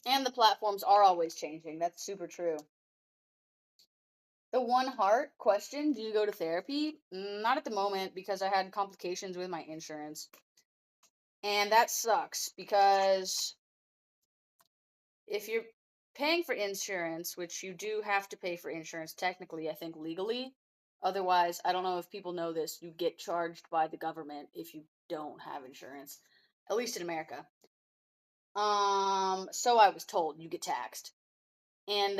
Speaker 1: And the platforms are always changing. That's super true. The one heart question, do you go to therapy? Not at the moment because I had complications with my insurance. And that sucks because if you're paying for insurance, which you do have to pay for insurance technically, I think legally. Otherwise, I don't know if people know this, you get charged by the government if you don't have insurance. At least in America. So I was told you get taxed. And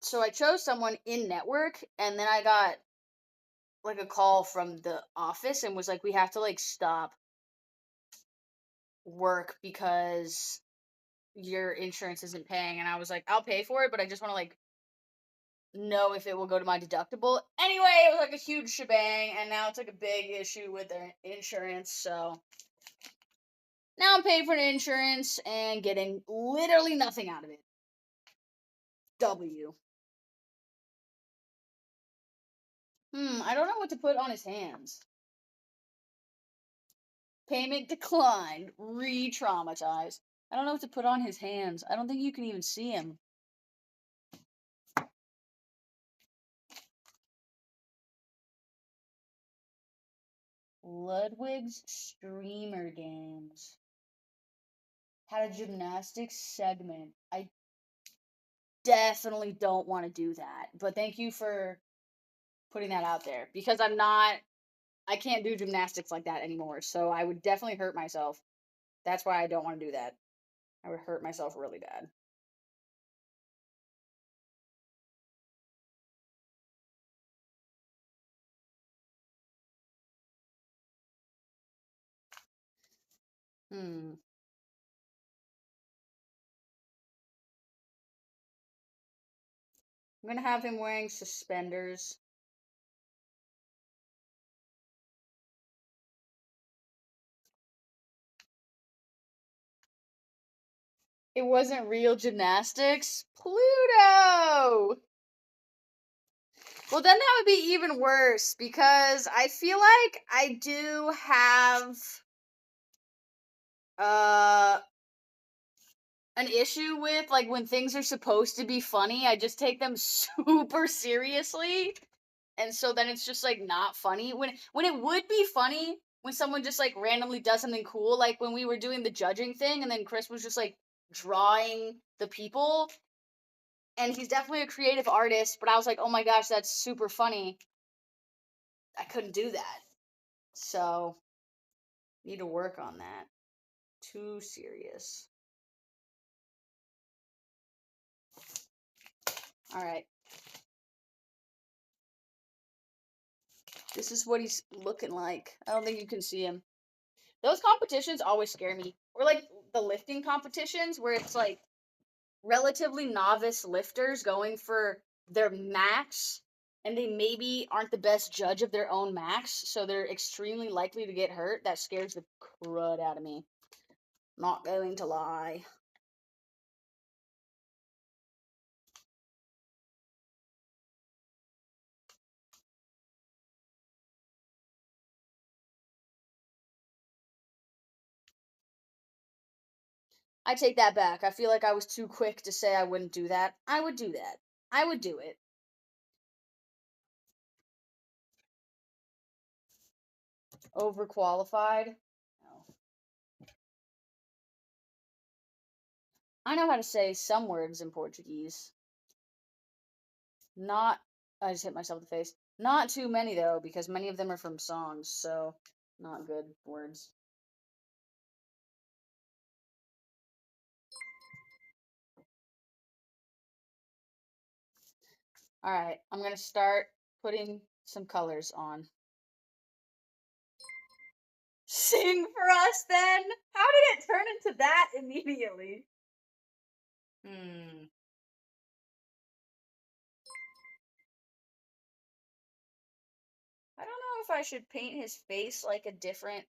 Speaker 1: so I chose someone in network, and then I got like a call from the office and was like, we have to like stop work because your insurance isn't paying. And I was like, I'll pay for it, but I just want to like know if it will go to my deductible. Anyway, it was like a huge shebang, and now it's like a big issue with their insurance. So now I'm paying for the insurance and getting literally nothing out of it. W. I don't know what to put on his hands. Payment declined. Re-traumatized. I don't know what to put on his hands. I don't think you can even see him. Ludwig's Streamer Games. Had a gymnastics segment. I definitely don't want to do that. But thank you for putting that out there. Because I can't do gymnastics like that anymore. So I would definitely hurt myself. That's why I don't want to do that. I would hurt myself really bad. Hmm. I'm gonna have him wearing suspenders. It wasn't real gymnastics. Pluto! Well, then that would be even worse because I feel like I do have uh an issue with like when things are supposed to be funny, I just take them super seriously. And so then it's just like not funny when it would be funny when someone just like randomly does something cool, like when we were doing the judging thing and then Chris was just like drawing the people, and he's definitely a creative artist, but I was like, "Oh my gosh, that's super funny." I couldn't do that. So, need to work on that. Too serious. All right. This is what he's looking like. I don't think you can see him. Those competitions always scare me. Or like the lifting competitions where it's like relatively novice lifters going for their max, and they maybe aren't the best judge of their own max, so they're extremely likely to get hurt. That scares the crud out of me. Not going to lie. I take that back. I feel like I was too quick to say I wouldn't do that. I would do that. I would do it. Overqualified? No. I know how to say some words in Portuguese. Not. I just hit myself in the face. Not too many, though, because many of them are from songs, so not good words. Alright, I'm gonna start putting some colors on. Sing for us then? How did it turn into that immediately? Hmm. I don't know if I should paint his face like a different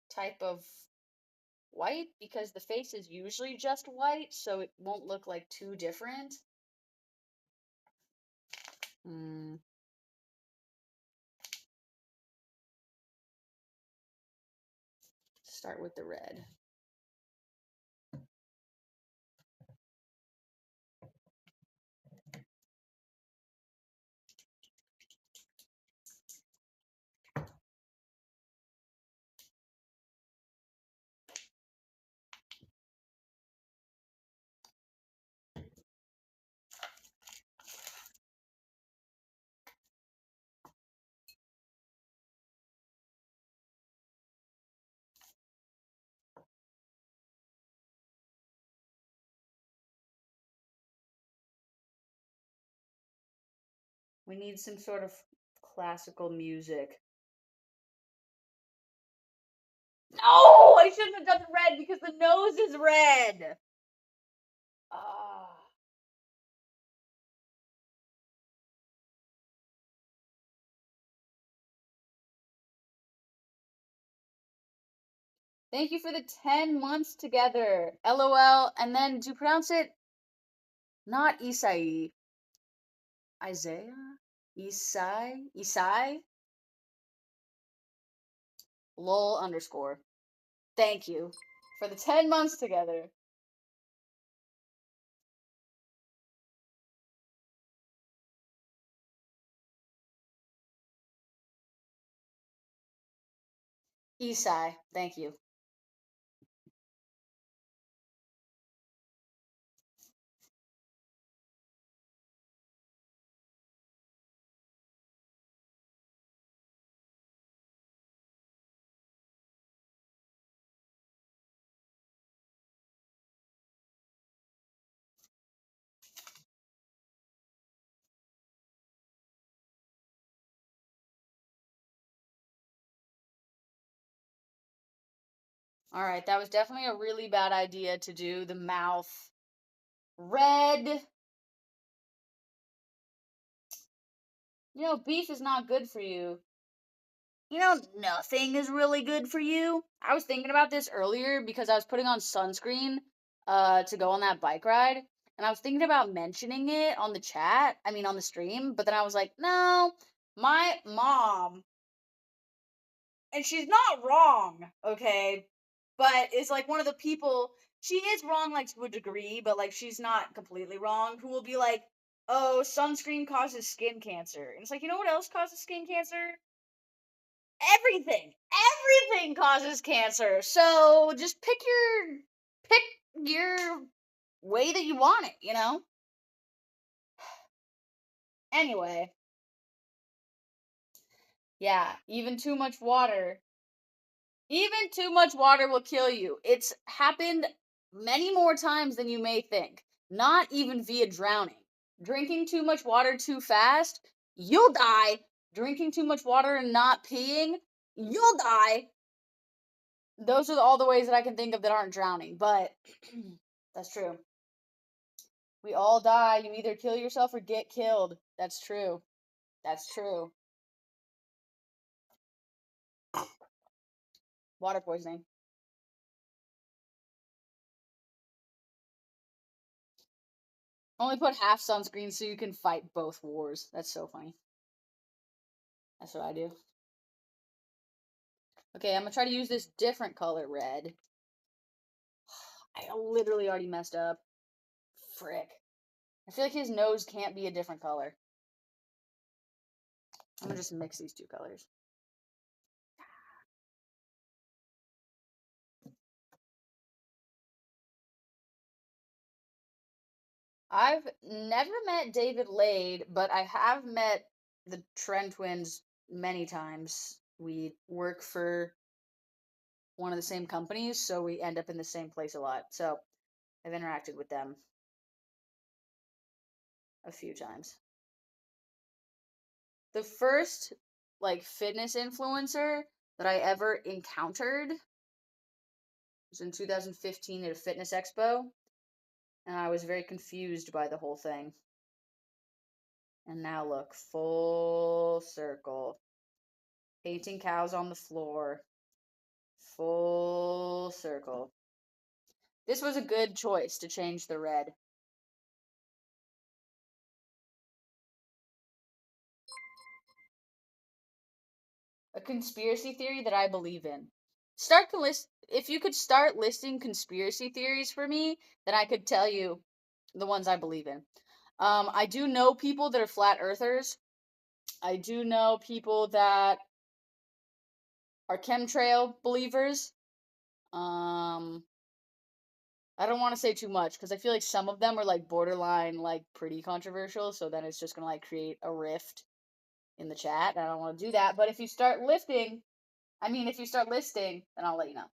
Speaker 1: type of white because the face is usually just white, so it won't look like too different. Hmm. Start with the red. We need some sort of classical music. No, I shouldn't have done red because the nose is red. Ah. Thank you for the 10 months together. LOL. And then do you pronounce it not Isai? Isaiah? Isai? Isai? Lol underscore. Thank you for the 10 months together. Isai. Thank you. All right, that was definitely a really bad idea to do the mouth red. You know, beef is not good for you. You know, nothing is really good for you. I was thinking about this earlier because I was putting on sunscreen to go on that bike ride, and I was thinking about mentioning it on the chat, I mean on the stream, but then I was like, no, my mom, and she's not wrong, okay, but is like one of the people, she is wrong like to a degree, but like she's not completely wrong, who will be like, oh, sunscreen causes skin cancer. And it's like, you know what else causes skin cancer? Everything causes cancer. So just pick your way that you want it, you know? Anyway, yeah, even too much water will kill you. It's happened many more times than you may think. Not even via drowning. Drinking too much water too fast, you'll die. Drinking too much water and not peeing, you'll die. Those are all the ways that I can think of that aren't drowning, but that's true. We all die. You either kill yourself or get killed. That's true. That's true. Water poisoning. Only put half sunscreen so you can fight both wars. That's so funny. That's what I do. Okay, I'm gonna try to use this different color red. I literally already messed up. Frick. I feel like his nose can't be a different color. I'm gonna just mix these two colors. I've never met David Lade, but I have met the Tren twins many times. We work for one of the same companies, so we end up in the same place a lot. So I've interacted with them a few times. The first like fitness influencer that I ever encountered was in 2015 at a fitness expo, and I was very confused by the whole thing. And now look, full circle. Painting cows on the floor. Full circle. This was a good choice to change the red. A conspiracy theory that I believe in. If you could start listing conspiracy theories for me, then I could tell you the ones I believe in. I do know people that are flat earthers. I do know people that are chemtrail believers. I don't want to say too much because I feel like some of them are like borderline like pretty controversial, so then it's just gonna like create a rift in the chat. And I don't want to do that. But if you start if you start listing, then I'll let you know.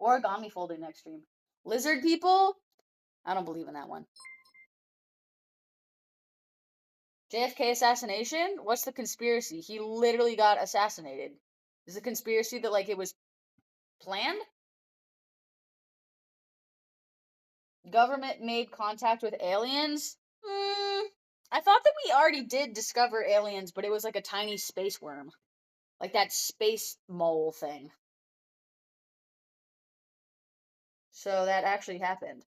Speaker 1: Origami folding next stream. Lizard people? I don't believe in that one. JFK assassination? What's the conspiracy? He literally got assassinated. Is the conspiracy that, like, it was planned? Government made contact with aliens? I thought that we already did discover aliens, but it was like a tiny space worm. Like that space mole thing. So that actually happened.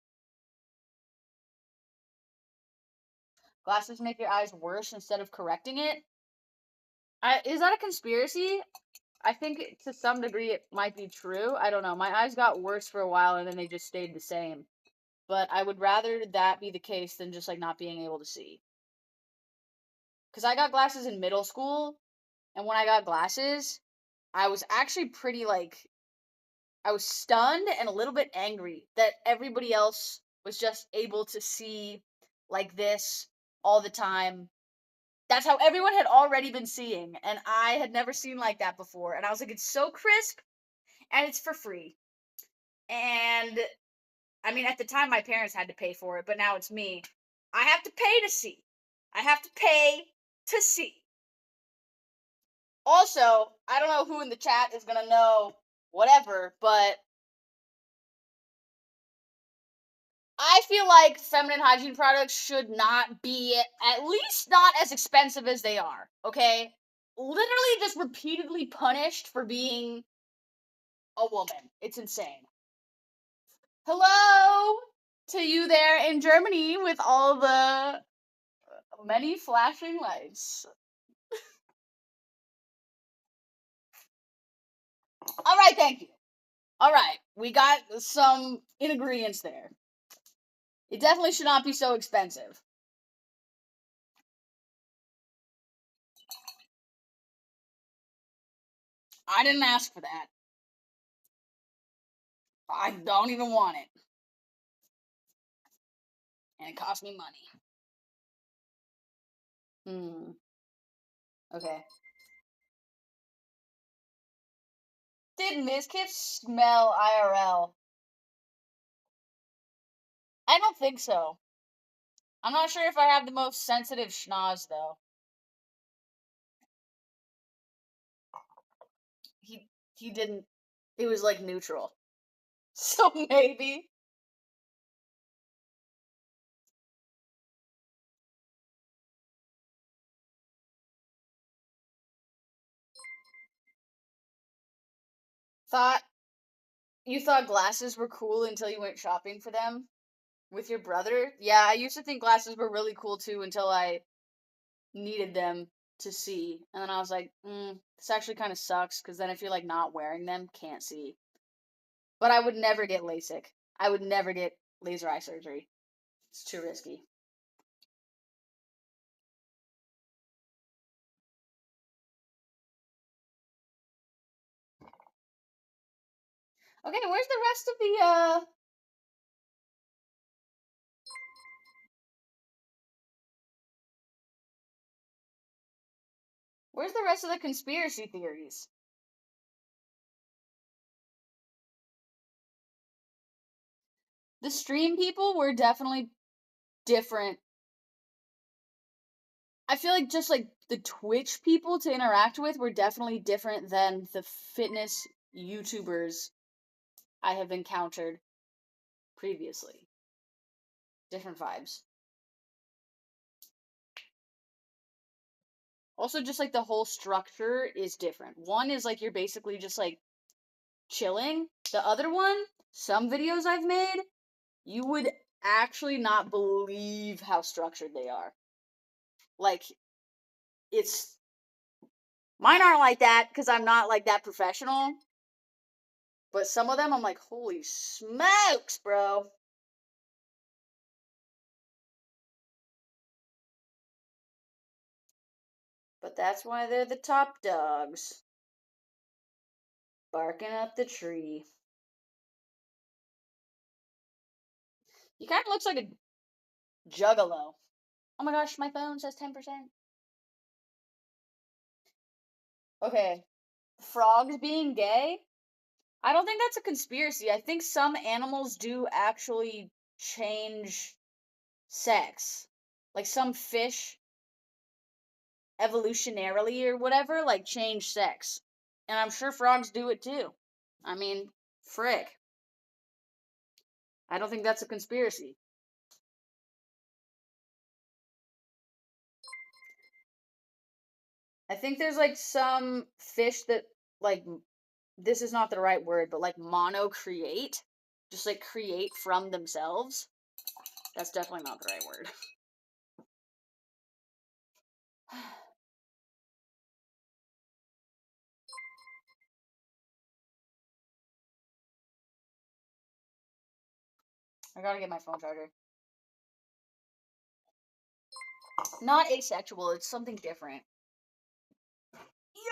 Speaker 1: Glasses make your eyes worse instead of correcting it? Is that a conspiracy? I think to some degree it might be true. I don't know. My eyes got worse for a while and then they just stayed the same. But I would rather that be the case than just like not being able to see. Because I got glasses in middle school, and when I got glasses, I was actually pretty like, I was stunned and a little bit angry that everybody else was just able to see like this all the time. That's how everyone had already been seeing, and I had never seen like that before. And I was like, it's so crisp, and it's for free. And I mean, at the time, my parents had to pay for it, but now it's me. I have to pay to see. I have to pay to see. Also, I don't know who in the chat is gonna know whatever, but I feel like feminine hygiene products should not be, at least not as expensive as they are, okay? Literally just repeatedly punished for being a woman. It's insane. Hello to you there in Germany with all the many flashing lights. All right, thank you. All right, we got some ingredients there. It definitely should not be so expensive. I didn't ask for that. I don't even want it. And it cost me money. Okay. Did Mizkif smell IRL? I don't think so. I'm not sure if I have the most sensitive schnoz, though. He didn't. It was, like, neutral. So maybe. You thought glasses were cool until you went shopping for them? With your brother? Yeah, I used to think glasses were really cool, too, until I needed them to see. And then I was like, this actually kind of sucks, because then I feel like not wearing them, can't see. But I would never get LASIK. I would never get laser eye surgery. It's too risky. Okay, where's the rest of the, where's the rest of the conspiracy theories? The stream people were definitely different. I feel like just like the Twitch people to interact with were definitely different than the fitness YouTubers I have encountered previously. Different vibes. Also, just like the whole structure is different. One is like you're basically just like chilling. The other one, some videos I've made, you would actually not believe how structured they are. Like, it's. Mine aren't like that because I'm not like that professional. But some of them I'm like, holy smokes, bro. But that's why they're the top dogs. Barking up the tree. He kind of looks like a juggalo. Oh my gosh, my phone says 10%. Okay. Frogs being gay? I don't think that's a conspiracy. I think some animals do actually change sex. Like some fish evolutionarily or whatever, like change sex. And I'm sure frogs do it too. I mean, frick. I don't think that's a conspiracy. I think there's like some fish that like this is not the right word, but like monocreate, just like create from themselves. That's definitely not the right word. I gotta get my phone charger. Not asexual, it's something different. Yeah.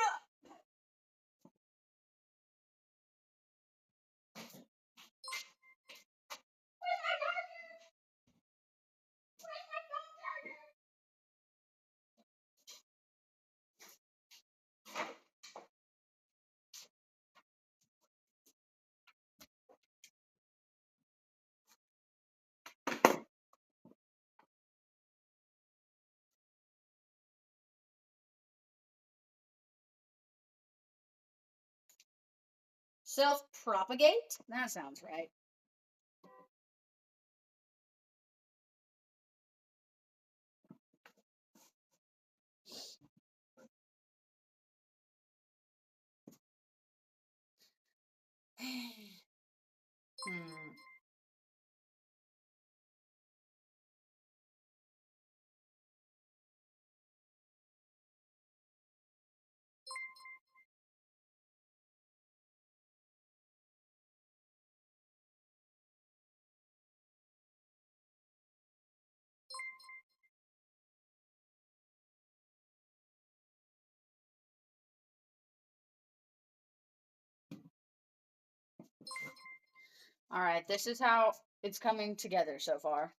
Speaker 1: Self-propagate? That sounds right. Hmm. All right, this is how it's coming together so far.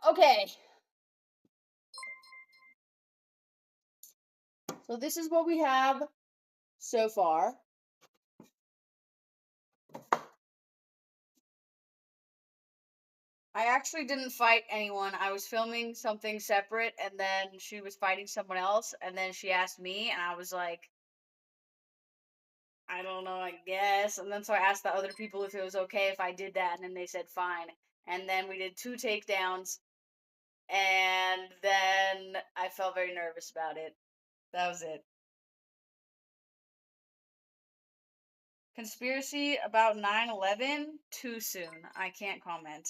Speaker 1: Okay. So this is what we have so far. I actually didn't fight anyone. I was filming something separate, and then she was fighting someone else, and then she asked me, and I was like, I don't know, I guess. And then so I asked the other people if it was okay if I did that, and then they said fine. And then we did 2 takedowns, and then I felt very nervous about it. That was it. Conspiracy about 9/11? Too soon. I can't comment.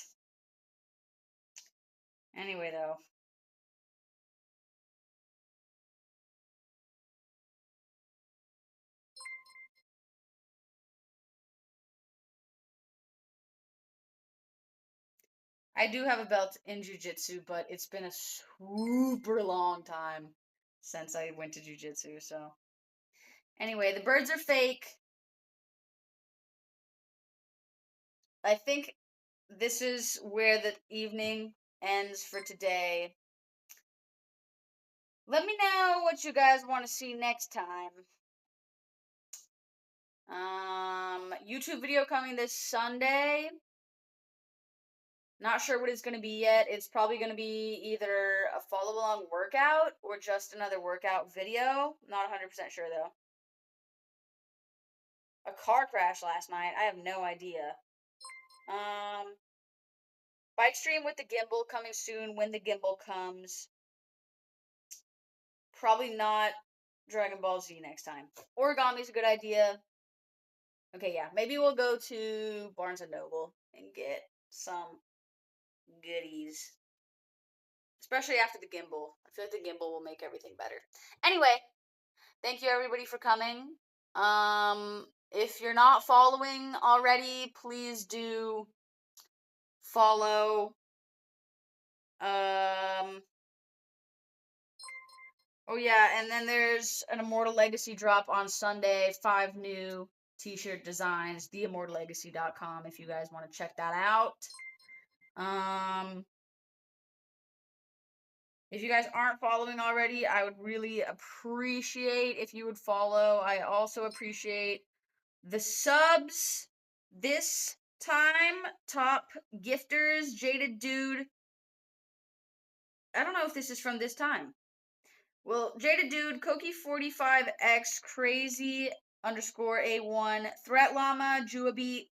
Speaker 1: Anyway, though. I do have a belt in jujitsu, but it's been a super long time since I went to jujitsu, so. Anyway, the birds are fake. I think this is where the evening ends for today. Let me know what you guys want to see next time. YouTube video coming this Sunday. Not sure what it's going to be yet. It's probably going to be either a follow along workout or just another workout video. Not 100% sure though. A car crash last night. I have no idea. Bike stream with the gimbal coming soon when the gimbal comes. Probably not Dragon Ball Z next time. Origami's a good idea. Okay, yeah. Maybe we'll go to Barnes & Noble and get some goodies. Especially after the gimbal. I feel like the gimbal will make everything better. Anyway, thank you everybody for coming. If you're not following already, please do follow. Oh yeah, and then there's an Immortal Legacy drop on Sunday. 5 new t-shirt designs. TheImmortalLegacy.com if you guys want to check that out. If you guys aren't following already, I would really appreciate if you would follow. I also appreciate the subs this time. Top gifters, Jaded Dude. I don't know if this is from this time. Well, Jaded Dude, Koki45X, Crazy _ A1, Threat Llama, Juabix,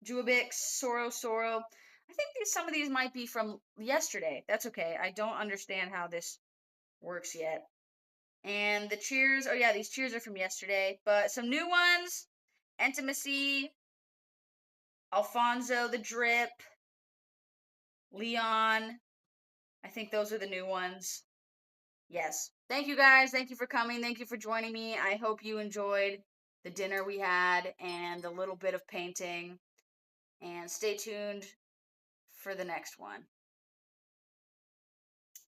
Speaker 1: Soro. I think some of these might be from yesterday. That's okay. I don't understand how this works yet. And the cheers, oh yeah, these cheers are from yesterday. But some new ones, Intimacy, Alfonso the Drip, Leon. I think those are the new ones. Yes. Thank you guys. Thank you for coming. Thank you for joining me. I hope you enjoyed the dinner we had and the little bit of painting. And stay tuned for the next one.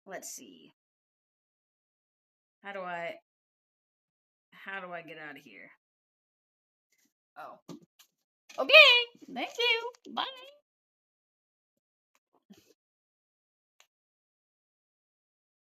Speaker 1: Let's see. How do I get out of here? Oh. Okay. Thank you. Bye.